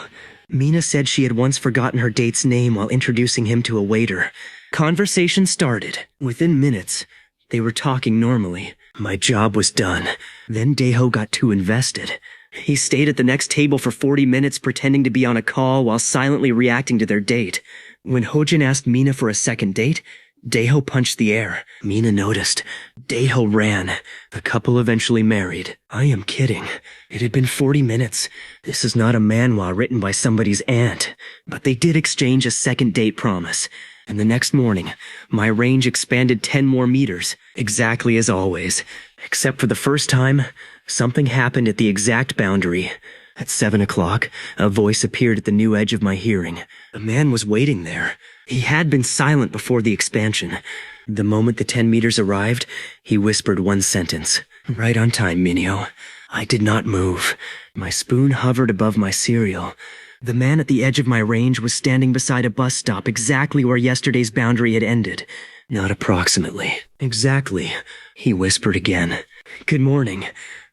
Mina said she had once forgotten her date's name while introducing him to a waiter. Conversation started. Within minutes, they were talking normally. My job was done. Then Daeho got too invested. He stayed at the next table for 40 minutes pretending to be on a call while silently reacting to their date. When Hojin asked Mina for a second date, Daeho punched the air. Mina noticed. Daeho ran. The couple eventually married. I am kidding. It had been 40 minutes. This is not a manhwa written by somebody's aunt. But they did exchange a second date promise. And the next morning, my range expanded 10 more meters, exactly as always. Except for the first time, something happened at the exact boundary. At 7 o'clock, a voice appeared at the new edge of my hearing. A man was waiting there. He had been silent before the expansion. The moment the 10 meters arrived, he whispered 1 sentence. Right on time, Minho. I did not move. My spoon hovered above my cereal. The man at the edge of my range was standing beside a bus stop exactly where yesterday's boundary had ended. Not approximately. Exactly. He whispered again. Good morning.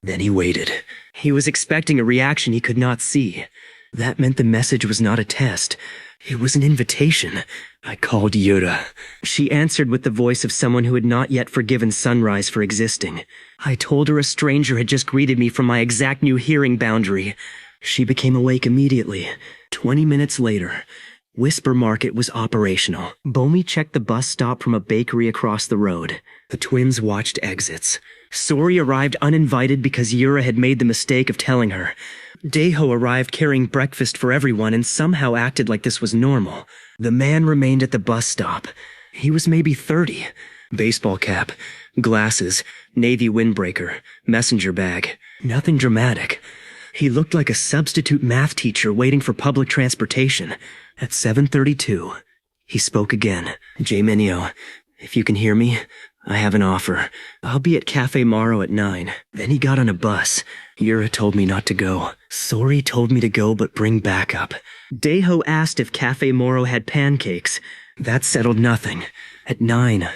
Then he waited. He was expecting a reaction he could not see. That meant the message was not a test. It was an invitation. I called Yura. She answered with the voice of someone who had not yet forgiven Sunrise for existing. I told her a stranger had just greeted me from my exact new hearing boundary. She became awake immediately. 20 minutes later, Whisper Market was operational. Bomi checked the bus stop from a bakery across the road. The twins watched exits. Sori arrived uninvited because Yura had made the mistake of telling her. Daeho arrived carrying breakfast for everyone and somehow acted like this was normal. The man remained at the bus stop. He was maybe 30. Baseball cap, glasses, navy windbreaker, messenger bag. Nothing dramatic. He looked like a substitute math teacher waiting for public transportation. At 7:32, he spoke again. Jae Minho, if you can hear me, I have an offer. I'll be at Cafe Maro at 9. Then he got on a bus. Yura told me not to go. Sori told me to go but bring backup. Daeho asked if Cafe Moro had pancakes. That settled nothing. At 9,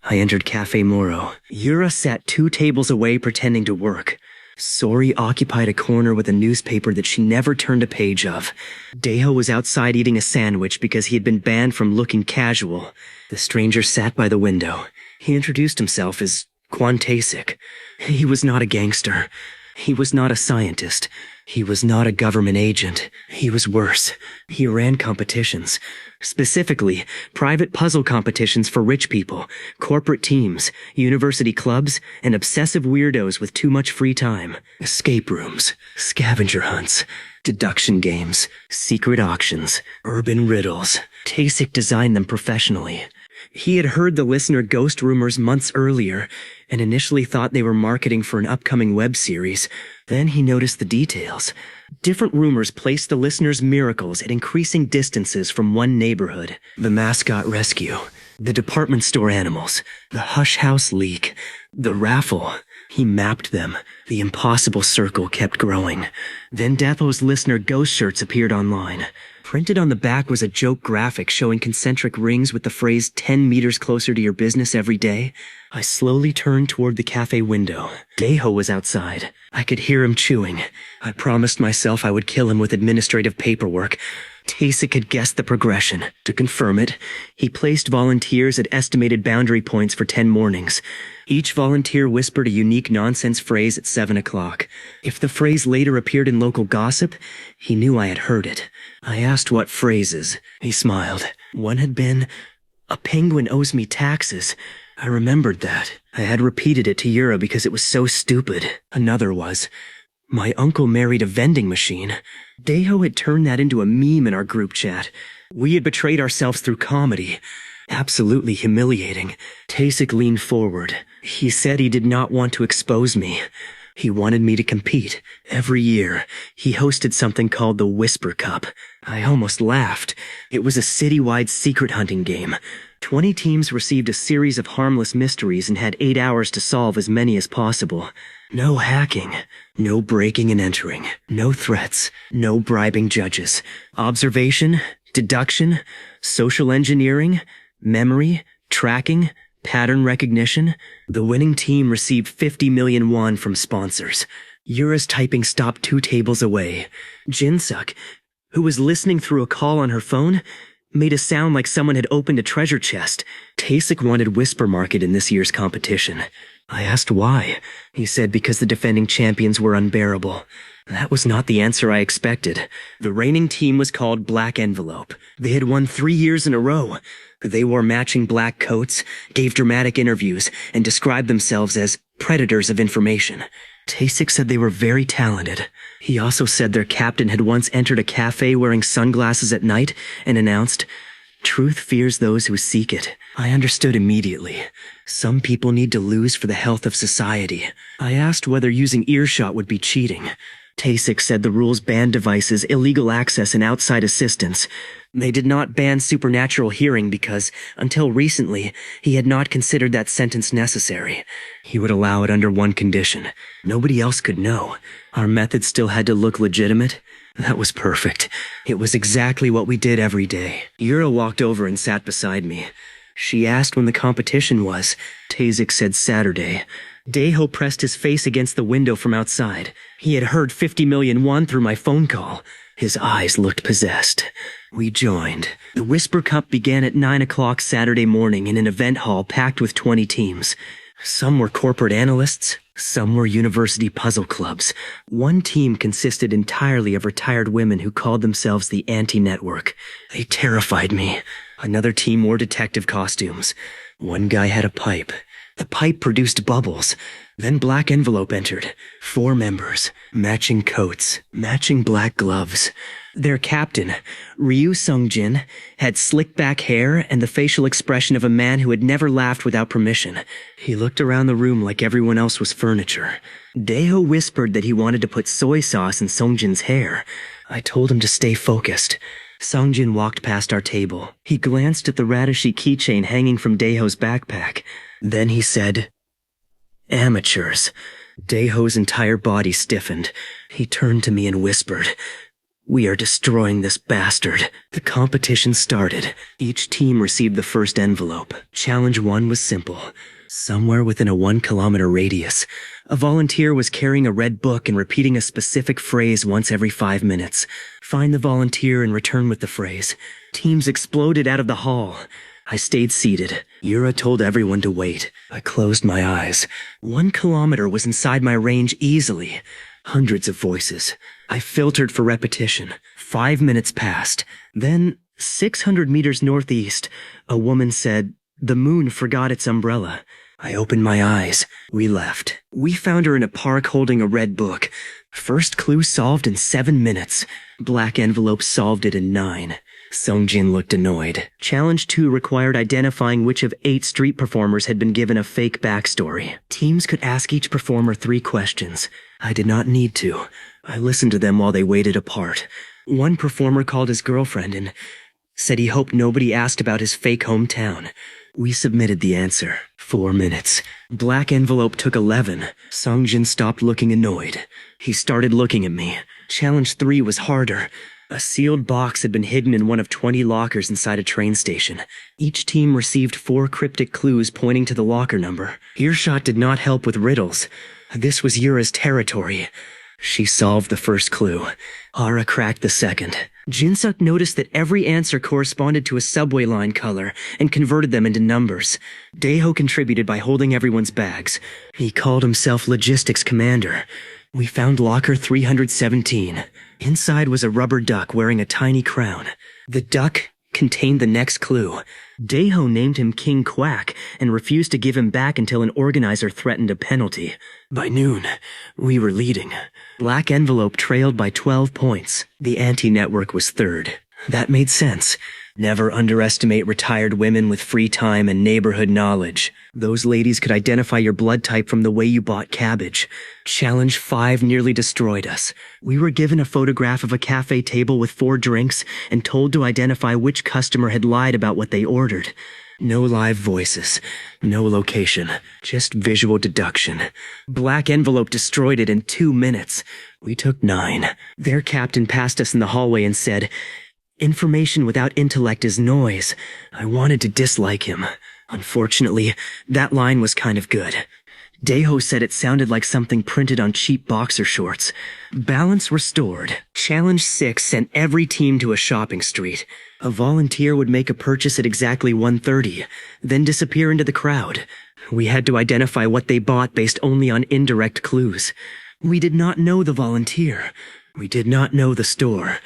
I entered Cafe Moro. Yura sat 2 tables away pretending to work. Sori occupied a corner with a newspaper that she never turned a page of. Daeho was outside eating a sandwich because he had been banned from looking casual. The stranger sat by the window. He introduced himself as Kwon-tae-sik. He was not a gangster. He was not a scientist. He was not a government agent. He was worse. He ran competitions. Specifically, private puzzle competitions for rich people, corporate teams, university clubs, and obsessive weirdos with too much free time. Escape rooms, scavenger hunts, deduction games, secret auctions, urban riddles. Tasik designed them professionally. He had heard the listener ghost rumors months earlier and initially thought they were marketing for an upcoming web series. Then he noticed the details. Different rumors placed the listener's miracles at increasing distances from one neighborhood. The mascot rescue, the department store animals, the hush house leak, the raffle. He mapped them. The impossible circle kept growing. Then Deatho's listener ghost shirts appeared online. Printed on the back was a joke graphic showing concentric rings with the phrase 10 meters closer to your business every day. I slowly turned toward the cafe window. Daeho was outside. I could hear him chewing. I promised myself I would kill him with administrative paperwork. Taesik had guessed the progression. To confirm it, he placed volunteers at estimated boundary points for 10 mornings. Each volunteer whispered a unique nonsense phrase at 7 o'clock. If the phrase later appeared in local gossip, he knew I had heard it. I asked what phrases. He smiled. One had been, "A penguin owes me taxes." I remembered that. I had repeated it to Yura because it was so stupid. Another was, "My uncle married a vending machine." Daeho had turned that into a meme in our group chat. We had betrayed ourselves through comedy. Absolutely humiliating. Taesik leaned forward. He said he did not want to expose me. He wanted me to compete. Every year, he hosted something called the Whisper Cup. I almost laughed. It was a citywide secret hunting game. 20 teams received a series of harmless mysteries and had 8 hours to solve as many as possible. No hacking, no breaking and entering, no threats, no bribing judges. Observation, deduction, social engineering, memory, tracking, pattern recognition. The winning team received 50 million won from sponsors. Yura's typing stopped 2 tables away. Jinsuk, who was listening through a call on her phone, made a sound like someone had opened a treasure chest. Taesik wanted Whisper Market in this year's competition. I asked why. He said because the defending champions were unbearable. That was not the answer I expected. The reigning team was called Black Envelope. They had won 3 years in a row. They wore matching black coats, gave dramatic interviews, and described themselves as predators of information. Taesik said they were very talented. He also said their captain had once entered a cafe wearing sunglasses at night and announced, "Truth fears those who seek it." I understood immediately. Some people need to lose for the health of society. I asked whether using earshot would be cheating. Taesik said the rules banned devices, illegal access, and outside assistance. They did not ban supernatural hearing because, until recently, he had not considered that sentence necessary. He would allow it under one condition. Nobody else could know. Our method still had to look legitimate. That was perfect. It was exactly what we did every day. Yura walked over and sat beside me. She asked when the competition was. Taesik said Saturday. Daeho pressed his face against the window from outside. He had heard 50 million won through my phone call. His eyes looked possessed. We joined. The Whisper Cup began at 9 o'clock Saturday morning in an event hall packed with 20 teams. Some were corporate analysts, some were university puzzle clubs. One team consisted entirely of retired women who called themselves the Anti-Network. They terrified me. Another team wore detective costumes. One guy had a pipe. The pipe produced bubbles. Then Black Envelope entered. 4 members. Matching coats. Matching black gloves. Their captain, Ryu Sungjin, had slick back hair and the facial expression of a man who had never laughed without permission. He looked around the room like everyone else was furniture. Daeho whispered that he wanted to put soy sauce in Sungjin's hair. I told him to stay focused. Sungjin walked past our table. He glanced at the Radishi keychain hanging from Daeho's backpack. Then he said, "Amateurs." Daeho's entire body stiffened. He turned to me and whispered, "We are destroying this bastard." The competition started. Each team received the first envelope. Challenge 1 was simple. Somewhere within a 1-kilometer radius, a volunteer was carrying a red book and repeating a specific phrase once every 5 minutes. Find the volunteer and return with the phrase. Teams exploded out of the hall. I stayed seated. Yura told everyone to wait. I closed my eyes. 1 kilometer was inside my range easily. Hundreds of voices. I filtered for repetition. 5 minutes passed. Then, 600 meters northeast, a woman said, "The moon forgot its umbrella." I opened my eyes. We left. We found her in a park holding a red book. First clue solved in 7 minutes. Black Envelope solved it in 9. Sungjin looked annoyed. Challenge 2 required identifying which of 8 street performers had been given a fake backstory. Teams could ask each performer 3 questions. I did not need to. I listened to them while they waited apart. One performer called his girlfriend and said he hoped nobody asked about his fake hometown. We submitted the answer. 4 minutes. Black Envelope took 11. Sungjin stopped looking annoyed. He started looking at me. Challenge 3 was harder. A sealed box had been hidden in one of 20 lockers inside a train station. Each team received 4 cryptic clues pointing to the locker number. Earshot did not help with riddles. This was Yura's territory. She solved the first clue. Ara cracked the second. Jinsuk noticed that every answer corresponded to a subway line color and converted them into numbers. Daeho contributed by holding everyone's bags. He called himself Logistics Commander. We found locker 317. Inside was a rubber duck wearing a tiny crown. The duck contained the next clue. Daeho named him King Quack and refused to give him back until an organizer threatened a penalty. By noon, we were leading. Black Envelope trailed by 12 points. The anti-network was third. That made sense. Never underestimate retired women with free time and neighborhood knowledge. Those ladies could identify your blood type from the way you bought cabbage. Challenge 5 nearly destroyed us. We were given a photograph of a cafe table with 4 drinks and told to identify which customer had lied about what they ordered. No live voices. No location. Just visual deduction. Black Envelope destroyed it in 2 minutes. We took 9. Their captain passed us in the hallway and said, "Information without intellect is noise." I wanted to dislike him. Unfortunately, that line was kind of good. Daeho said it sounded like something printed on cheap boxer shorts. Balance restored. Challenge 6 sent every team to a shopping street. A volunteer would make a purchase at exactly 1:30, then disappear into the crowd. We had to identify what they bought based only on indirect clues. We did not know the volunteer. We did not know the store.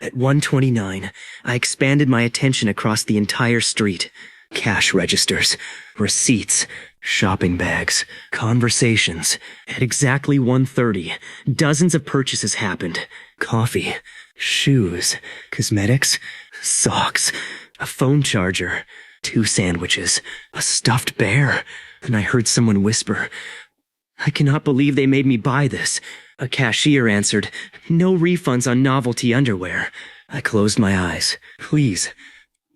At 1:29, I expanded my attention across the entire street. Cash registers, receipts, shopping bags, conversations. At exactly 1:30, dozens of purchases happened. Coffee, shoes, cosmetics, socks, a phone charger, 2 sandwiches, a stuffed bear. And I heard someone whisper, "I cannot believe they made me buy this." A cashier answered, "No refunds on novelty underwear." I closed my eyes. "Please,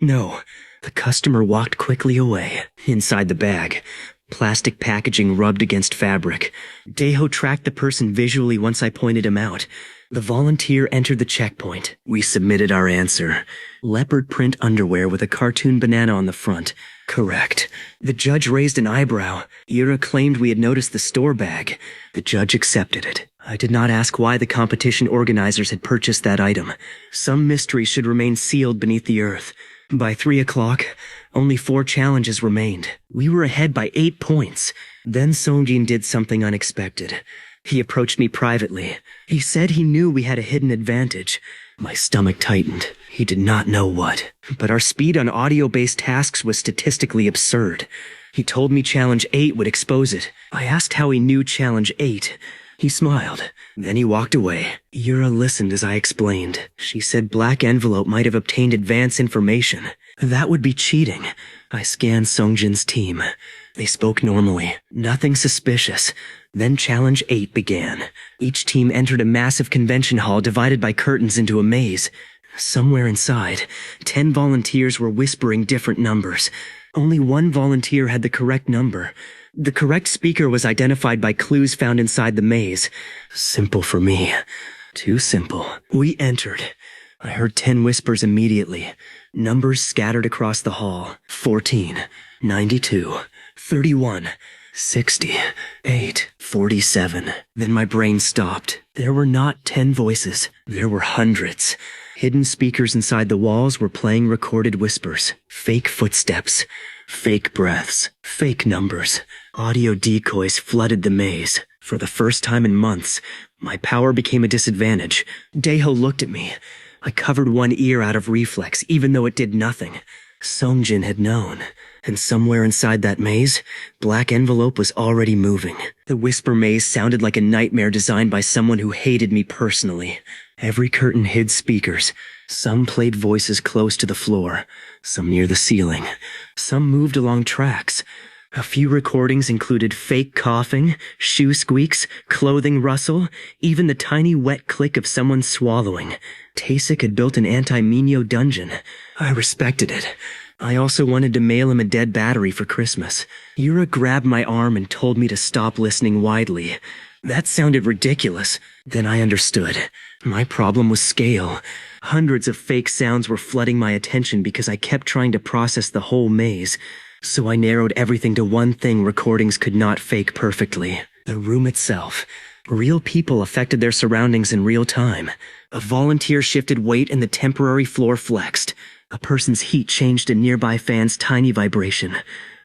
no." The customer walked quickly away. Inside the bag, plastic packaging rubbed against fabric. Daeho tracked the person visually once I pointed him out. The volunteer entered the checkpoint. We submitted our answer. Leopard print underwear with a cartoon banana on the front. Correct. The judge raised an eyebrow. Ira claimed we had noticed the store bag. The judge accepted it. I did not ask why the competition organizers had purchased that item. Some mystery should remain sealed beneath the earth. By 3 o'clock, only 4 challenges remained. We were ahead by 8 points. Then Songjin did something unexpected. He approached me privately. He said he knew we had a hidden advantage. My stomach tightened. He did not know what. But our speed on audio-based tasks was statistically absurd. He told me Challenge 8 would expose it. I asked how he knew Challenge 8. He smiled. Then he walked away. Yura listened as I explained. She said Black Envelope might have obtained advance information. That would be cheating. I scanned Songjin's team. They spoke normally. Nothing suspicious. Then Challenge 8 began. Each team entered a massive convention hall divided by curtains into a maze. Somewhere inside, 10 volunteers were whispering different numbers. Only 1 volunteer had the correct number. The correct speaker was identified by clues found inside the maze. Simple for me. Too simple. We entered. I heard 10 whispers immediately. Numbers scattered across the hall. 14, 92, 31, 60, 8, 47. Then my brain stopped. There were not 10 voices. There were hundreds. Hidden speakers inside the walls were playing recorded whispers. Fake footsteps. Fake breaths. Fake numbers. Audio decoys flooded the maze. For the first time in months, my power became a disadvantage. Daeho looked at me. I covered one ear out of reflex, even though it did nothing. Songjin had known. And somewhere inside that maze, Black Envelope was already moving. The whisper maze sounded like a nightmare designed by someone who hated me personally. Every curtain hid speakers. Some played voices close to the floor, some near the ceiling. Some moved along tracks. A few recordings included fake coughing, shoe squeaks, clothing rustle, even the tiny wet click of someone swallowing. Tasek had built an anti-Minho dungeon. I respected it. I also wanted to mail him a dead battery for Christmas. Yura grabbed my arm and told me to stop listening widely. That sounded ridiculous. Then I understood. My problem was scale. Hundreds of fake sounds were flooding my attention because I kept trying to process the whole maze. So I narrowed everything to one thing recordings could not fake perfectly: the room itself. Real people affected their surroundings in real time. A volunteer shifted weight and the temporary floor flexed. A person's heat changed a nearby fan's tiny vibration.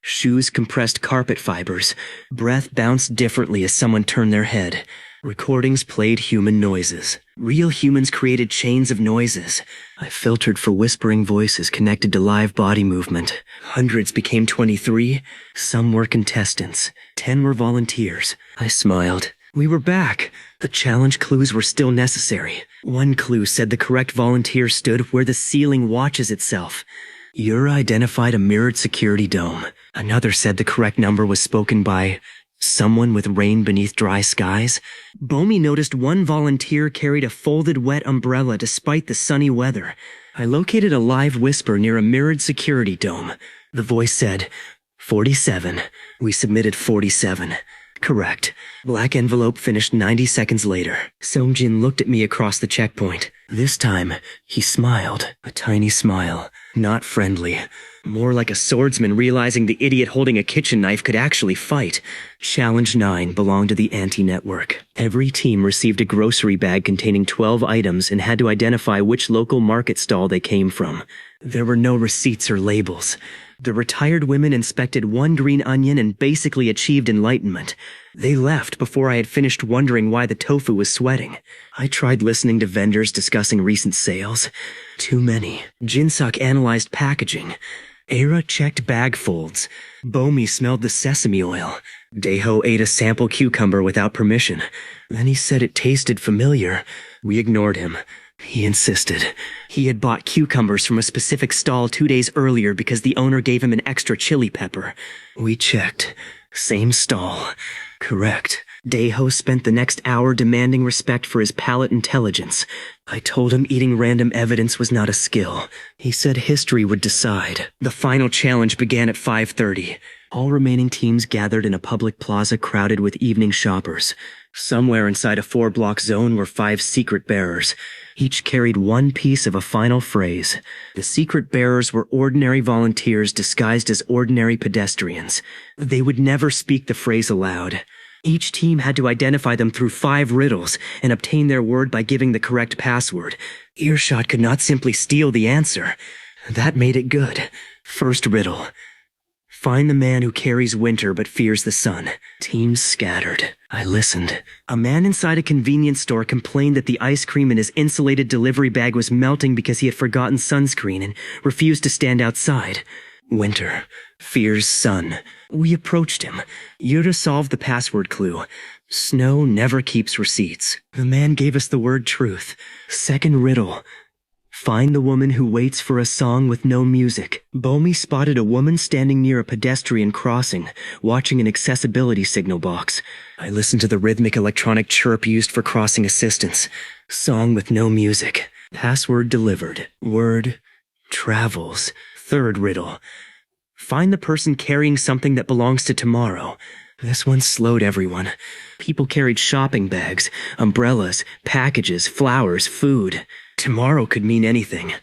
Shoes compressed carpet fibers. Breath bounced differently as someone turned their head. Recordings played human noises. Real humans created chains of noises. I filtered for whispering voices connected to live body movement. Hundreds became 23. Some were contestants. 10 were volunteers. I smiled. We were back. The challenge clues were still necessary. One clue said the correct volunteer stood where the ceiling watches itself. Yura identified a mirrored security dome. Another said the correct number was spoken by someone with rain beneath dry skies. Bomi noticed one volunteer carried a folded wet umbrella despite the sunny weather. I located a live whisper near a mirrored security dome. The voice said, 47. We submitted 47. Correct. Black envelope finished 90 seconds later. Seongjin looked at me across the checkpoint. This time, he smiled. A tiny smile. Not friendly. More like a swordsman realizing the idiot holding a kitchen knife could actually fight. Challenge 9 belonged to the anti-network. Every team received a grocery bag containing 12 items and had to identify which local market stall they came from. There were no receipts or labels. The retired women inspected one green onion and basically achieved enlightenment. They left before I had finished wondering why the tofu was sweating. I tried listening to vendors discussing recent sales. Too many. Jinseok analyzed packaging. Era checked bag folds. Bomi smelled the sesame oil. Daeho ate a sample cucumber without permission. Then he said it tasted familiar. We ignored him. He insisted. He had bought cucumbers from a specific stall 2 days earlier because the owner gave him an extra chili pepper. We checked. Same stall. Correct. Daeho spent the next hour demanding respect for his palate intelligence. I told him eating random evidence was not a skill. He said history would decide. The final challenge began at 5:30. All remaining teams gathered in a public plaza crowded with evening shoppers. Somewhere inside a 4-block zone were 5 secret bearers. Each carried one piece of a final phrase. The secret bearers were ordinary volunteers disguised as ordinary pedestrians. They would never speak the phrase aloud. Each team had to identify them through 5 riddles and obtain their word by giving the correct password. Earshot could not simply steal the answer. That made it good. First riddle. Find the man who carries winter but fears the sun. Teams scattered. I listened. A man inside a convenience store complained that the ice cream in his insulated delivery bag was melting because he had forgotten sunscreen and refused to stand outside. Winter. Fears sun. We approached him. Yura solved the password clue. Snow never keeps receipts. The man gave us the word truth. Second riddle. Find the woman who waits for a song with no music. Bomi spotted a woman standing near a pedestrian crossing, watching an accessibility signal box. I listened to the rhythmic electronic chirp used for crossing assistance. Song with no music. Password delivered. Word travels. Third riddle. Find the person carrying something that belongs to tomorrow. This one slowed everyone. People carried shopping bags, umbrellas, packages, flowers, food. Tomorrow could mean anything.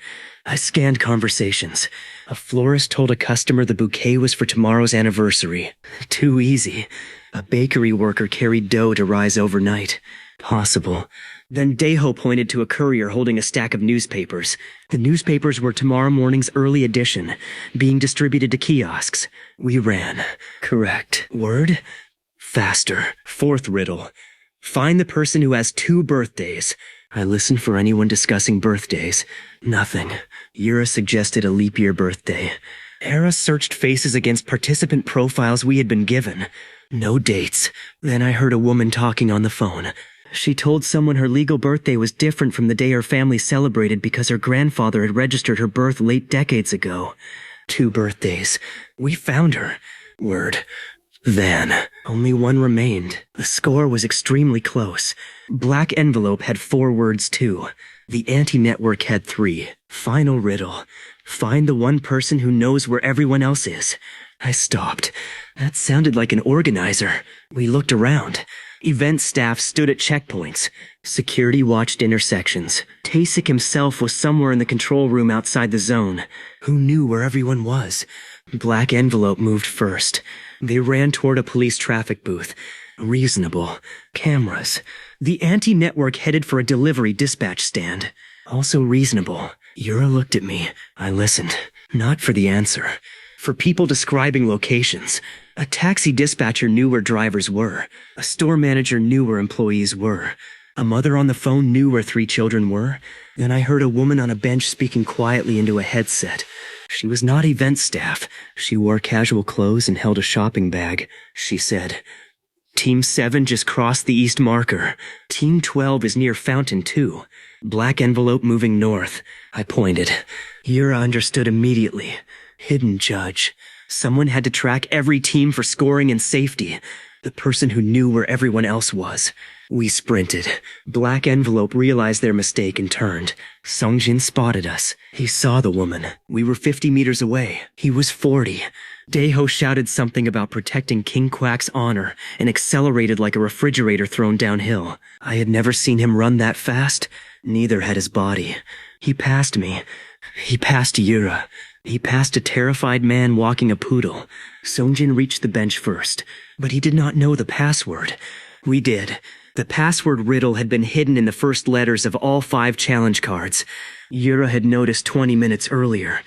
I scanned conversations. A florist told a customer the bouquet was for tomorrow's anniversary. Too easy. A bakery worker carried dough to rise overnight. Possible. Then Daeho pointed to a courier holding a stack of newspapers. The newspapers were tomorrow morning's early edition, being distributed to kiosks. We ran. Correct. Word? Faster. Fourth riddle. Find the person who has 2 birthdays. I listened for anyone discussing birthdays. Nothing. Yura suggested a leap year birthday. Era searched faces against participant profiles we had been given. No dates. Then I heard a woman talking on the phone. She told someone her legal birthday was different from the day her family celebrated because her grandfather had registered her birth late decades ago. 2 birthdays. We found her. Word. Then, only one remained. The score was extremely close. Black envelope had 4 words too. The anti-network had 3. Final riddle. Find the one person who knows where everyone else is. I stopped. That sounded like an organizer. We looked around. Event staff stood at checkpoints. Security watched intersections. Tasik himself was somewhere in the control room outside the zone. Who knew where everyone was? Black Envelope moved first. They ran toward a police traffic booth. Reasonable. Cameras. The anti-network headed for a delivery dispatch stand. Also reasonable. Yura looked at me. I listened. Not for the answer. For people describing locations. A taxi dispatcher knew where drivers were. A store manager knew where employees were. A mother on the phone knew where 3 children were. Then I heard a woman on a bench speaking quietly into a headset. She was not event staff. She wore casual clothes and held a shopping bag. She said, "Team 7 just crossed the east marker. Team 12 is near Fountain 2. Black Envelope moving north." I pointed. Yura understood immediately. Hidden judge. Someone had to track every team for scoring and safety. The person who knew where everyone else was. We sprinted. Black Envelope realized their mistake and turned. Songjin spotted us. He saw the woman. We were 50 meters away. He was 40. Daeho shouted something about protecting King Quack's honor and accelerated like a refrigerator thrown downhill. I had never seen him run that fast. Neither had his body. He passed me. He passed Yura. He passed a terrified man walking a poodle. Songjin reached the bench first, but he did not know the password. We did. The password riddle had been hidden in the first letters of all 5 challenge cards. Yura had noticed 20 minutes earlier.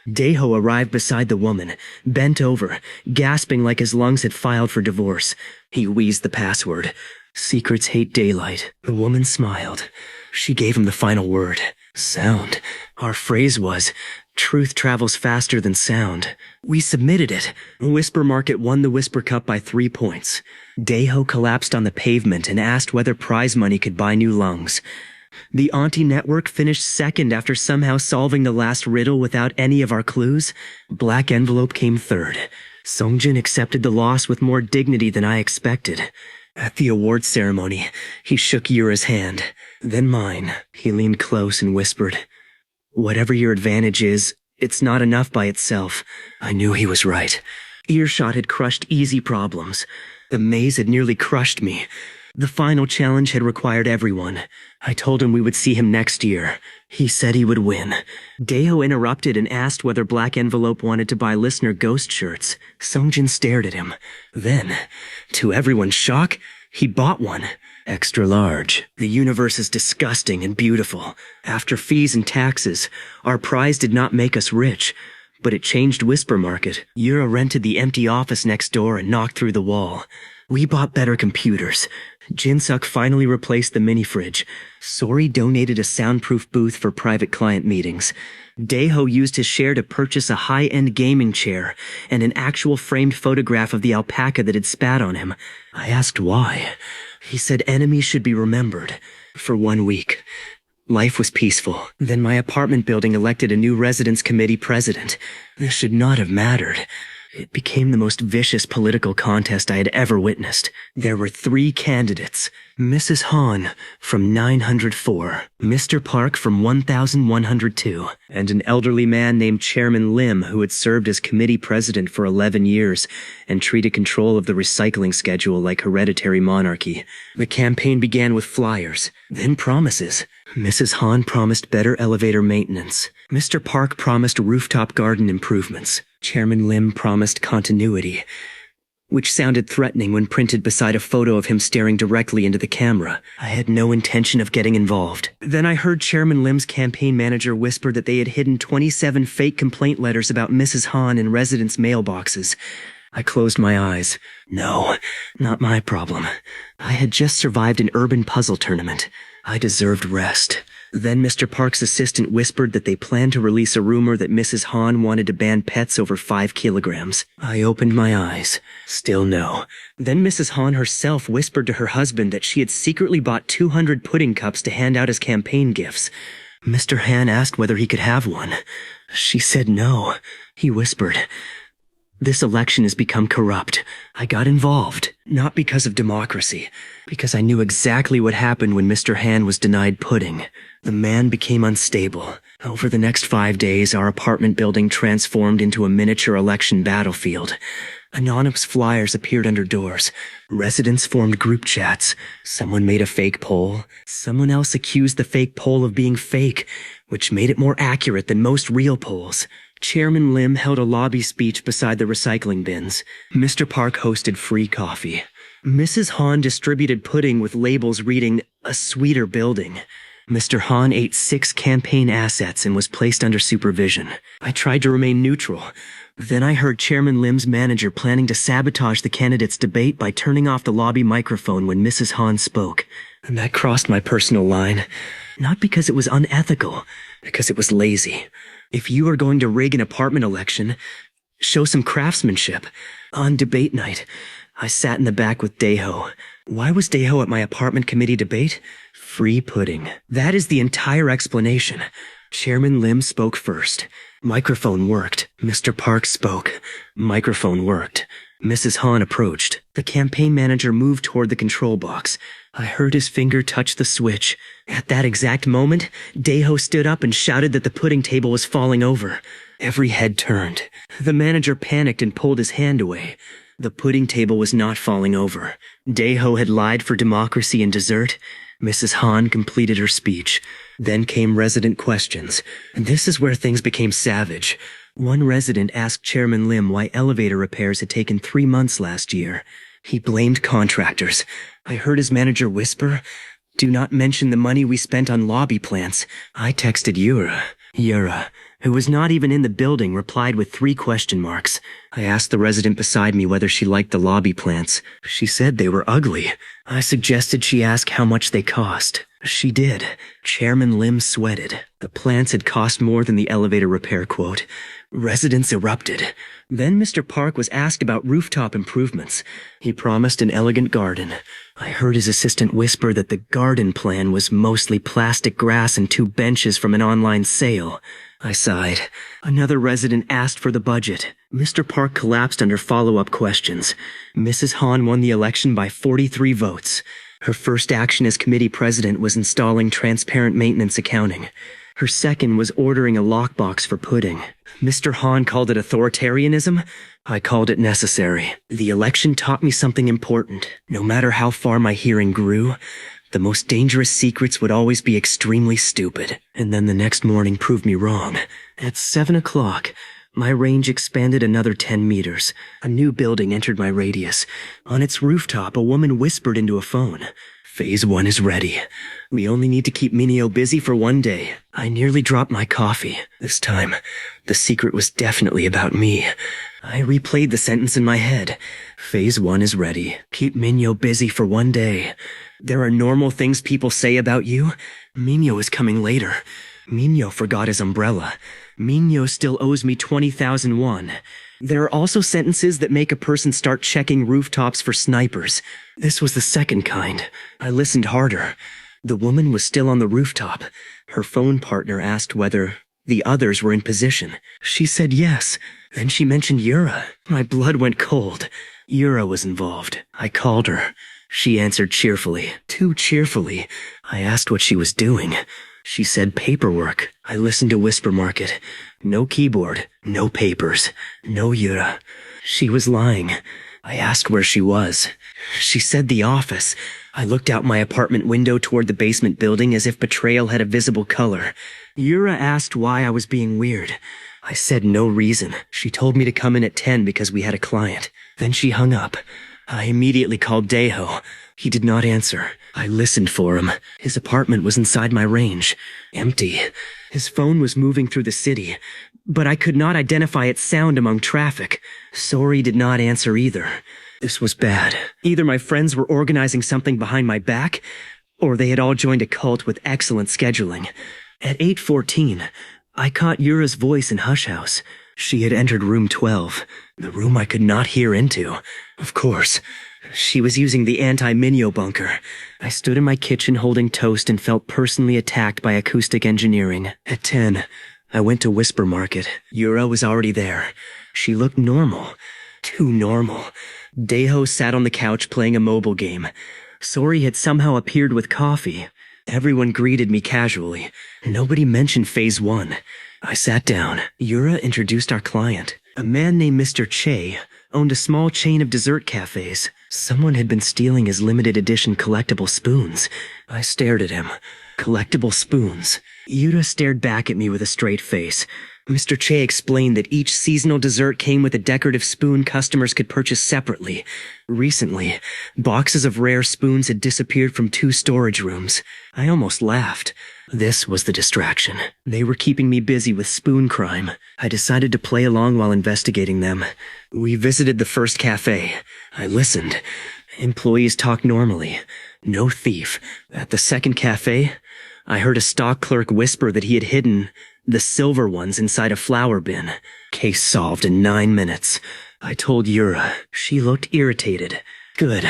Daeho arrived beside the woman, bent over, gasping like his lungs had filed for divorce. He wheezed the password. "Secrets hate daylight." The woman smiled. She gave him the final word. Sound. Our phrase was, "Truth travels faster than sound." We submitted it. Whisper Market won the Whisper Cup by 3 points. Daeho collapsed on the pavement and asked whether prize money could buy new lungs. The Auntie Network finished second after somehow solving the last riddle without any of our clues. Black Envelope came third. Songjin accepted the loss with more dignity than I expected. At the awards ceremony, he shook Yura's hand. Then mine. He leaned close and whispered, "Whatever your advantage is, it's not enough by itself." I knew he was right. Earshot had crushed easy problems. The maze had nearly crushed me. The final challenge had required everyone. I told him we would see him next year. He said he would win. Daeho interrupted and asked whether Black Envelope wanted to buy listener ghost shirts. Songjin stared at him. Then, to everyone's shock, he bought one. Extra large. The universe is disgusting and beautiful. After fees and taxes, our prize did not make us rich, but it changed Whisper Market. Yura rented the empty office next door and knocked through the wall. We bought better computers. Jinsuk finally replaced the mini-fridge. Sori donated a soundproof booth for private client meetings. Daeho used his share to purchase a high-end gaming chair and an actual framed photograph of the alpaca that had spat on him. I asked why. He said enemies should be remembered. For 1 week. Life was peaceful. Then my apartment building elected a new residence committee president. This should not have mattered. It became the most vicious political contest I had ever witnessed. There were 3 candidates. Mrs. Han from 904, Mr. Park from 1102, and an elderly man named Chairman Lim who had served as committee president for 11 years and treated control of the recycling schedule like hereditary monarchy. The campaign began with flyers, then promises. Mrs. Han promised better elevator maintenance. Mr. Park promised rooftop garden improvements. Chairman Lim promised continuity, which sounded threatening when printed beside a photo of him staring directly into the camera. I had no intention of getting involved. Then I heard Chairman Lim's campaign manager whisper that they had hidden 27 fake complaint letters about Mrs. Han in residents' mailboxes. I closed my eyes. No, not my problem. I had just survived an urban puzzle tournament. I deserved rest. Then Mr. Park's assistant whispered that they planned to release a rumor that Mrs. Han wanted to ban pets over 5 kilograms. I opened my eyes. Still no. Then Mrs. Han herself whispered to her husband that she had secretly bought 200 pudding cups to hand out as campaign gifts. Mr. Han asked whether he could have one. She said no. He whispered, "This election has become corrupt. I got involved." Not because of democracy, because I knew exactly what happened when Mr. Han was denied pudding. The man became unstable. Over the next 5 days, our apartment building transformed into a miniature election battlefield. Anonymous flyers appeared under doors. Residents formed group chats. Someone made a fake poll. Someone else accused the fake poll of being fake, which made it more accurate than most real polls. Chairman Lim held a lobby speech beside the recycling bins. Mr. Park hosted free coffee. Mrs. Han distributed pudding with labels reading, "A sweeter building." Mr. Han ate 6 campaign assets and was placed under supervision. I tried to remain neutral. Then I heard Chairman Lim's manager planning to sabotage the candidates' debate by turning off the lobby microphone when Mrs. Han spoke. And that crossed my personal line. Not because it was unethical, because it was lazy. If you are going to rig an apartment election, show some craftsmanship. On debate night, I sat in the back with Daeho. Why was Daeho at my apartment committee debate? Free pudding. That is the entire explanation. Chairman Lim spoke first. Microphone worked. Mr. Park spoke. Microphone worked. Mrs. Han approached. The campaign manager moved toward the control box. I heard his finger touch the switch. At that exact moment, Daeho stood up and shouted that the pudding table was falling over. Every head turned. The manager panicked and pulled his hand away. The pudding table was not falling over. Daeho had lied for democracy and dessert. Mrs. Han completed her speech. Then came resident questions. This is where things became savage. One resident asked Chairman Lim why elevator repairs had taken 3 months last year. He blamed contractors. I heard his manager whisper, "Do not mention the money we spent on lobby plants." I texted Yura. Yura, who was not even in the building, replied with 3 question marks. I asked the resident beside me whether she liked the lobby plants. She said they were ugly. I suggested she ask how much they cost. She did. Chairman Lim sweated. The plants had cost more than the elevator repair quote. Residents erupted. Then Mr. Park was asked about rooftop improvements. He promised an elegant garden. I heard his assistant whisper that the garden plan was mostly plastic grass and 2 benches from an online sale. I sighed. Another resident asked for the budget. Mr. Park collapsed under follow-up questions. Mrs. Han won the election by 43 votes. Her first action as committee president was installing transparent maintenance accounting. Her second was ordering a lockbox for pudding. Mr. Han called it authoritarianism. I called it necessary. The election taught me something important. No matter how far my hearing grew, the most dangerous secrets would always be extremely stupid. And then the next morning proved me wrong. At 7 o'clock, my range expanded another 10 meters. A new building entered my radius. On its rooftop, a woman whispered into a phone. Phase 1 is ready. We only need to keep Minho busy for 1 day. I nearly dropped my coffee. This time, the secret was definitely about me. I replayed the sentence in my head. Phase 1 is ready. Keep Minho busy for 1 day. There are normal things people say about you. Minho is coming later. Minho forgot his umbrella. Minho still owes me 20,000 won. There are also sentences that make a person start checking rooftops for snipers. This was the second kind. I listened harder. The woman was still on the rooftop. Her phone partner asked whether the others were in position. She said yes. Then she mentioned Yura. My blood went cold. Yura was involved. I called her. She answered cheerfully. Too cheerfully. I asked what she was doing. She said paperwork. I listened to Whisper Market. No keyboard, no papers, no Yura. She was lying. I asked where she was. She said the office. I looked out my apartment window toward the basement building as if betrayal had a visible color. Yura asked why I was being weird. I said no reason. She told me to come in at 10 because we had a client. Then she hung up. I immediately called Daeho. He did not answer. I listened for him. His apartment was inside my range. Empty. His phone was moving through the city, but I could not identify its sound among traffic. Sori did not answer either. This was bad. Either my friends were organizing something behind my back, or they had all joined a cult with excellent scheduling. At 8:14, I caught Yura's voice in Hush House. She had entered room 12, the room I could not hear into. Of course. She was using the anti-Minho bunker. I stood in my kitchen holding toast and felt personally attacked by acoustic engineering. At 10, I went to Whisper Market. Yura was already there. She looked normal. Too normal. Daeho sat on the couch playing a mobile game. Sori had somehow appeared with coffee. Everyone greeted me casually. Nobody mentioned Phase 1. I sat down. Yura introduced our client. A man named Mr. Che owned a small chain of dessert cafes. Someone had been stealing his limited edition collectible spoons. I stared at him. Collectible spoons. Yura stared back at me with a straight face. Mr. Che explained that each seasonal dessert came with a decorative spoon customers could purchase separately. Recently, boxes of rare spoons had disappeared from 2 storage rooms. I almost laughed. This was the distraction. They were keeping me busy with spoon crime. I decided to play along while investigating them. We visited the first cafe. I listened. Employees talked normally. No thief. At the second cafe, I heard a stock clerk whisper that he had hidden the silver ones inside a flower bin. Case solved in 9 minutes. I told Yura. She looked irritated. Good.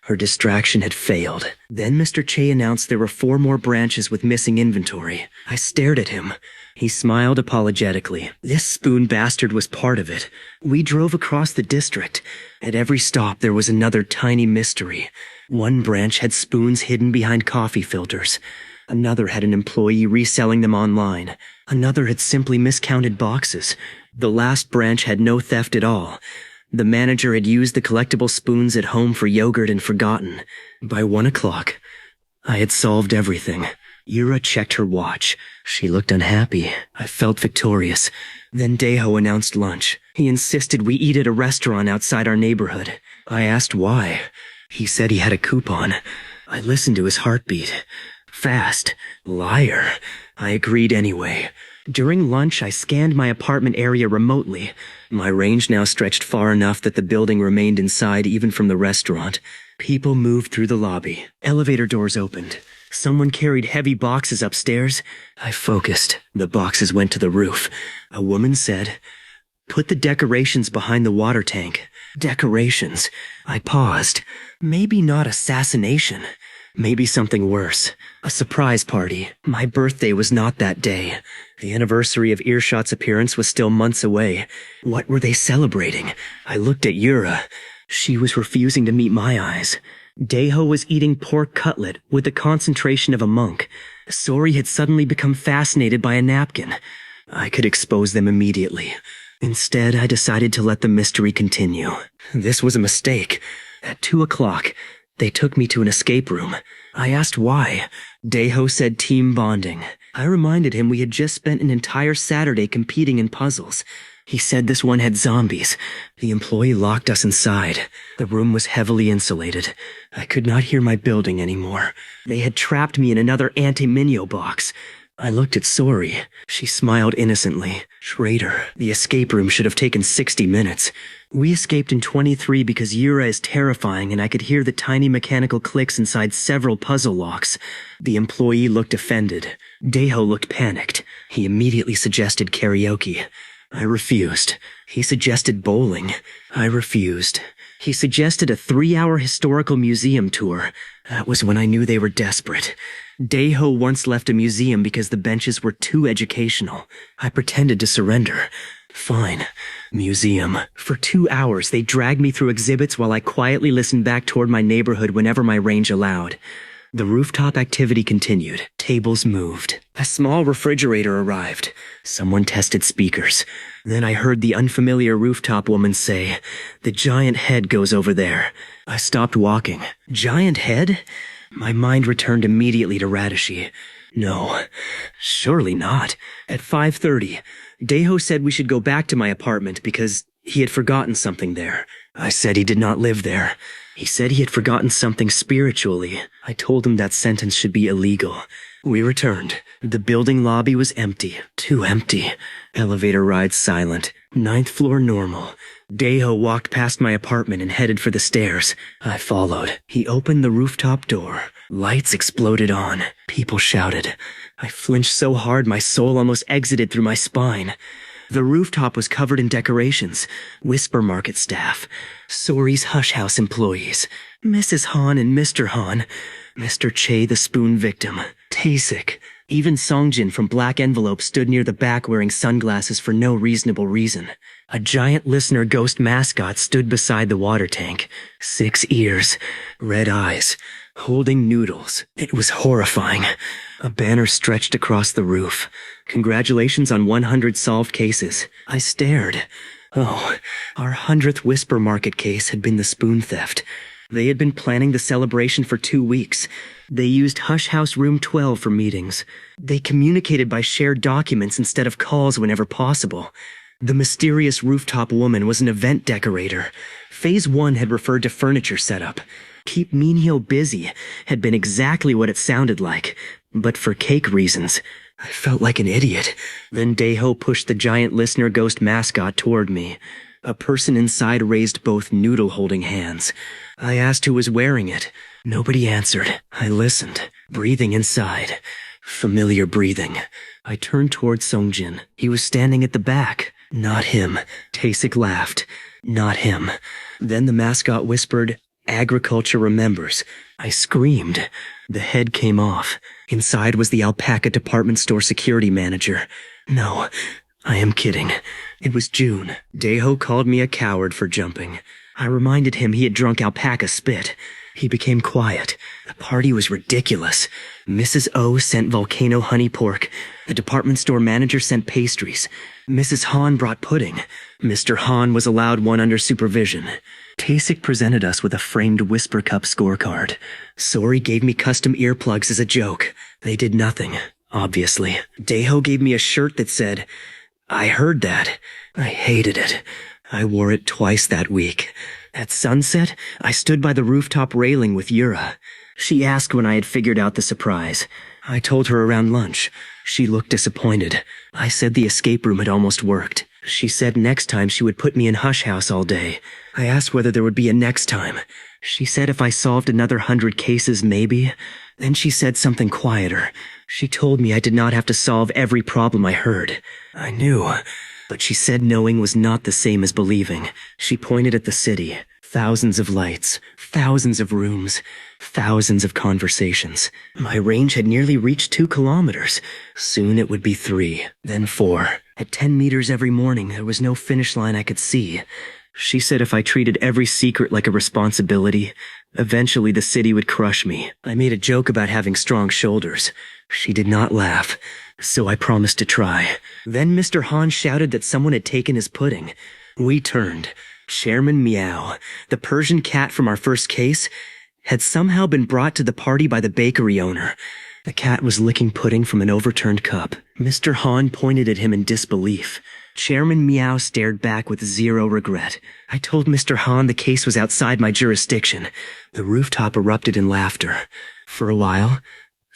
Her distraction had failed. Then Mr. Che announced there were 4 more branches with missing inventory. I stared at him. He smiled apologetically. This spoon bastard was part of it. We drove across the district. At every stop there was another tiny mystery. One branch had spoons hidden behind coffee filters. Another had an employee reselling them online. Another had simply miscounted boxes. The last branch had no theft at all. The manager had used the collectible spoons at home for yogurt and forgotten. By 1 o'clock, I had solved everything. Yura checked her watch. She looked unhappy. I felt victorious. Then Daeho announced lunch. He insisted we eat at a restaurant outside our neighborhood. I asked why. He said he had a coupon. I listened to his heartbeat. Fast. Liar. I agreed anyway. During lunch, I scanned my apartment area remotely. My range now stretched far enough that the building remained inside even from the restaurant. People moved through the lobby. Elevator doors opened. Someone carried heavy boxes upstairs. I focused. The boxes went to the roof. A woman said, "Put the decorations behind the water tank." Decorations. I paused. Maybe not assassination. Maybe something worse. A surprise party. My birthday was not that day. The anniversary of Earshot's appearance was still months away. What were they celebrating? I looked at Yura. She was refusing to meet my eyes. Daeho was eating pork cutlet with the concentration of a monk. Sori had suddenly become fascinated by a napkin. I could expose them immediately. Instead, I decided to let the mystery continue. This was a mistake. At 2 o'clock, they took me to an escape room. I asked why. Daeho said team bonding. I reminded him we had just spent an entire Saturday competing in puzzles. He said this one had zombies. The employee locked us inside. The room was heavily insulated. I could not hear my building anymore. They had trapped me in another Jae Minho box. I looked at Sori. She smiled innocently. Traitor. The escape room should have taken 60 minutes. We escaped in 23 because Yura is terrifying and I could hear the tiny mechanical clicks inside several puzzle locks. The employee looked offended. Daeho looked panicked. He immediately suggested karaoke. I refused. He suggested bowling. I refused. He suggested a 3-hour historical museum tour. That was when I knew they were desperate. Daeho once left a museum because the benches were too educational. I pretended to surrender. Fine. Museum. For 2 hours, they dragged me through exhibits while I quietly listened back toward my neighborhood whenever my range allowed. The rooftop activity continued. Tables moved. A small refrigerator arrived. Someone tested speakers. Then I heard the unfamiliar rooftop woman say, "The giant head goes over there." I stopped walking. Giant head? My mind returned immediately to Radishi. No, surely not. At 5:30, Daeho said we should go back to my apartment because he had forgotten something there. I said he did not live there. He said he had forgotten something spiritually. I told him that sentence should be illegal. We returned. The building lobby was empty. Too empty. Elevator ride silent. 9th floor normal. Daeho walked past my apartment and headed for the stairs. I followed. He opened the rooftop door. Lights exploded on. People shouted. I flinched so hard my soul almost exited through my spine. The rooftop was covered in decorations. Whisper Market staff. Sori's Hush House employees. Mrs. Han and Mr. Han. Mr. Che, the spoon victim. Tasik. Even Songjin from Black Envelope stood near the back wearing sunglasses for no reasonable reason. A giant listener ghost mascot stood beside the water tank. 6 ears, red eyes, holding noodles. It was horrifying. A banner stretched across the roof. Congratulations on 100 solved cases. I stared. Oh, our 100th Whisper Market case had been the spoon theft. They had been planning the celebration for 2 weeks. They used Hush House Room 12 for meetings. They communicated by shared documents instead of calls whenever possible. The mysterious rooftop woman was an event decorator. Phase 1 had referred to furniture setup. Keep Minho busy had been exactly what it sounded like. But for cake reasons, I felt like an idiot. Then Daeho pushed the giant listener ghost mascot toward me. A person inside raised both noodle-holding hands. I asked who was wearing it. Nobody answered. I listened, breathing inside. Familiar breathing. I turned toward Songjin. He was standing at the back. Not him. Taesik laughed. Not him. Then the mascot whispered, "Agriculture remembers." I screamed. The head came off. Inside was the alpaca department store security manager. No, I am kidding. It was June. Daeho called me a coward for jumping. I reminded him he had drunk alpaca spit. He became quiet. The party was ridiculous. Mrs. O sent volcano honey pork. The department store manager sent pastries. Mrs. Han brought pudding. Mr. Han was allowed one under supervision. Taesik presented us with a framed Whisper Cup scorecard. Sori gave me custom earplugs as a joke. They did nothing, obviously. Daeho gave me a shirt that said, "I heard that." I hated it. I wore it twice that week. At sunset, I stood by the rooftop railing with Yura. She asked when I had figured out the surprise. I told her around lunch. She looked disappointed. I said the escape room had almost worked. She said next time she would put me in Hush House all day. I asked whether there would be a next time. She said if I solved another 100 cases, maybe. Then she said something quieter. She told me I did not have to solve every problem I heard. I knew. But she said knowing was not the same as believing. She pointed at the city. Thousands of lights, thousands of rooms, thousands of conversations. My range had nearly reached 2 kilometers. Soon it would be 3, then 4. At 10 meters every morning, there was no finish line I could see. She said if I treated every secret like a responsibility, eventually the city would crush me. I made a joke about having strong shoulders. She did not laugh, so I promised to try. Then Mr. Han shouted that someone had taken his pudding. We turned. Chairman Meow, the Persian cat from our first case, had somehow been brought to the party by the bakery owner. The cat was licking pudding from an overturned cup. Mr. Han pointed at him in disbelief. Chairman Meow stared back with zero regret. I told Mr. Han the case was outside my jurisdiction. The rooftop erupted in laughter. For a while,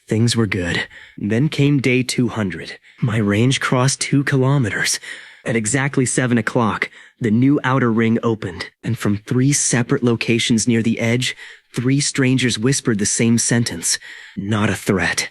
things were good. Then came day 200. My range crossed 2 kilometers. At exactly 7 o'clock, the new outer ring opened, and from 3 separate locations near the edge, 3 strangers whispered the same sentence. Not a threat.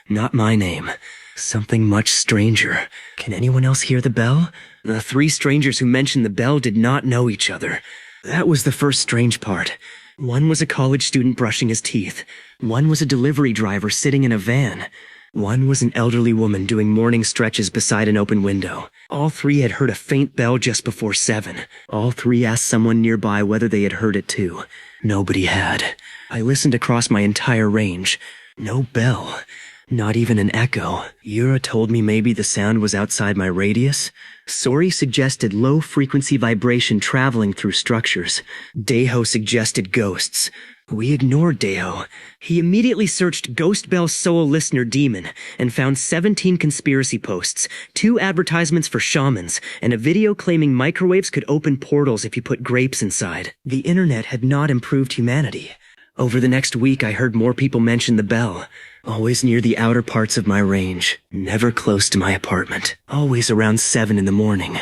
Not my name. Something much stranger. Can anyone else hear the bell? The 3 strangers who mentioned the bell did not know each other. That was the first strange part. One was a college student brushing his teeth. One was a delivery driver sitting in a van. One was an elderly woman doing morning stretches beside an open window. All 3 had heard a faint bell just before 7. All 3 asked someone nearby whether they had heard it too. Nobody had. I listened across my entire range. No bell. Not even an echo. Yura told me maybe the sound was outside my radius. Sori suggested low-frequency vibration traveling through structures. Daeho suggested ghosts. We ignored Daeho. He immediately searched Ghost Bell Seoul Listener Demon and found 17 conspiracy posts, 2 advertisements for shamans, and a video claiming microwaves could open portals if you put grapes inside. The internet had not improved humanity. Over the next week, I heard more people mention the bell. Always near the outer parts of my range. Never close to my apartment. Always around 7 in the morning.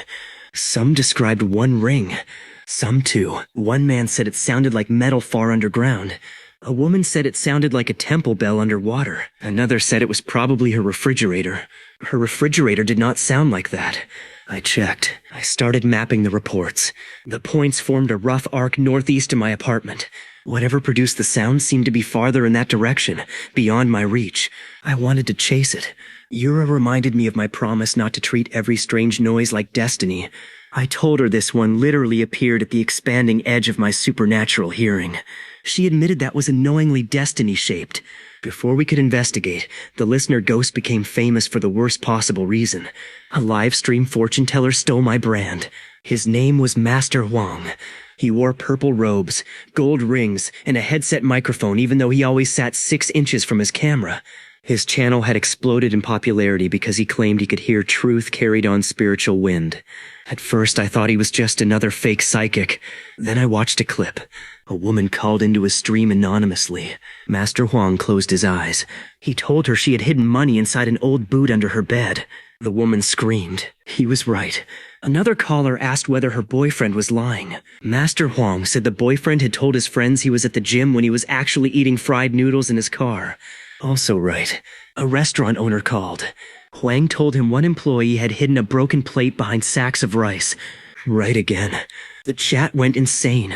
Some described 1 ring. Some 2. One man said it sounded like metal far underground. A woman said it sounded like a temple bell underwater. Another said it was probably her refrigerator. Her refrigerator did not sound like that. I checked. I started mapping the reports. The points formed a rough arc northeast of my apartment. Whatever produced the sound seemed to be farther in that direction, beyond my reach. I wanted to chase it. Yura reminded me of my promise not to treat every strange noise like destiny. I told her this one literally appeared at the expanding edge of my supernatural hearing. She admitted that was unknowingly destiny-shaped. Before we could investigate, the listener ghost became famous for the worst possible reason. A live-stream fortune-teller stole my brand. His name was Master Huang. He wore purple robes, gold rings, and a headset microphone even though he always sat 6 inches from his camera. His channel had exploded in popularity because he claimed he could hear truth carried on spiritual wind. At first, I thought he was just another fake psychic. Then I watched a clip. A woman called into his stream anonymously. Master Huang closed his eyes. He told her she had hidden money inside an old boot under her bed. The woman screamed. He was right. Another caller asked whether her boyfriend was lying. Master Huang said the boyfriend had told his friends he was at the gym when he was actually eating fried noodles in his car. Also right. A restaurant owner called. Huang told him one employee had hidden a broken plate behind sacks of rice. Right again. The chat went insane.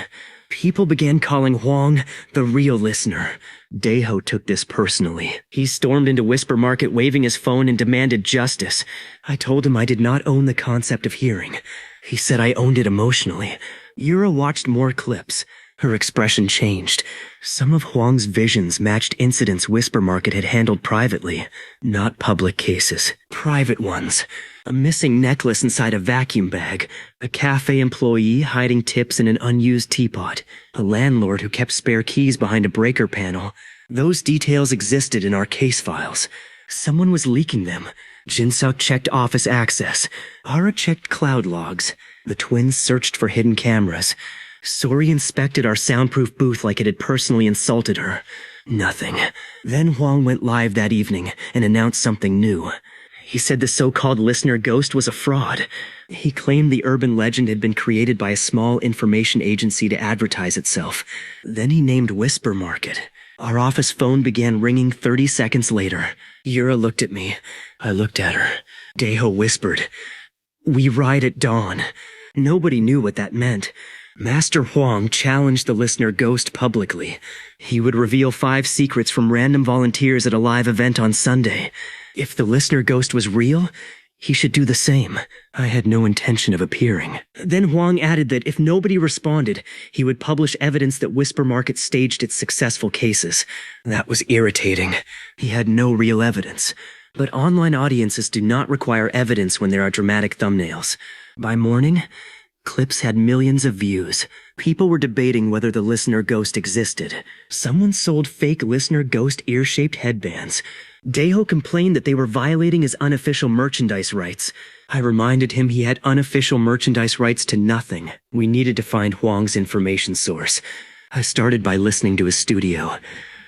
People began calling Huang the real listener. Daeho took this personally. He stormed into Whisper Market waving his phone and demanded justice. I told him I did not own the concept of hearing. He said I owned it emotionally. Yura watched more clips. Her expression changed. Some of Huang's visions matched incidents Whisper Market had handled privately. Not public cases. Private ones. A missing necklace inside a vacuum bag. A cafe employee hiding tips in an unused teapot. A landlord who kept spare keys behind a breaker panel. Those details existed in our case files. Someone was leaking them. Jinsuk checked office access. Ara checked cloud logs. The twins searched for hidden cameras. Sori inspected our soundproof booth like it had personally insulted her. Nothing. Then Huang went live that evening and announced something new. He said the so-called listener ghost was a fraud. He claimed the urban legend had been created by a small information agency to advertise itself. Then he named Whisper Market. Our office phone began ringing 30 seconds later. Yura looked at me. I looked at her. Daeho whispered, "We ride at dawn." Nobody knew what that meant. Master Huang challenged the listener ghost publicly. He would reveal 5 secrets from random volunteers at a live event on Sunday. If the listener ghost was real, he should do the same. I had no intention of appearing. Then Huang added that if nobody responded, he would publish evidence that Whisper Market staged its successful cases. That was irritating. He had no real evidence. But online audiences do not require evidence when there are dramatic thumbnails. By morning, clips had millions of views. People were debating whether the listener ghost existed. Someone sold fake listener ghost ear-shaped headbands. Daeho complained that they were violating his unofficial merchandise rights. I reminded him he had unofficial merchandise rights to nothing. We needed to find Huang's information source. I started by listening to his studio.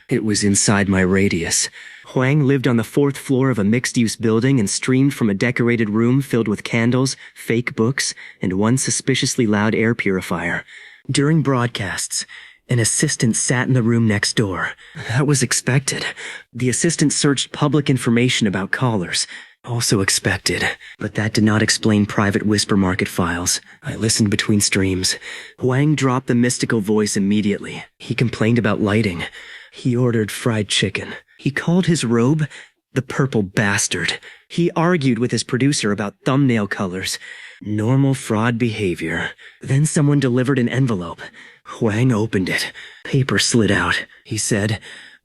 It was inside my radius. Huang lived on the 4th floor of a mixed-use building and streamed from a decorated room filled with candles, fake books, and one suspiciously loud air purifier. During broadcasts, an assistant sat in the room next door. That was expected. The assistant searched public information about callers. Also expected. But that did not explain private Whisper Market files. I listened between streams. Huang dropped the mystical voice immediately. He complained about lighting. He ordered fried chicken. He called his robe the purple bastard. He argued with his producer about thumbnail colors. Normal fraud behavior. Then someone delivered an envelope. Huang opened it. Paper slid out. He said,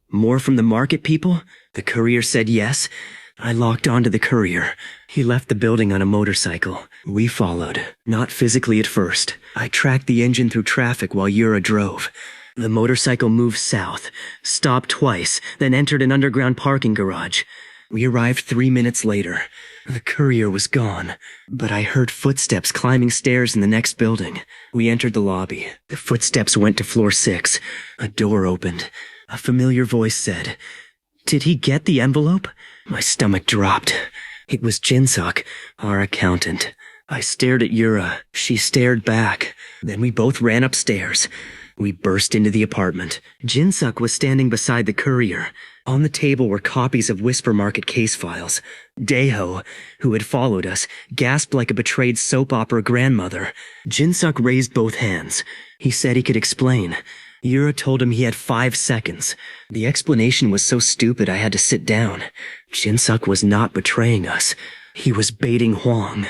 "More from the market people?" The courier said yes. I locked onto the courier. He left the building on a motorcycle. We followed. Not physically at first. I tracked the engine through traffic while Yura drove. The motorcycle moved south, stopped twice, then entered an underground parking garage. We arrived 3 minutes later. The courier was gone, but I heard footsteps climbing stairs in the next building. We entered the lobby. The footsteps went to floor 6. A door opened. A familiar voice said, "Did he get the envelope?" My stomach dropped. It was Jinsuk, our accountant. I stared at Yura. She stared back. Then we both ran upstairs. We burst into the apartment. Jin-suk was standing beside the courier. On the table were copies of Whisper Market case files. Daeho, who had followed us, gasped like a betrayed soap opera grandmother. Jin-suk raised both hands. He said he could explain. Yura told him he had 5 seconds. The explanation was so stupid I had to sit down. Jin-suk was not betraying us. He was baiting Hwang.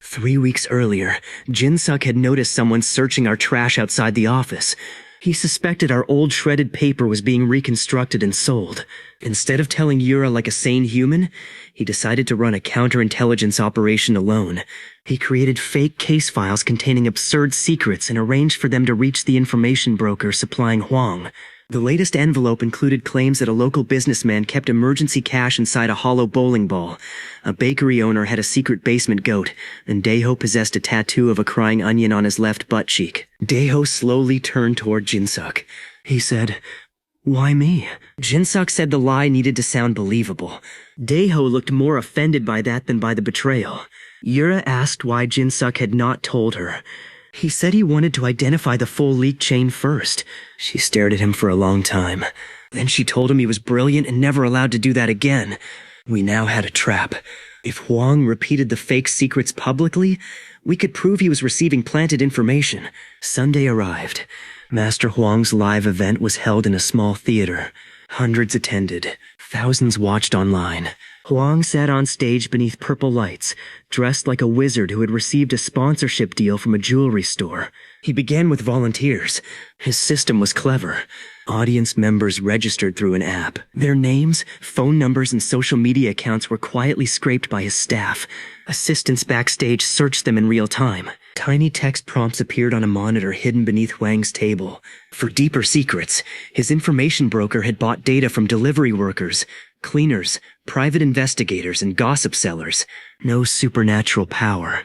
3 weeks earlier, Jin-suk had noticed someone searching our trash outside the office. He suspected our old shredded paper was being reconstructed and sold. Instead of telling Yura like a sane human, he decided to run a counterintelligence operation alone. He created fake case files containing absurd secrets and arranged for them to reach the information broker supplying Hwang. The latest envelope included claims that a local businessman kept emergency cash inside a hollow bowling ball. A bakery owner had a secret basement goat, and Daeho possessed a tattoo of a crying onion on his left butt cheek. Daeho slowly turned toward Jin-suk. He said, "Why me?" Jin-suk said the lie needed to sound believable. Daeho looked more offended by that than by the betrayal. Yura asked why Jin-suk had not told her. He said he wanted to identify the full leak chain first. She stared at him for a long time. Then she told him he was brilliant and never allowed to do that again. We now had a trap. If Hwang repeated the fake secrets publicly, we could prove he was receiving planted information. Sunday arrived. Master Hwang's live event was held in a small theater. Hundreds attended. Thousands watched online. Hwang sat on stage beneath purple lights, dressed like a wizard who had received a sponsorship deal from a jewelry store. He began with volunteers. His system was clever. Audience members registered through an app. Their names, phone numbers, and social media accounts were quietly scraped by his staff. Assistants backstage searched them in real time. Tiny text prompts appeared on a monitor hidden beneath Hwang's table. For deeper secrets, his information broker had bought data from delivery workers, cleaners, private investigators, and gossip sellers. No supernatural power.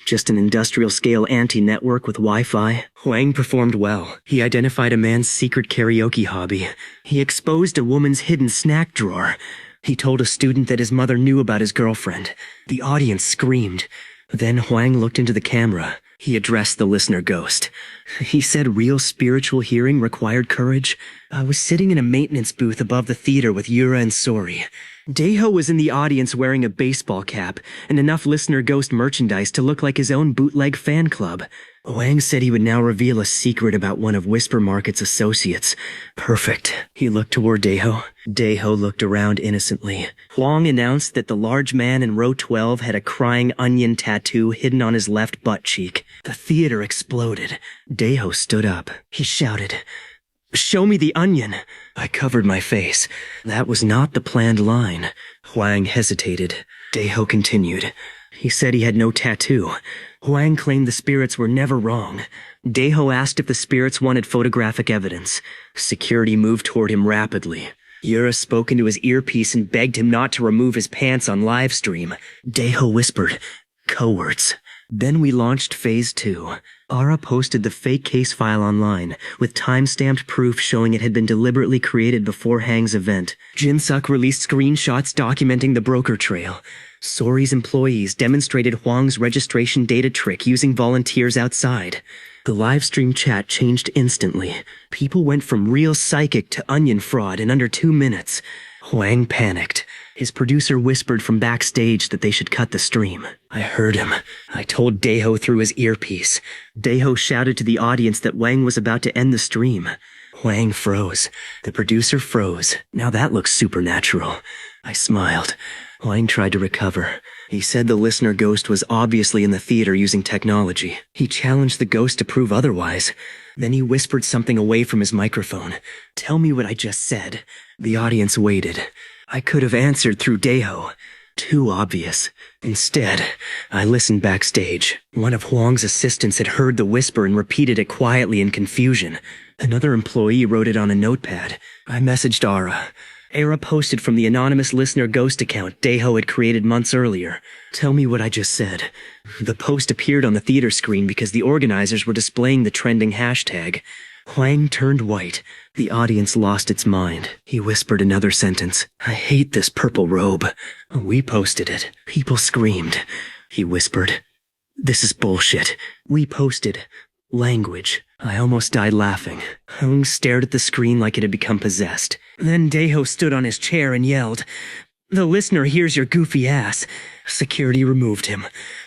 Just an industrial-scale anti-network with Wi-Fi. Hwang performed well. He identified a man's secret karaoke hobby. He exposed a woman's hidden snack drawer. He told a student that his mother knew about his girlfriend. The audience screamed. Then Hwang looked into the camera. He addressed the listener ghost. He said real spiritual hearing required courage. I was sitting in a maintenance booth above the theater with Yura and Sori. Daeho was in the audience wearing a baseball cap and enough listener ghost merchandise to look like his own bootleg fan club. Hwang said he would now reveal a secret about one of Whisper Market's associates. Perfect. He looked toward Daeho. Daeho looked around innocently. Hwang announced that the large man in row 12 had a crying onion tattoo hidden on his left butt cheek. The theater exploded. Daeho stood up. He shouted, "Show me the onion." I covered my face. That was not the planned line. Hwang hesitated. Daeho continued. He said he had no tattoo. Hwang claimed the spirits were never wrong. Daeho asked if the spirits wanted photographic evidence. Security moved toward him rapidly. Yura spoke into his earpiece and begged him not to remove his pants on live stream. Daeho whispered, "Cowards." Then we launched Phase 2. Ara posted the fake case file online, with time-stamped proof showing it had been deliberately created before Hang's event. Jin-suk released screenshots documenting the broker trail. Sori's employees demonstrated Hwang's registration data trick using volunteers outside. The livestream chat changed instantly. People went from real psychic to onion fraud in under 2 minutes. Hwang panicked. His producer whispered from backstage that they should cut the stream. I heard him. I told Daeho through his earpiece. Daeho shouted to the audience that Hwang was about to end the stream. Hwang froze. The producer froze. Now that looks supernatural. I smiled. Hwang tried to recover. He said the listener ghost was obviously in the theater using technology. He challenged the ghost to prove otherwise. Then he whispered something away from his microphone. "Tell me what I just said." The audience waited. I could have answered through Daeho. Too obvious. Instead, I listened backstage. One of Hwang's assistants had heard the whisper and repeated it quietly in confusion. Another employee wrote it on a notepad. I messaged Ara. Ara posted from the anonymous listener ghost account Daeho had created months earlier. Tell me what I just said. The post appeared on the theater screen because the organizers were displaying the trending hashtag. Hwang turned white. The audience lost its mind. He whispered another sentence. I hate this purple robe. We posted it. People screamed. He whispered. This is bullshit. We posted. Language. I almost died laughing. Hung stared at the screen like it had become possessed. Then Daeho stood on his chair and yelled, "The listener hears your goofy ass." Security removed him.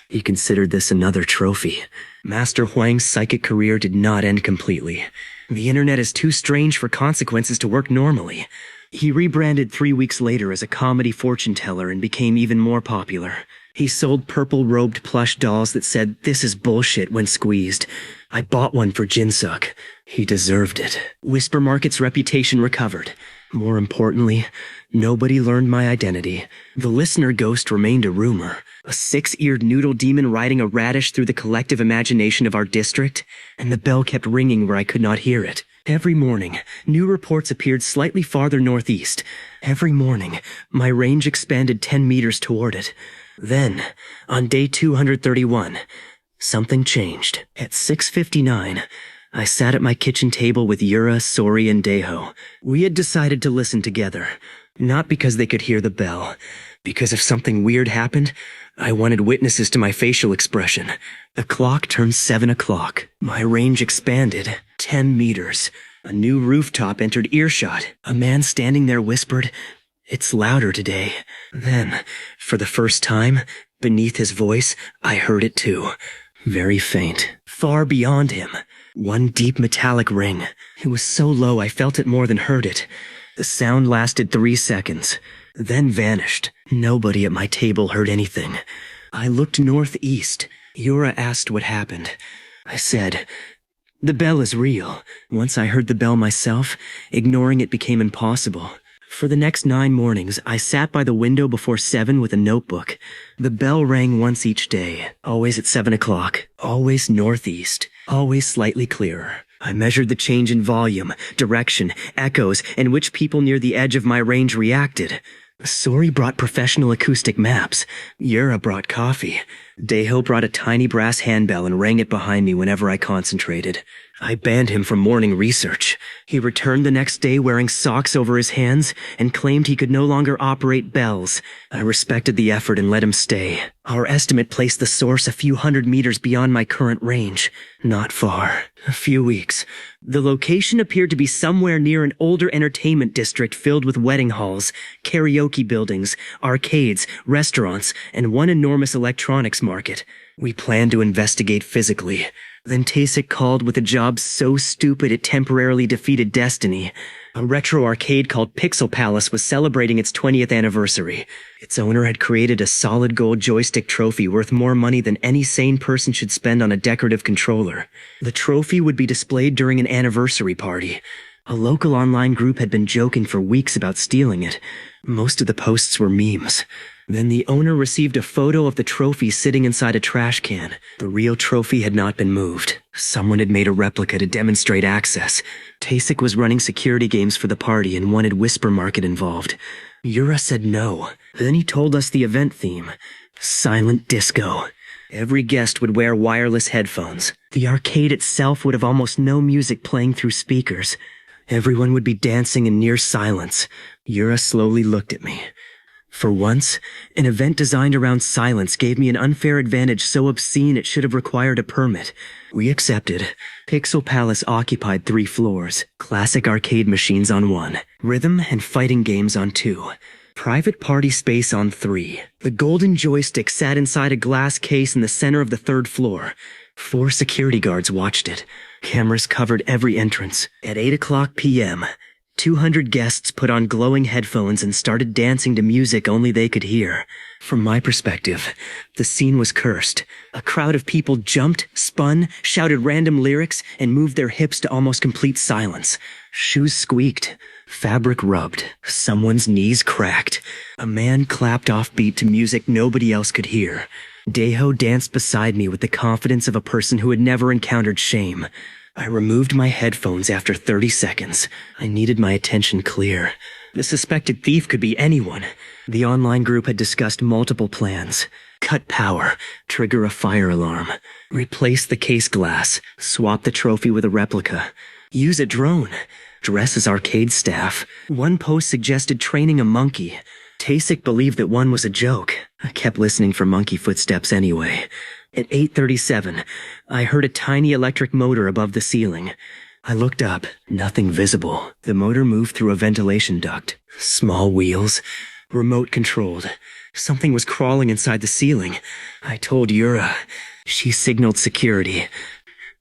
He considered this another trophy. Master Huang's psychic career did not end completely. The internet is too strange for consequences to work normally. He rebranded 3 weeks later as a comedy fortune teller and became even more popular. He sold purple-robed plush dolls that said, "This is bullshit," when squeezed. I bought one for Jinsuk. He deserved it. Whisper Market's reputation recovered. More importantly, nobody learned my identity. The listener ghost remained a rumor. A 6-eared noodle demon riding a radish through the collective imagination of our district, and the bell kept ringing where I could not hear it. Every morning, new reports appeared slightly farther northeast. Every morning, my range expanded 10 meters toward it. Then, on day 231, something changed. At 6:59, I sat at my kitchen table with Yura, Sori, and Daeho. We had decided to listen together, not because they could hear the bell, because if something weird happened, I wanted witnesses to my facial expression. The clock turned 7 o'clock. My range expanded 10 meters. A new rooftop entered earshot. A man standing there whispered, "It's louder today." Then, for the first time, beneath his voice, I heard it too. Very faint. Far beyond him. One deep metallic ring. It was so low I felt it more than heard it. The sound lasted 3 seconds, then vanished. Nobody at my table heard anything. I looked northeast. Yura asked what happened. I said, "The bell is real." Once I heard the bell myself, ignoring it became impossible. For the next 9 mornings, I sat by the window before 7 with a notebook. The bell rang once each day, always at 7 o'clock, always northeast, always slightly clearer. I measured the change in volume, direction, echoes, and which people near the edge of my range reacted. Sori brought professional acoustic maps. Yura brought coffee. Daeho brought a tiny brass handbell and rang it behind me whenever I concentrated. I banned him from morning research. He returned the next day wearing socks over his hands and claimed he could no longer operate bells. I respected the effort and let him stay. Our estimate placed the source a few hundred meters beyond my current range. Not far. A few weeks. The location appeared to be somewhere near an older entertainment district filled with wedding halls, karaoke buildings, arcades, restaurants, and one enormous electronics market. We planned to investigate physically. Then Taesik called with a job so stupid it temporarily defeated destiny. A retro arcade called Pixel Palace was celebrating its 20th anniversary. Its owner had created a solid gold joystick trophy worth more money than any sane person should spend on a decorative controller. The trophy would be displayed during an anniversary party. A local online group had been joking for weeks about stealing it. Most of the posts were memes. Then the owner received a photo of the trophy sitting inside a trash can. The real trophy had not been moved. Someone had made a replica to demonstrate access. Taesik was running security games for the party and wanted Whisper Market involved. Yura said no. Then he told us the event theme. Silent disco. Every guest would wear wireless headphones. The arcade itself would have almost no music playing through speakers. Everyone would be dancing in near silence. Yura slowly looked at me. For once, an event designed around silence gave me an unfair advantage so obscene it should have required a permit. We accepted. Pixel Palace occupied 3 floors, classic arcade machines on 1, rhythm and fighting games on 2, private party space on 3. The golden joystick sat inside a glass case in the center of the 3rd floor. 4 security guards watched it. Cameras covered every entrance. At 8 o'clock p.m., 200 guests put on glowing headphones and started dancing to music only they could hear. From my perspective, the scene was cursed. A crowd of people jumped, spun, shouted random lyrics, and moved their hips to almost complete silence. Shoes squeaked. Fabric rubbed. Someone's knees cracked. A man clapped offbeat to music nobody else could hear. Daeho danced beside me with the confidence of a person who had never encountered shame. I removed my headphones after 30 seconds. I needed my attention clear. The suspected thief could be anyone. The online group had discussed multiple plans. Cut power, trigger a fire alarm, replace the case glass, swap the trophy with a replica, use a drone, dress as arcade staff. One post suggested training a monkey. Taesik believed that one was a joke. I kept listening for monkey footsteps anyway. At 8:37, I heard a tiny electric motor above the ceiling. I looked up, nothing visible. The motor moved through a ventilation duct. Small wheels, remote controlled. Something was crawling inside the ceiling. I told Yura. She signaled security.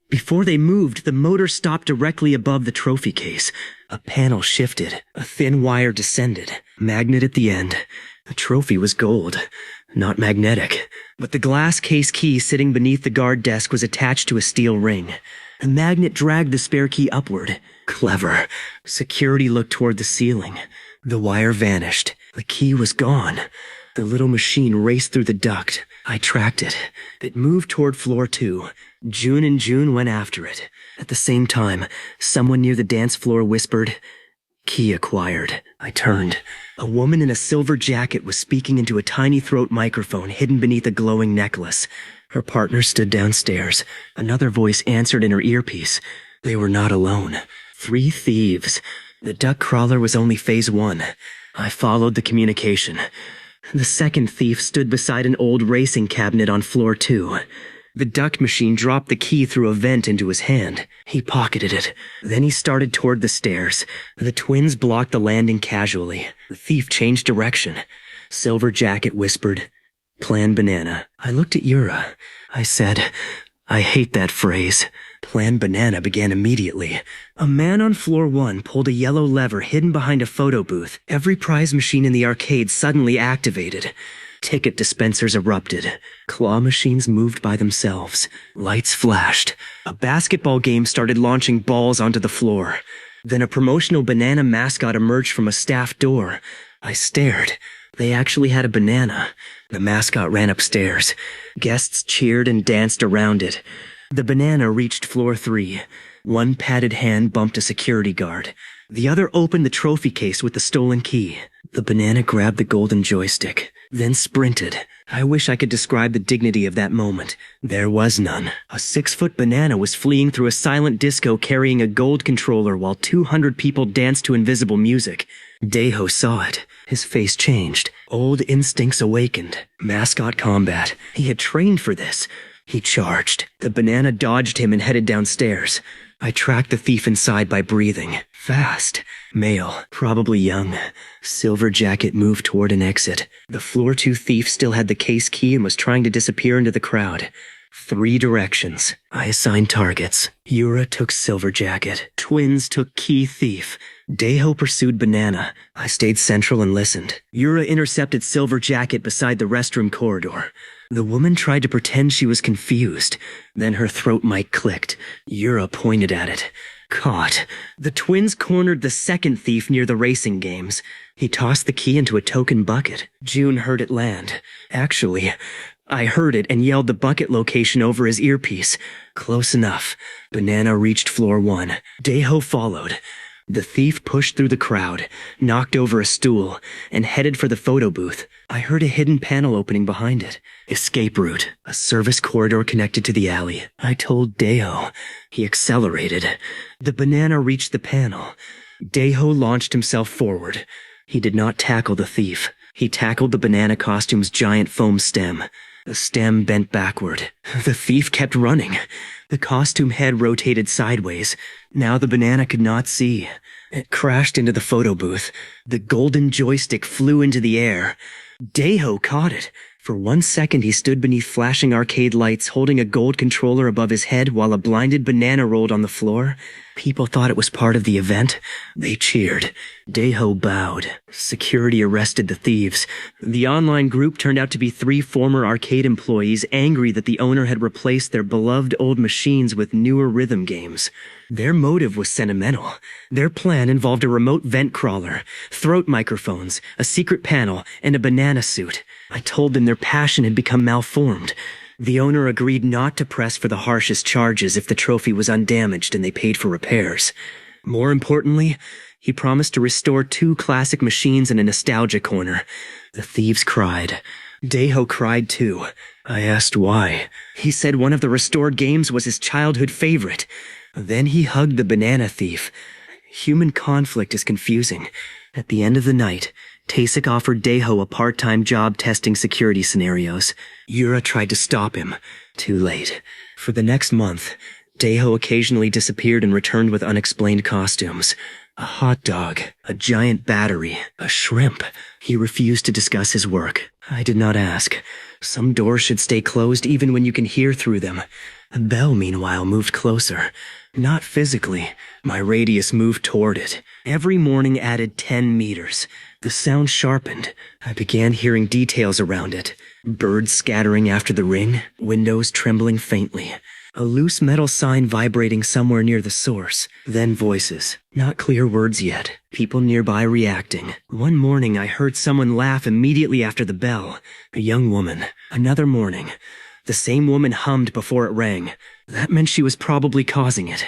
Before they moved, the motor stopped directly above the trophy case. A panel shifted. A thin wire descended. Magnet at the end. The trophy was gold, not magnetic. But the glass case key sitting beneath the guard desk was attached to a steel ring. The magnet dragged the spare key upward. Clever. Security looked toward the ceiling. The wire vanished. The key was gone. The little machine raced through the duct. I tracked it. It moved toward floor 2. June and June went after it. At the same time, someone near the dance floor whispered, "Key acquired." I turned. A woman in a silver jacket was speaking into a tiny throat microphone hidden beneath a glowing necklace. Her partner stood downstairs. Another voice answered in her earpiece. They were not alone. 3 thieves. The duck crawler was only phase 1. I followed the communication. The second thief stood beside an old racing cabinet on floor 2. The duck machine dropped the key through a vent into his hand. He pocketed it. Then he started toward the stairs. The twins blocked the landing casually. The thief changed direction. Silver Jacket whispered, "Plan banana." I looked at Yura. I said, "I hate that phrase." Plan banana began immediately. A man on floor 1 pulled a yellow lever hidden behind a photo booth. Every prize machine in the arcade suddenly activated. Ticket dispensers erupted. Claw machines moved by themselves. Lights flashed. A basketball game started launching balls onto the floor. Then a promotional banana mascot emerged from a staff door. I stared. They actually had a banana. The mascot ran upstairs. Guests cheered and danced around it. The banana reached floor 3. One padded hand bumped a security guard. The other opened the trophy case with the stolen key. The banana grabbed the golden joystick, then sprinted. I wish I could describe the dignity of that moment. There was none. A 6-foot banana was fleeing through a silent disco carrying a gold controller while 200 people danced to invisible music. Daeho saw it. His face changed. Old instincts awakened. Mascot combat. He had trained for this. He charged. The banana dodged him and headed downstairs. I tracked the thief inside by breathing. Fast. Male. Probably young. Silver Jacket moved toward an exit. The floor 2 thief still had the case key and was trying to disappear into the crowd. 3 directions. I assigned targets. Yura took Silver Jacket. Twins took Key Thief. Daeho pursued Banana. I stayed central and listened. Yura intercepted Silver Jacket beside the restroom corridor. The woman tried to pretend she was confused. Then her throat mic clicked. Yura pointed at it. Caught. The twins cornered the second thief near the racing games. He tossed the key into a token bucket. June heard it land. Actually, I heard it and yelled the bucket location over his earpiece. Close enough. Banana reached floor 1. Daeho followed. The thief pushed through the crowd, knocked over a stool, and headed for the photo booth. I heard a hidden panel opening behind it. Escape route. A service corridor connected to the alley. I told Daeho. He accelerated. The banana reached the panel. Daeho launched himself forward. He did not tackle the thief. He tackled the banana costume's giant foam stem. The stem bent backward. The thief kept running. The costume head rotated sideways. Now the banana could not see. It crashed into the photo booth. The golden joystick flew into the air. Daeho caught it. For 1 second he stood beneath flashing arcade lights holding a gold controller above his head while a blinded banana rolled on the floor. People thought it was part of the event. They cheered. Daeho bowed. Security arrested the thieves. The online group turned out to be 3 former arcade employees angry that the owner had replaced their beloved old machines with newer rhythm games. Their motive was sentimental. Their plan involved a remote vent crawler, throat microphones, a secret panel, and a banana suit. I told them their passion had become malformed. The owner agreed not to press for the harshest charges if the trophy was undamaged and they paid for repairs. More importantly, he promised to restore 2 classic machines and a nostalgia corner. The thieves cried. Daeho cried too. I asked why. He said one of the restored games was his childhood favorite. Then he hugged the banana thief. Human conflict is confusing. At the end of the night, Tasek offered Daeho a part-time job testing security scenarios. Yura tried to stop him. Too late. For the next month, Daeho occasionally disappeared and returned with unexplained costumes. A hot dog, a giant battery, a shrimp. He refused to discuss his work. I did not ask. Some doors should stay closed even when you can hear through them. The bell, meanwhile, moved closer. Not physically. My radius moved toward it. Every morning added 10 meters. The sound sharpened. I began hearing details around it. Birds scattering after the ring, windows trembling faintly. A loose metal sign vibrating somewhere near the source. Then voices. Not clear words yet. People nearby reacting. One morning I heard someone laugh immediately after the bell. A young woman. Another morning. The same woman hummed before it rang. That meant she was probably causing it.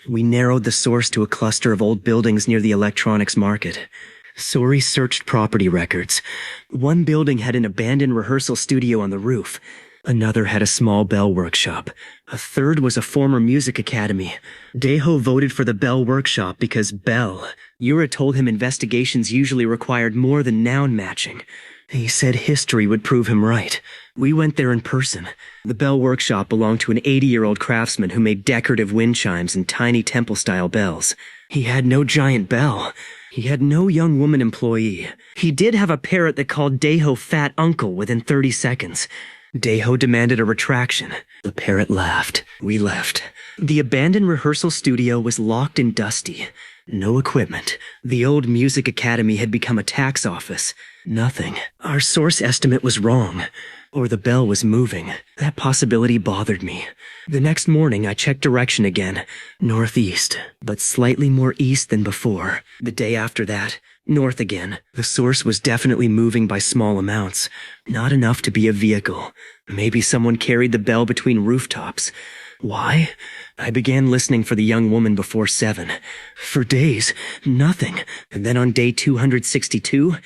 We narrowed the source to a cluster of old buildings near the electronics market. Sori searched property records. One building had an abandoned rehearsal studio on the roof. Another had a small bell workshop. A third was a former music academy. Daeho voted for the bell workshop because bell. Yura told him investigations usually required more than noun matching. He said history would prove him right. We went there in person. The bell workshop belonged to an 80-year-old craftsman who made decorative wind chimes and tiny temple-style bells. He had no giant bell. He had no young woman employee. He did have a parrot that called Daeho Fat Uncle within 30 seconds. Daeho demanded a retraction. The parrot laughed. We left. The abandoned rehearsal studio was locked and dusty. No equipment. The old music academy had become a tax office. Nothing. Our source estimate was wrong. Or the bell was moving. That possibility bothered me. The next morning, I checked direction again. Northeast, but slightly more east than before. The day after that, north again. The source was definitely moving by small amounts. Not enough to be a vehicle. Maybe someone carried the bell between rooftops. Why? I began listening for the young woman before 7. For days, nothing. And then on day 262,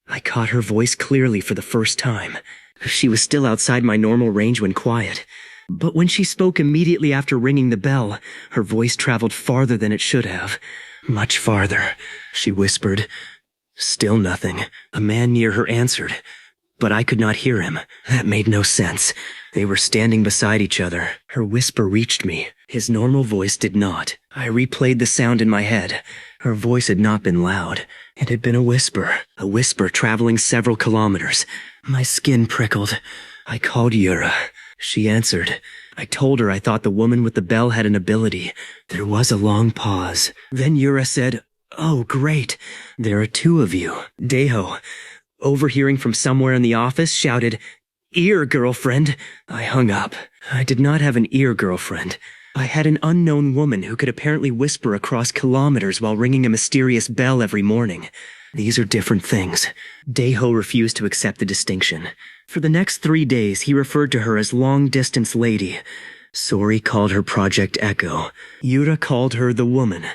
I caught her voice clearly for the first time. She was still outside my normal range when quiet. But when she spoke immediately after ringing the bell, her voice traveled farther than it should have. Much farther. She whispered. Still nothing. A man near her answered. But I could not hear him. That made no sense. They were standing beside each other. Her whisper reached me. His normal voice did not. I replayed the sound in my head. Her voice had not been loud. It had been a whisper traveling several kilometers. My skin prickled. I called Yura. She answered. I told her I thought the woman with the bell had an ability. There was a long pause. Then Yura said, "Oh, great. There are 2 of you." Daeho, overhearing from somewhere in the office, shouted, "Ear girlfriend." I hung up. I did not have an ear girlfriend. I had an unknown woman who could apparently whisper across kilometers while ringing a mysterious bell every morning. These are different things. Daeho refused to accept the distinction. For the next 3 days, he referred to her as long-distance lady. Sori called her Project Echo. Yura called her the woman.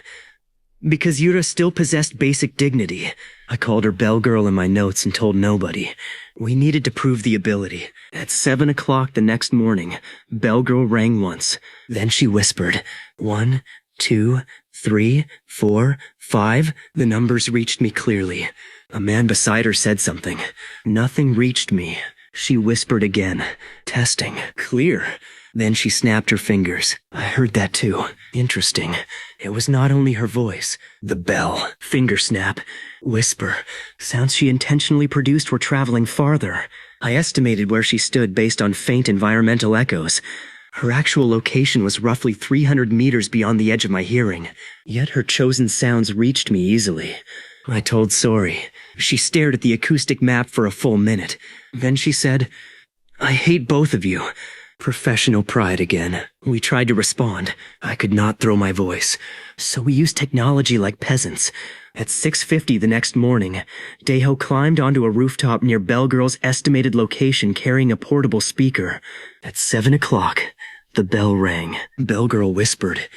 Because Yura still possessed basic dignity, I called her Bell Girl in my notes and told nobody. We needed to prove the ability. At 7 o'clock the next morning, Bell Girl rang once. Then she whispered, 1, 2, 3, 4, 5. The numbers reached me clearly. A man beside her said something. Nothing reached me. She whispered again. Testing. Clear. Then she snapped her fingers. I heard that too. Interesting. It was not only her voice. The bell. Finger snap. Whisper. Sounds she intentionally produced were traveling farther. I estimated where she stood based on faint environmental echoes. Her actual location was roughly 300 meters beyond the edge of my hearing. Yet her chosen sounds reached me easily. I told Sori. She stared at the acoustic map for a full minute. Then she said, "I hate both of you." Professional pride again. We tried to respond. I could not throw my voice. So we used technology like peasants. At 6:50 the next morning, Daeho climbed onto a rooftop near Bellgirl's estimated location carrying a portable speaker. At 7 o'clock, the bell rang. Bellgirl whispered,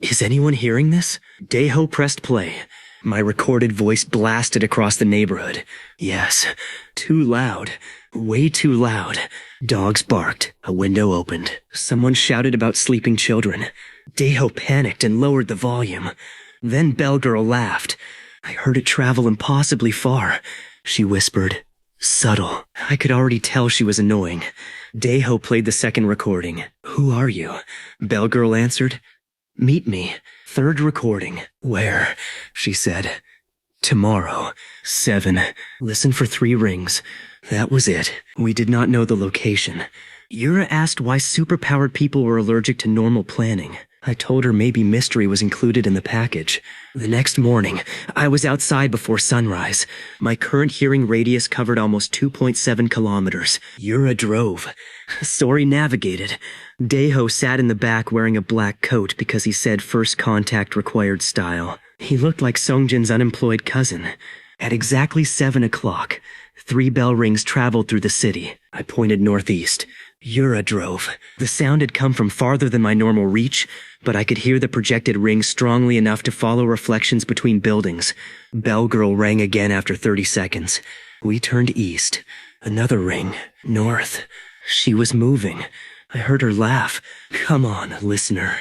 "Is anyone hearing this?" Daeho pressed play. My recorded voice blasted across the neighborhood. Yes, too loud. Way too loud. Dogs barked. A window opened. Someone shouted about sleeping children. Daeho panicked and lowered the volume. Then Bellgirl laughed. I heard it travel impossibly far, she whispered. Subtle. I could already tell she was annoying. Daeho played the second recording. Who are you? Bellgirl answered. Meet me. Third recording. Where? She said. Tomorrow. 7. Listen for 3 rings. That was it. We did not know the location. Yura asked why superpowered people were allergic to normal planning. I told her maybe mystery was included in the package. The next morning, I was outside before sunrise. My current hearing radius covered almost 2.7 kilometers. Yura drove. Sori navigated. Daeho sat in the back wearing a black coat because he said first contact required style. He looked like Songjin's unemployed cousin. At exactly 7 o'clock, 3 bell rings traveled through the city. I pointed northeast. Yura drove. The sound had come from farther than my normal reach, but I could hear the projected ring strongly enough to follow reflections between buildings. Bellgirl rang again after 30 seconds. We turned east. Another ring. North. She was moving. I heard her laugh. Come on, listener.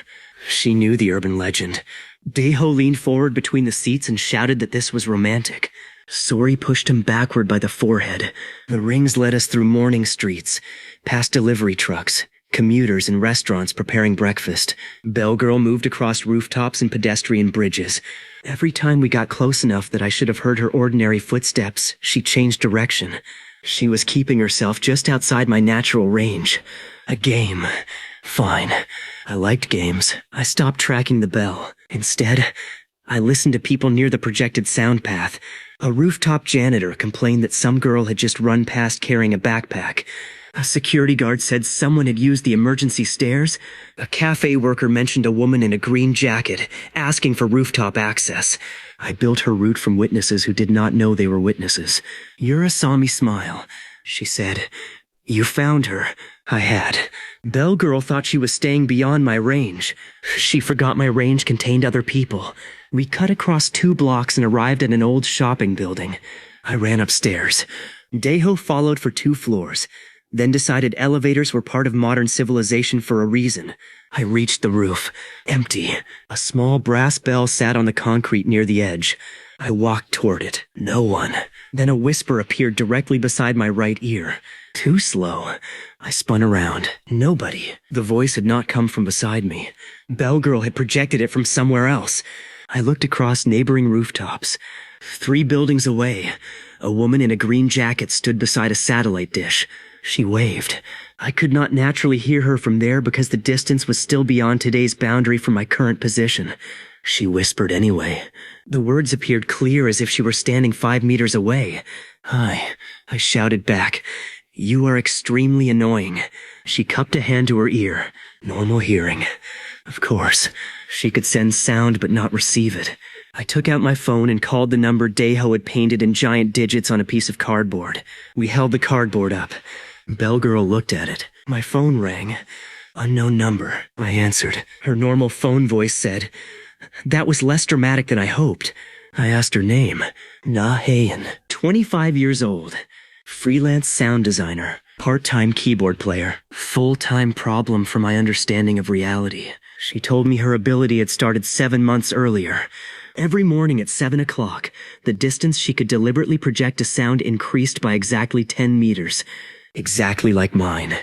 She knew the urban legend. Daeho leaned forward between the seats and shouted that this was romantic. Sori pushed him backward by the forehead. The rings led us through morning streets, past delivery trucks, commuters and restaurants preparing breakfast. Bellgirl moved across rooftops and pedestrian bridges. Every time we got close enough that I should have heard her ordinary footsteps, she changed direction. She was keeping herself just outside my natural range. A game. Fine. I liked games. I stopped tracking the bell. Instead, I listened to people near the projected sound path. A rooftop janitor complained that some girl had just run past carrying a backpack. A security guard said someone had used the emergency stairs. A cafe worker mentioned a woman in a green jacket, asking for rooftop access. I built her route from witnesses who did not know they were witnesses. Yura saw me smile. She said, You found her. I had. Bellgirl thought she was staying beyond my range. She forgot my range contained other people. We cut across 2 blocks and arrived at an old shopping building. I ran upstairs. Daeho followed for 2 floors, then decided elevators were part of modern civilization for a reason. I reached the roof. Empty. A small brass bell sat on the concrete near the edge. I walked toward it. No one. Then a whisper appeared directly beside my right ear. Too slow. I spun around. Nobody. The voice had not come from beside me. Bellgirl had projected it from somewhere else. I looked across neighboring rooftops. 3 buildings away, a woman in a green jacket stood beside a satellite dish. She waved. I could not naturally hear her from there because the distance was still beyond today's boundary from my current position. She whispered anyway. The words appeared clear as if she were standing 5 meters away. Hi, I shouted back. You are extremely annoying. She cupped a hand to her ear. Normal hearing. Of course. She could send sound but not receive it. I took out my phone and called the number Daeho had painted in giant digits on a piece of cardboard. We held the cardboard up. Bellgirl looked at it. My phone rang. Unknown number. I answered. Her normal phone voice said, That was less dramatic than I hoped. I asked her name. Na Hayan. 25 years old. Freelance sound designer. Part-time keyboard player. Full-time problem for my understanding of reality. She told me her ability had started 7 months earlier. Every morning at 7 o'clock, the distance she could deliberately project a sound increased by exactly 10 meters. Exactly like mine.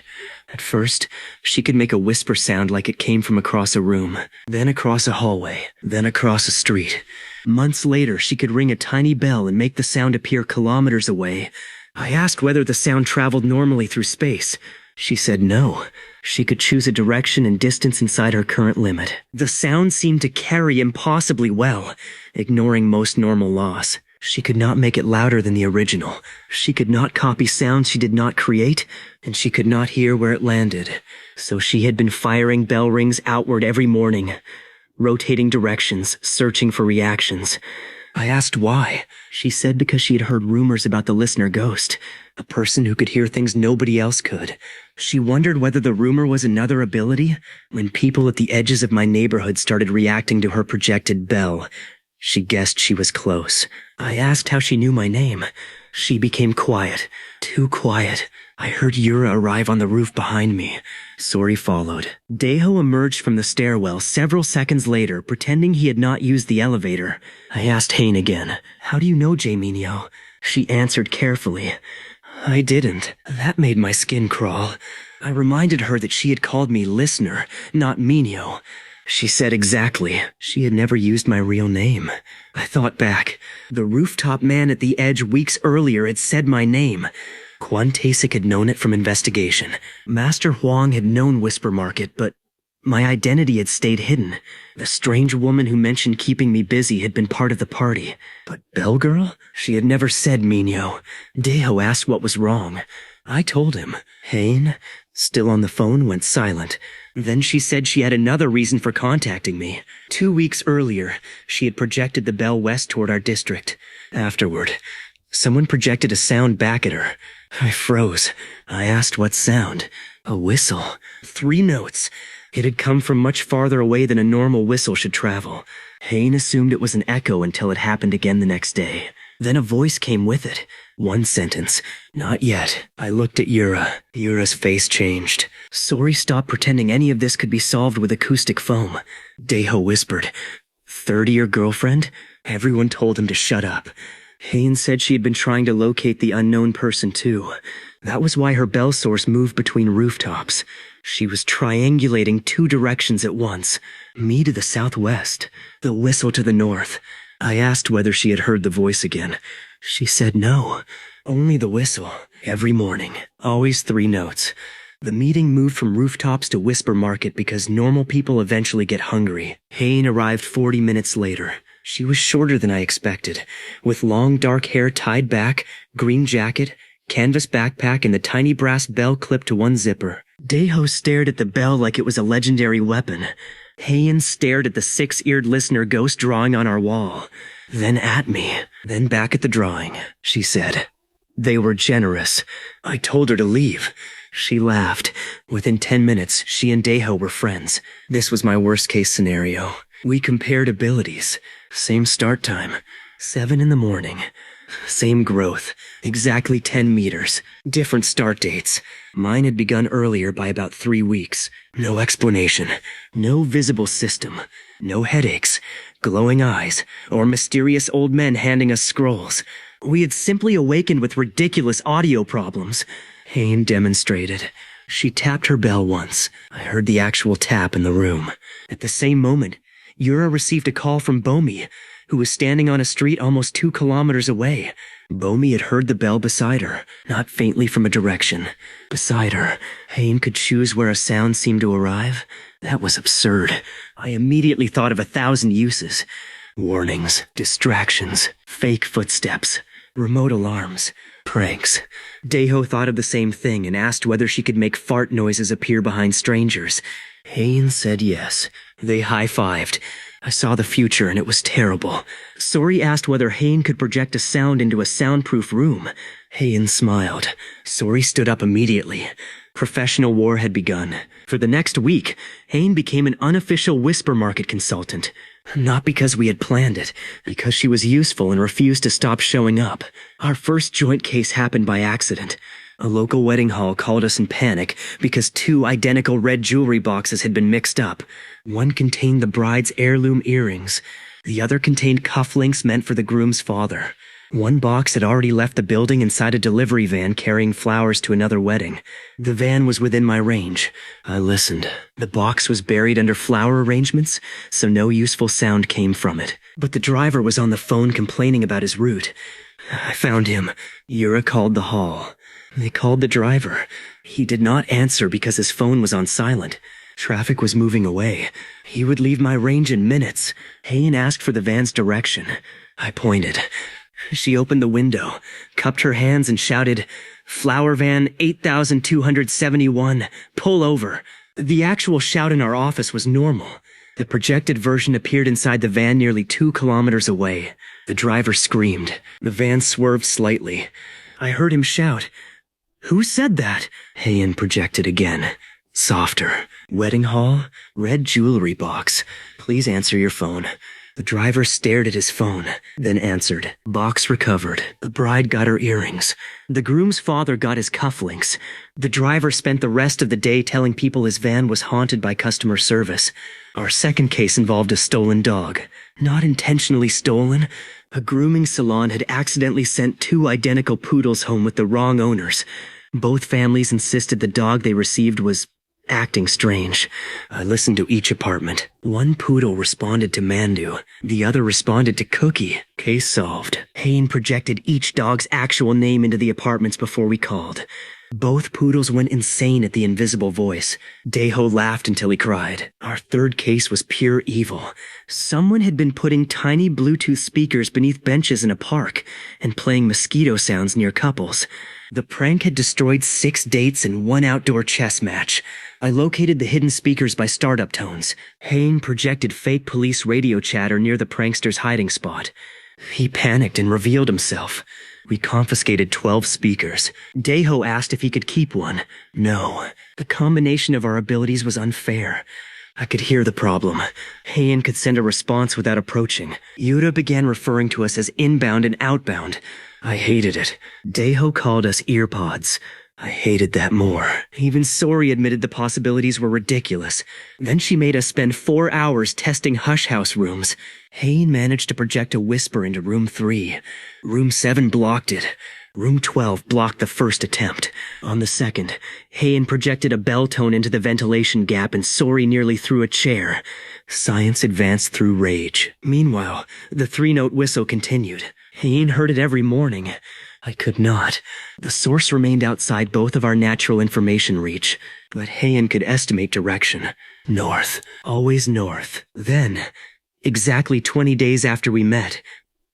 At first, she could make a whisper sound like it came from across a room, then across a hallway, then across a street. Months later, she could ring a tiny bell and make the sound appear kilometers away. I asked whether the sound traveled normally through space. She said no. She could choose a direction and distance inside her current limit. The sound seemed to carry impossibly well, ignoring most normal laws. She could not make it louder than the original. She could not copy sounds she did not create, and she could not hear where it landed. So she had been firing bell rings outward every morning, rotating directions, searching for reactions. I asked why. She said because she had heard rumors about the listener ghost, a person who could hear things nobody else could. She wondered whether the rumor was another ability. When people at the edges of my neighborhood started reacting to her projected bell, She guessed she was close. I asked how she knew my name. She became quiet. Too quiet. I heard Yura arrive on the roof behind me. Sori followed. Daeho emerged from the stairwell several seconds later, pretending he had not used the elevator. I asked Hain again, "How do you know Jae Minho?" She answered carefully, "I didn't." That made my skin crawl. I reminded her that she had called me listener, not Minho. She said exactly. She had never used my real name. I thought back. The rooftop man at the edge weeks earlier had said my name. Kwon Tae-sik had known it from investigation. Master Huang had known Whisper Market, but my identity had stayed hidden. The strange woman who mentioned keeping me busy had been part of the party. But Bell Girl? She had never said Minho. Daeho asked what was wrong. I told him. Hain, still on the phone, went silent. Then she said she had another reason for contacting me. 2 weeks earlier, she had projected the bell west toward our district. Afterward, someone projected a sound back at her. I froze. I asked what sound. A whistle. 3 notes. It had come from much farther away than a normal whistle should travel. Hain assumed it was an echo until it happened again the next day. Then a voice came with it. 1 sentence. Not yet. I looked at Yura. Yura's face changed. Sori stopped pretending any of this could be solved with acoustic foam. Daeho whispered, "30-year girlfriend?" Everyone told him to shut up. Hain said she had been trying to locate the unknown person too. That was why her bell source moved between rooftops. She was triangulating 2 directions at once. Me to the southwest, the whistle to the north. I asked whether she had heard the voice again. She said no, only the whistle. Every morning, always 3 notes. The meeting moved from rooftops to Whisper Market because normal people eventually get hungry. Hain arrived 40 minutes later. She was shorter than I expected, with long dark hair tied back, green jacket, canvas backpack, and the tiny brass bell clipped to 1 zipper. Daeho stared at the bell like it was a legendary weapon. Hain stared at the 6-eared listener ghost drawing on our wall. Then at me. Then back at the drawing, she said. They were generous. I told her to leave. She laughed. Within 10 minutes, she and Daeho were friends. This was my worst-case scenario. We compared abilities. Same start time. 7 in the morning. Same growth. Exactly 10 meters. Different start dates. Mine had begun earlier by about 3 weeks. No explanation. No visible system. No headaches, glowing eyes, or mysterious old men handing us scrolls. We had simply awakened with ridiculous audio problems. Hain demonstrated. She tapped her bell once. I heard the actual tap in the room. At the same moment, Yura received a call from Bomi, who was standing on a street almost 2 kilometers away. Bomi had heard the bell beside her, not faintly from a direction. Beside her, Hain could choose where a sound seemed to arrive. That was absurd. I immediately thought of 1,000 uses. Warnings, distractions, fake footsteps, remote alarms, pranks. Daeho thought of the same thing and asked whether she could make fart noises appear behind strangers. Hain said yes. They high-fived. I saw the future and it was terrible. Sori asked whether Hain could project a sound into a soundproof room. Hain smiled. Sori stood up immediately. Professional war had begun. For the next week, Hain became an unofficial Whisper Market consultant. Not because we had planned it, because she was useful and refused to stop showing up. Our first joint case happened by accident. A local wedding hall called us in panic because 2 identical red jewelry boxes had been mixed up. One contained the bride's heirloom earrings. The other contained cufflinks meant for the groom's father. One box had already left the building inside a delivery van carrying flowers to another wedding. The van was within my range. I listened. The box was buried under flower arrangements, so no useful sound came from it. But the driver was on the phone complaining about his route. I found him. Yura called the hall. They called the driver. He did not answer because his phone was on silent. Traffic was moving away. He would leave my range in minutes. Hain asked for the van's direction. I pointed. She opened the window, cupped her hands and shouted, "Flower van 8271, pull over." The actual shout in our office was normal. The projected version appeared inside the van nearly 2 kilometers away. The driver screamed. The van swerved slightly. I heard him shout, "Who said that?" Hain projected again. Softer. Wedding hall, red jewelry box. Please answer your phone. The driver stared at his phone, then answered. Box recovered. The bride got her earrings. The groom's father got his cufflinks. The driver spent the rest of the day telling people his van was haunted by customer service. Our second case involved a stolen dog. Not intentionally stolen. A grooming salon had accidentally sent 2 identical poodles home with the wrong owners. Both families insisted the dog they received was acting strange. I listened to each apartment. One poodle responded to Mandu. The other responded to Cookie. Case solved. Hayne projected each dog's actual name into the apartments before we called. Both poodles went insane at the invisible voice. Daeho laughed until he cried. Our third case was pure evil. Someone had been putting tiny Bluetooth speakers beneath benches in a park and playing mosquito sounds near couples. The prank had destroyed 6 dates and 1 outdoor chess match. I located the hidden speakers by startup tones. Hayne projected fake police radio chatter near the prankster's hiding spot. He panicked and revealed himself. We confiscated 12 speakers. Daeho asked if he could keep one. No. The combination of our abilities was unfair. I could hear the problem. Heian could send a response without approaching. Yura began referring to us as inbound and outbound. I hated it. Daeho called us earpods. I hated that more. Even Sori admitted the possibilities were ridiculous. Then she made us spend 4 hours testing hush house rooms. Heian managed to project a whisper into room 3. Room 7 blocked it. Room 12 blocked the first attempt. On the second, Heian projected a bell tone into the ventilation gap and Sori nearly threw a chair. Science advanced through rage. Meanwhile, the 3-note whistle continued. Heian heard it every morning. I could not. The source remained outside both of our natural information reach, but Heian could estimate direction. North. Always north. Then, exactly 20 days after we met,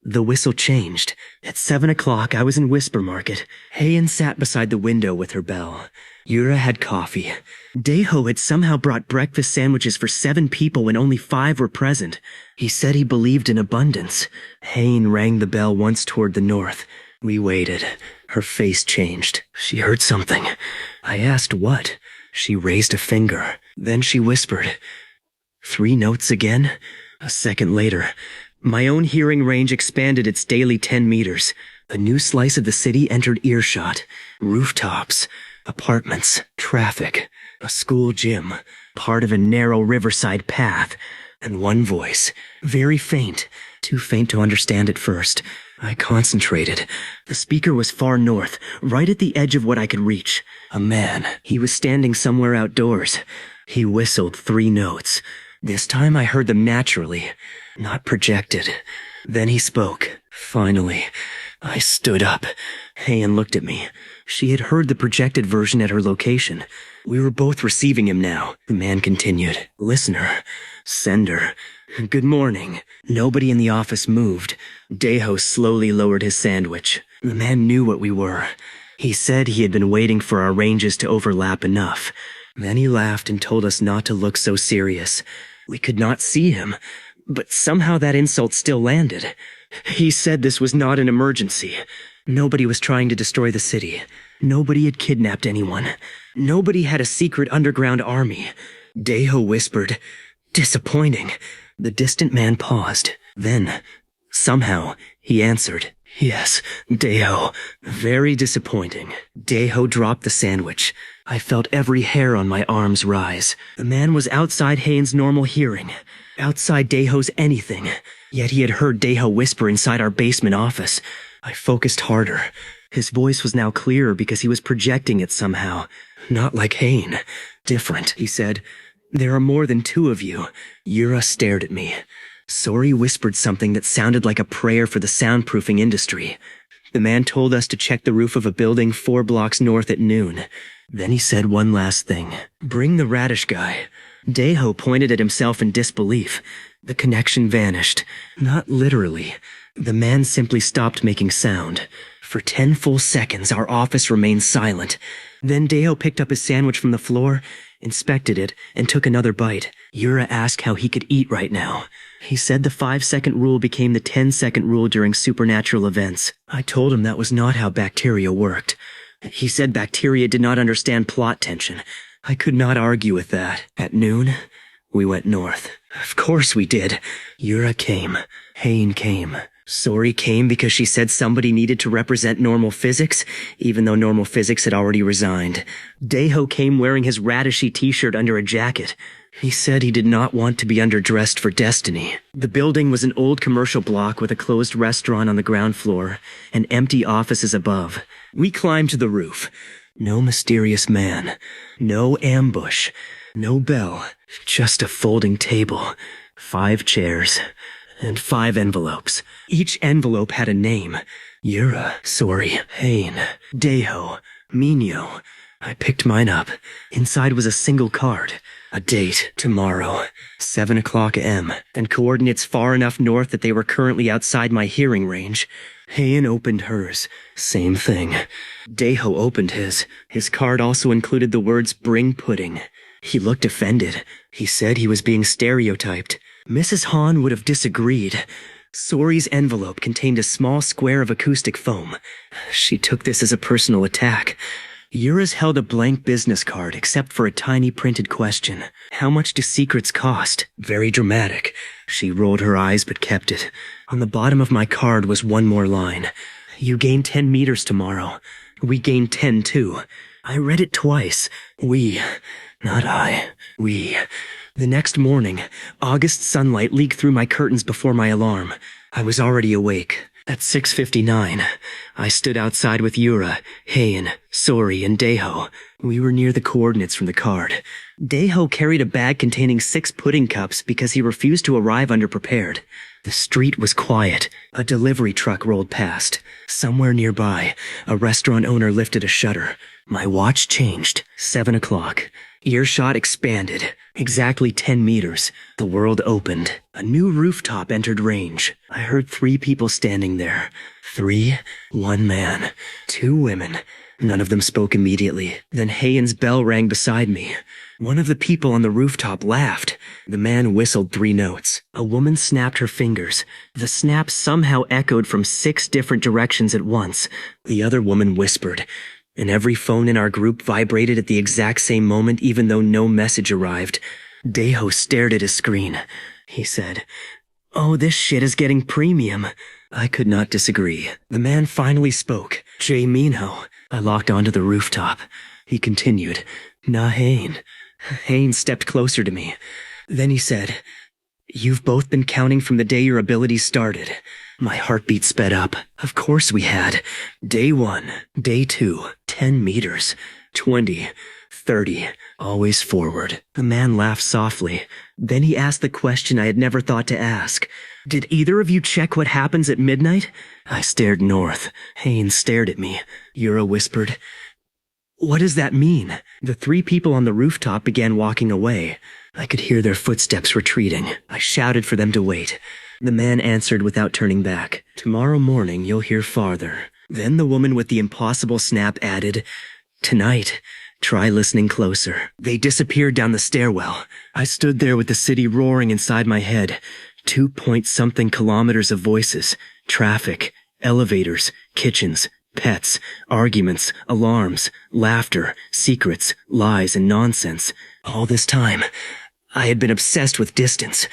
the whistle changed. At 7 o'clock, I was in Whisper Market. Heian sat beside the window with her bell. Yura had coffee. Daeho had somehow brought breakfast sandwiches for 7 people when only 5 were present. He said he believed in abundance. Heian rang the bell once toward the north. We waited. Her face changed. She heard something. I asked what. She raised a finger. Then she whispered. 3 notes again? A second later, my own hearing range expanded its daily 10 meters. A new slice of the city entered earshot. Rooftops, apartments, traffic, a school gym, part of a narrow riverside path, and one voice, very faint, too faint to understand at first. I concentrated. The speaker was far north, right at the edge of what I could reach. A man. He was standing somewhere outdoors. He whistled 3 notes. This time I heard them naturally, not projected. Then he spoke. Finally, I stood up. Heian looked at me. She had heard the projected version at her location. We were both receiving him now. The man continued. Listener. Sender. Good morning. Nobody in the office moved. Daeho slowly lowered his sandwich. The man knew what we were. He said he had been waiting for our ranges to overlap enough. Then he laughed and told us not to look so serious. We could not see him, but somehow that insult still landed. He said this was not an emergency. Nobody was trying to destroy the city. Nobody had kidnapped anyone. Nobody had a secret underground army. Daeho whispered, disappointing. The distant man paused. Then, somehow, he answered, yes, Daeho. Very disappointing. Daeho dropped the sandwich. I felt every hair on my arms rise. The man was outside Heian's normal hearing. Outside Daeho's anything. Yet he had heard Daeho whisper inside our basement office. I focused harder. His voice was now clearer because he was projecting it somehow. Not like Heian. Different, he said. There are more than 2 of you. Yura stared at me. Sori whispered something that sounded like a prayer for the soundproofing industry. The man told us to check the roof of a building 4 blocks north at noon. Then he said one last thing. Bring the radish guy. Daeho pointed at himself in disbelief. The connection vanished. Not literally. The man simply stopped making sound. For 10 full seconds, our office remained silent. Then Daeho picked up his sandwich from the floor, inspected it, and took another bite. Yura asked how he could eat right now. He said the 5-second rule became the 10-second rule during supernatural events. I told him that was not how bacteria worked. He said bacteria did not understand plot tension. I could not argue with that. At noon, We went north. Of course we did. Yura came. Hain came. Sori came because she said somebody needed to represent normal physics, even though normal physics had already resigned. Daeho came wearing his radishy t-shirt under a jacket. He said he did not want to be underdressed for destiny. The building was an old commercial block with a closed restaurant on the ground floor and empty offices above. We climbed to the roof. No mysterious man. No ambush. No bell. Just a folding table. 5 chairs. And 5 envelopes. Each envelope had a name. Yura, Sori, Hain, Daeho, Minho. I picked mine up. Inside was a single card. A date, tomorrow, 7 o'clock a.m., and coordinates far enough north that they were currently outside my hearing range. Hain opened hers. Same thing. Daeho opened his. His card also included the words, "Bring pudding." He looked offended. He said he was being stereotyped. Mrs. Han would have disagreed. Sori's envelope contained a small square of acoustic foam. She took this as a personal attack. Yura's held a blank business card except for a tiny printed question. How much do secrets cost? Very dramatic. She rolled her eyes but kept it. On the bottom of my card was one more line. You gain 10 meters tomorrow. We gain 10 too. I read it twice. We. Not I. We. The next morning, August sunlight leaked through my curtains before my alarm. I was already awake. At 6:59, I stood outside with Yura, Hain, Sori, and Daeho. We were near the coordinates from the card. Daeho carried a bag containing 6 pudding cups because he refused to arrive underprepared. The street was quiet. A delivery truck rolled past. Somewhere nearby, a restaurant owner lifted a shutter. My watch changed. 7 o'clock. Earshot expanded. Exactly 10 meters. The world opened. A new rooftop entered range. I heard 3 people standing there. 3, 1 man, 2 women. None of them spoke immediately. Then Hayen's bell rang beside me. One of the people on the rooftop laughed. The man whistled 3 notes. A woman snapped her fingers. The snap somehow echoed from 6 different directions at once. The other woman whispered. And every phone in our group vibrated at the exact same moment even though no message arrived. Daeho stared at his screen. He said, "Oh, this shit is getting premium." I could not disagree. The man finally spoke. Jae Minho. I locked onto the rooftop. He continued, "Nah, Hain." Hain stepped closer to me. Then he said, "You've both been counting from the day your abilities started." My heartbeat sped up. Of course we had. Day 1, day 2, 10 meters, 20, 30, always forward. The man laughed softly. Then he asked the question I had never thought to ask. "Did either of you check what happens at midnight?" I stared north. Hain stared at me. Yura whispered, "What does that mean?" The 3 people on the rooftop began walking away. I could hear their footsteps retreating. I shouted for them to wait. The man answered without turning back. "Tomorrow morning you'll hear farther." Then the woman with the impossible snap added, "Tonight, try listening closer." They disappeared down the stairwell. I stood there with the city roaring inside my head. 2-point-something kilometers of voices, traffic, elevators, kitchens, pets, arguments, alarms, laughter, secrets, lies, and nonsense. All this time, I had been obsessed with distance.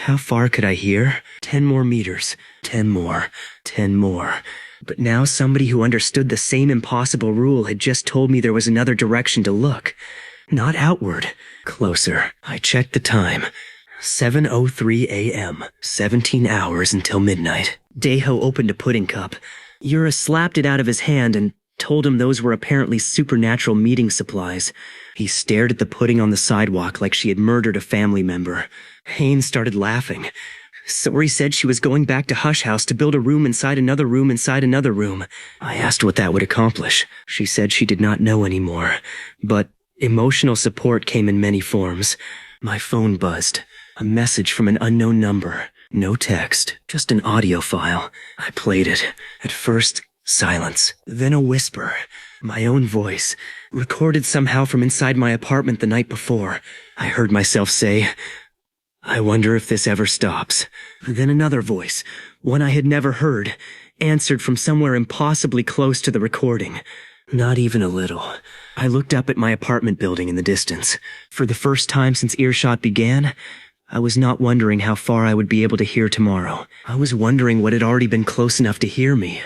How far could I hear? 10 more meters. 10 more. 10 more. But now somebody who understood the same impossible rule had just told me there was another direction to look. Not outward. Closer. I checked the time. 7:03 a.m. 17 hours until midnight. Daeho opened a pudding cup. Yura slapped it out of his hand and told him those were apparently supernatural meeting supplies. He stared at the pudding on the sidewalk like she had murdered a family member. Hain started laughing. Sori said she was going back to Hush House to build a room inside another room inside another room. I asked what that would accomplish. She said she did not know anymore. But emotional support came in many forms. My phone buzzed. A message from an unknown number. No text, just an audio file. I played it. At first, silence. Then a whisper. My own voice. Recorded somehow from inside my apartment the night before. I heard myself say, "I wonder if this ever stops." Then another voice, one I had never heard, answered from somewhere impossibly close to the recording. Not even a little. I looked up at my apartment building in the distance. For the first time since earshot began, I was not wondering how far I would be able to hear tomorrow. I was wondering what had already been close enough to hear me.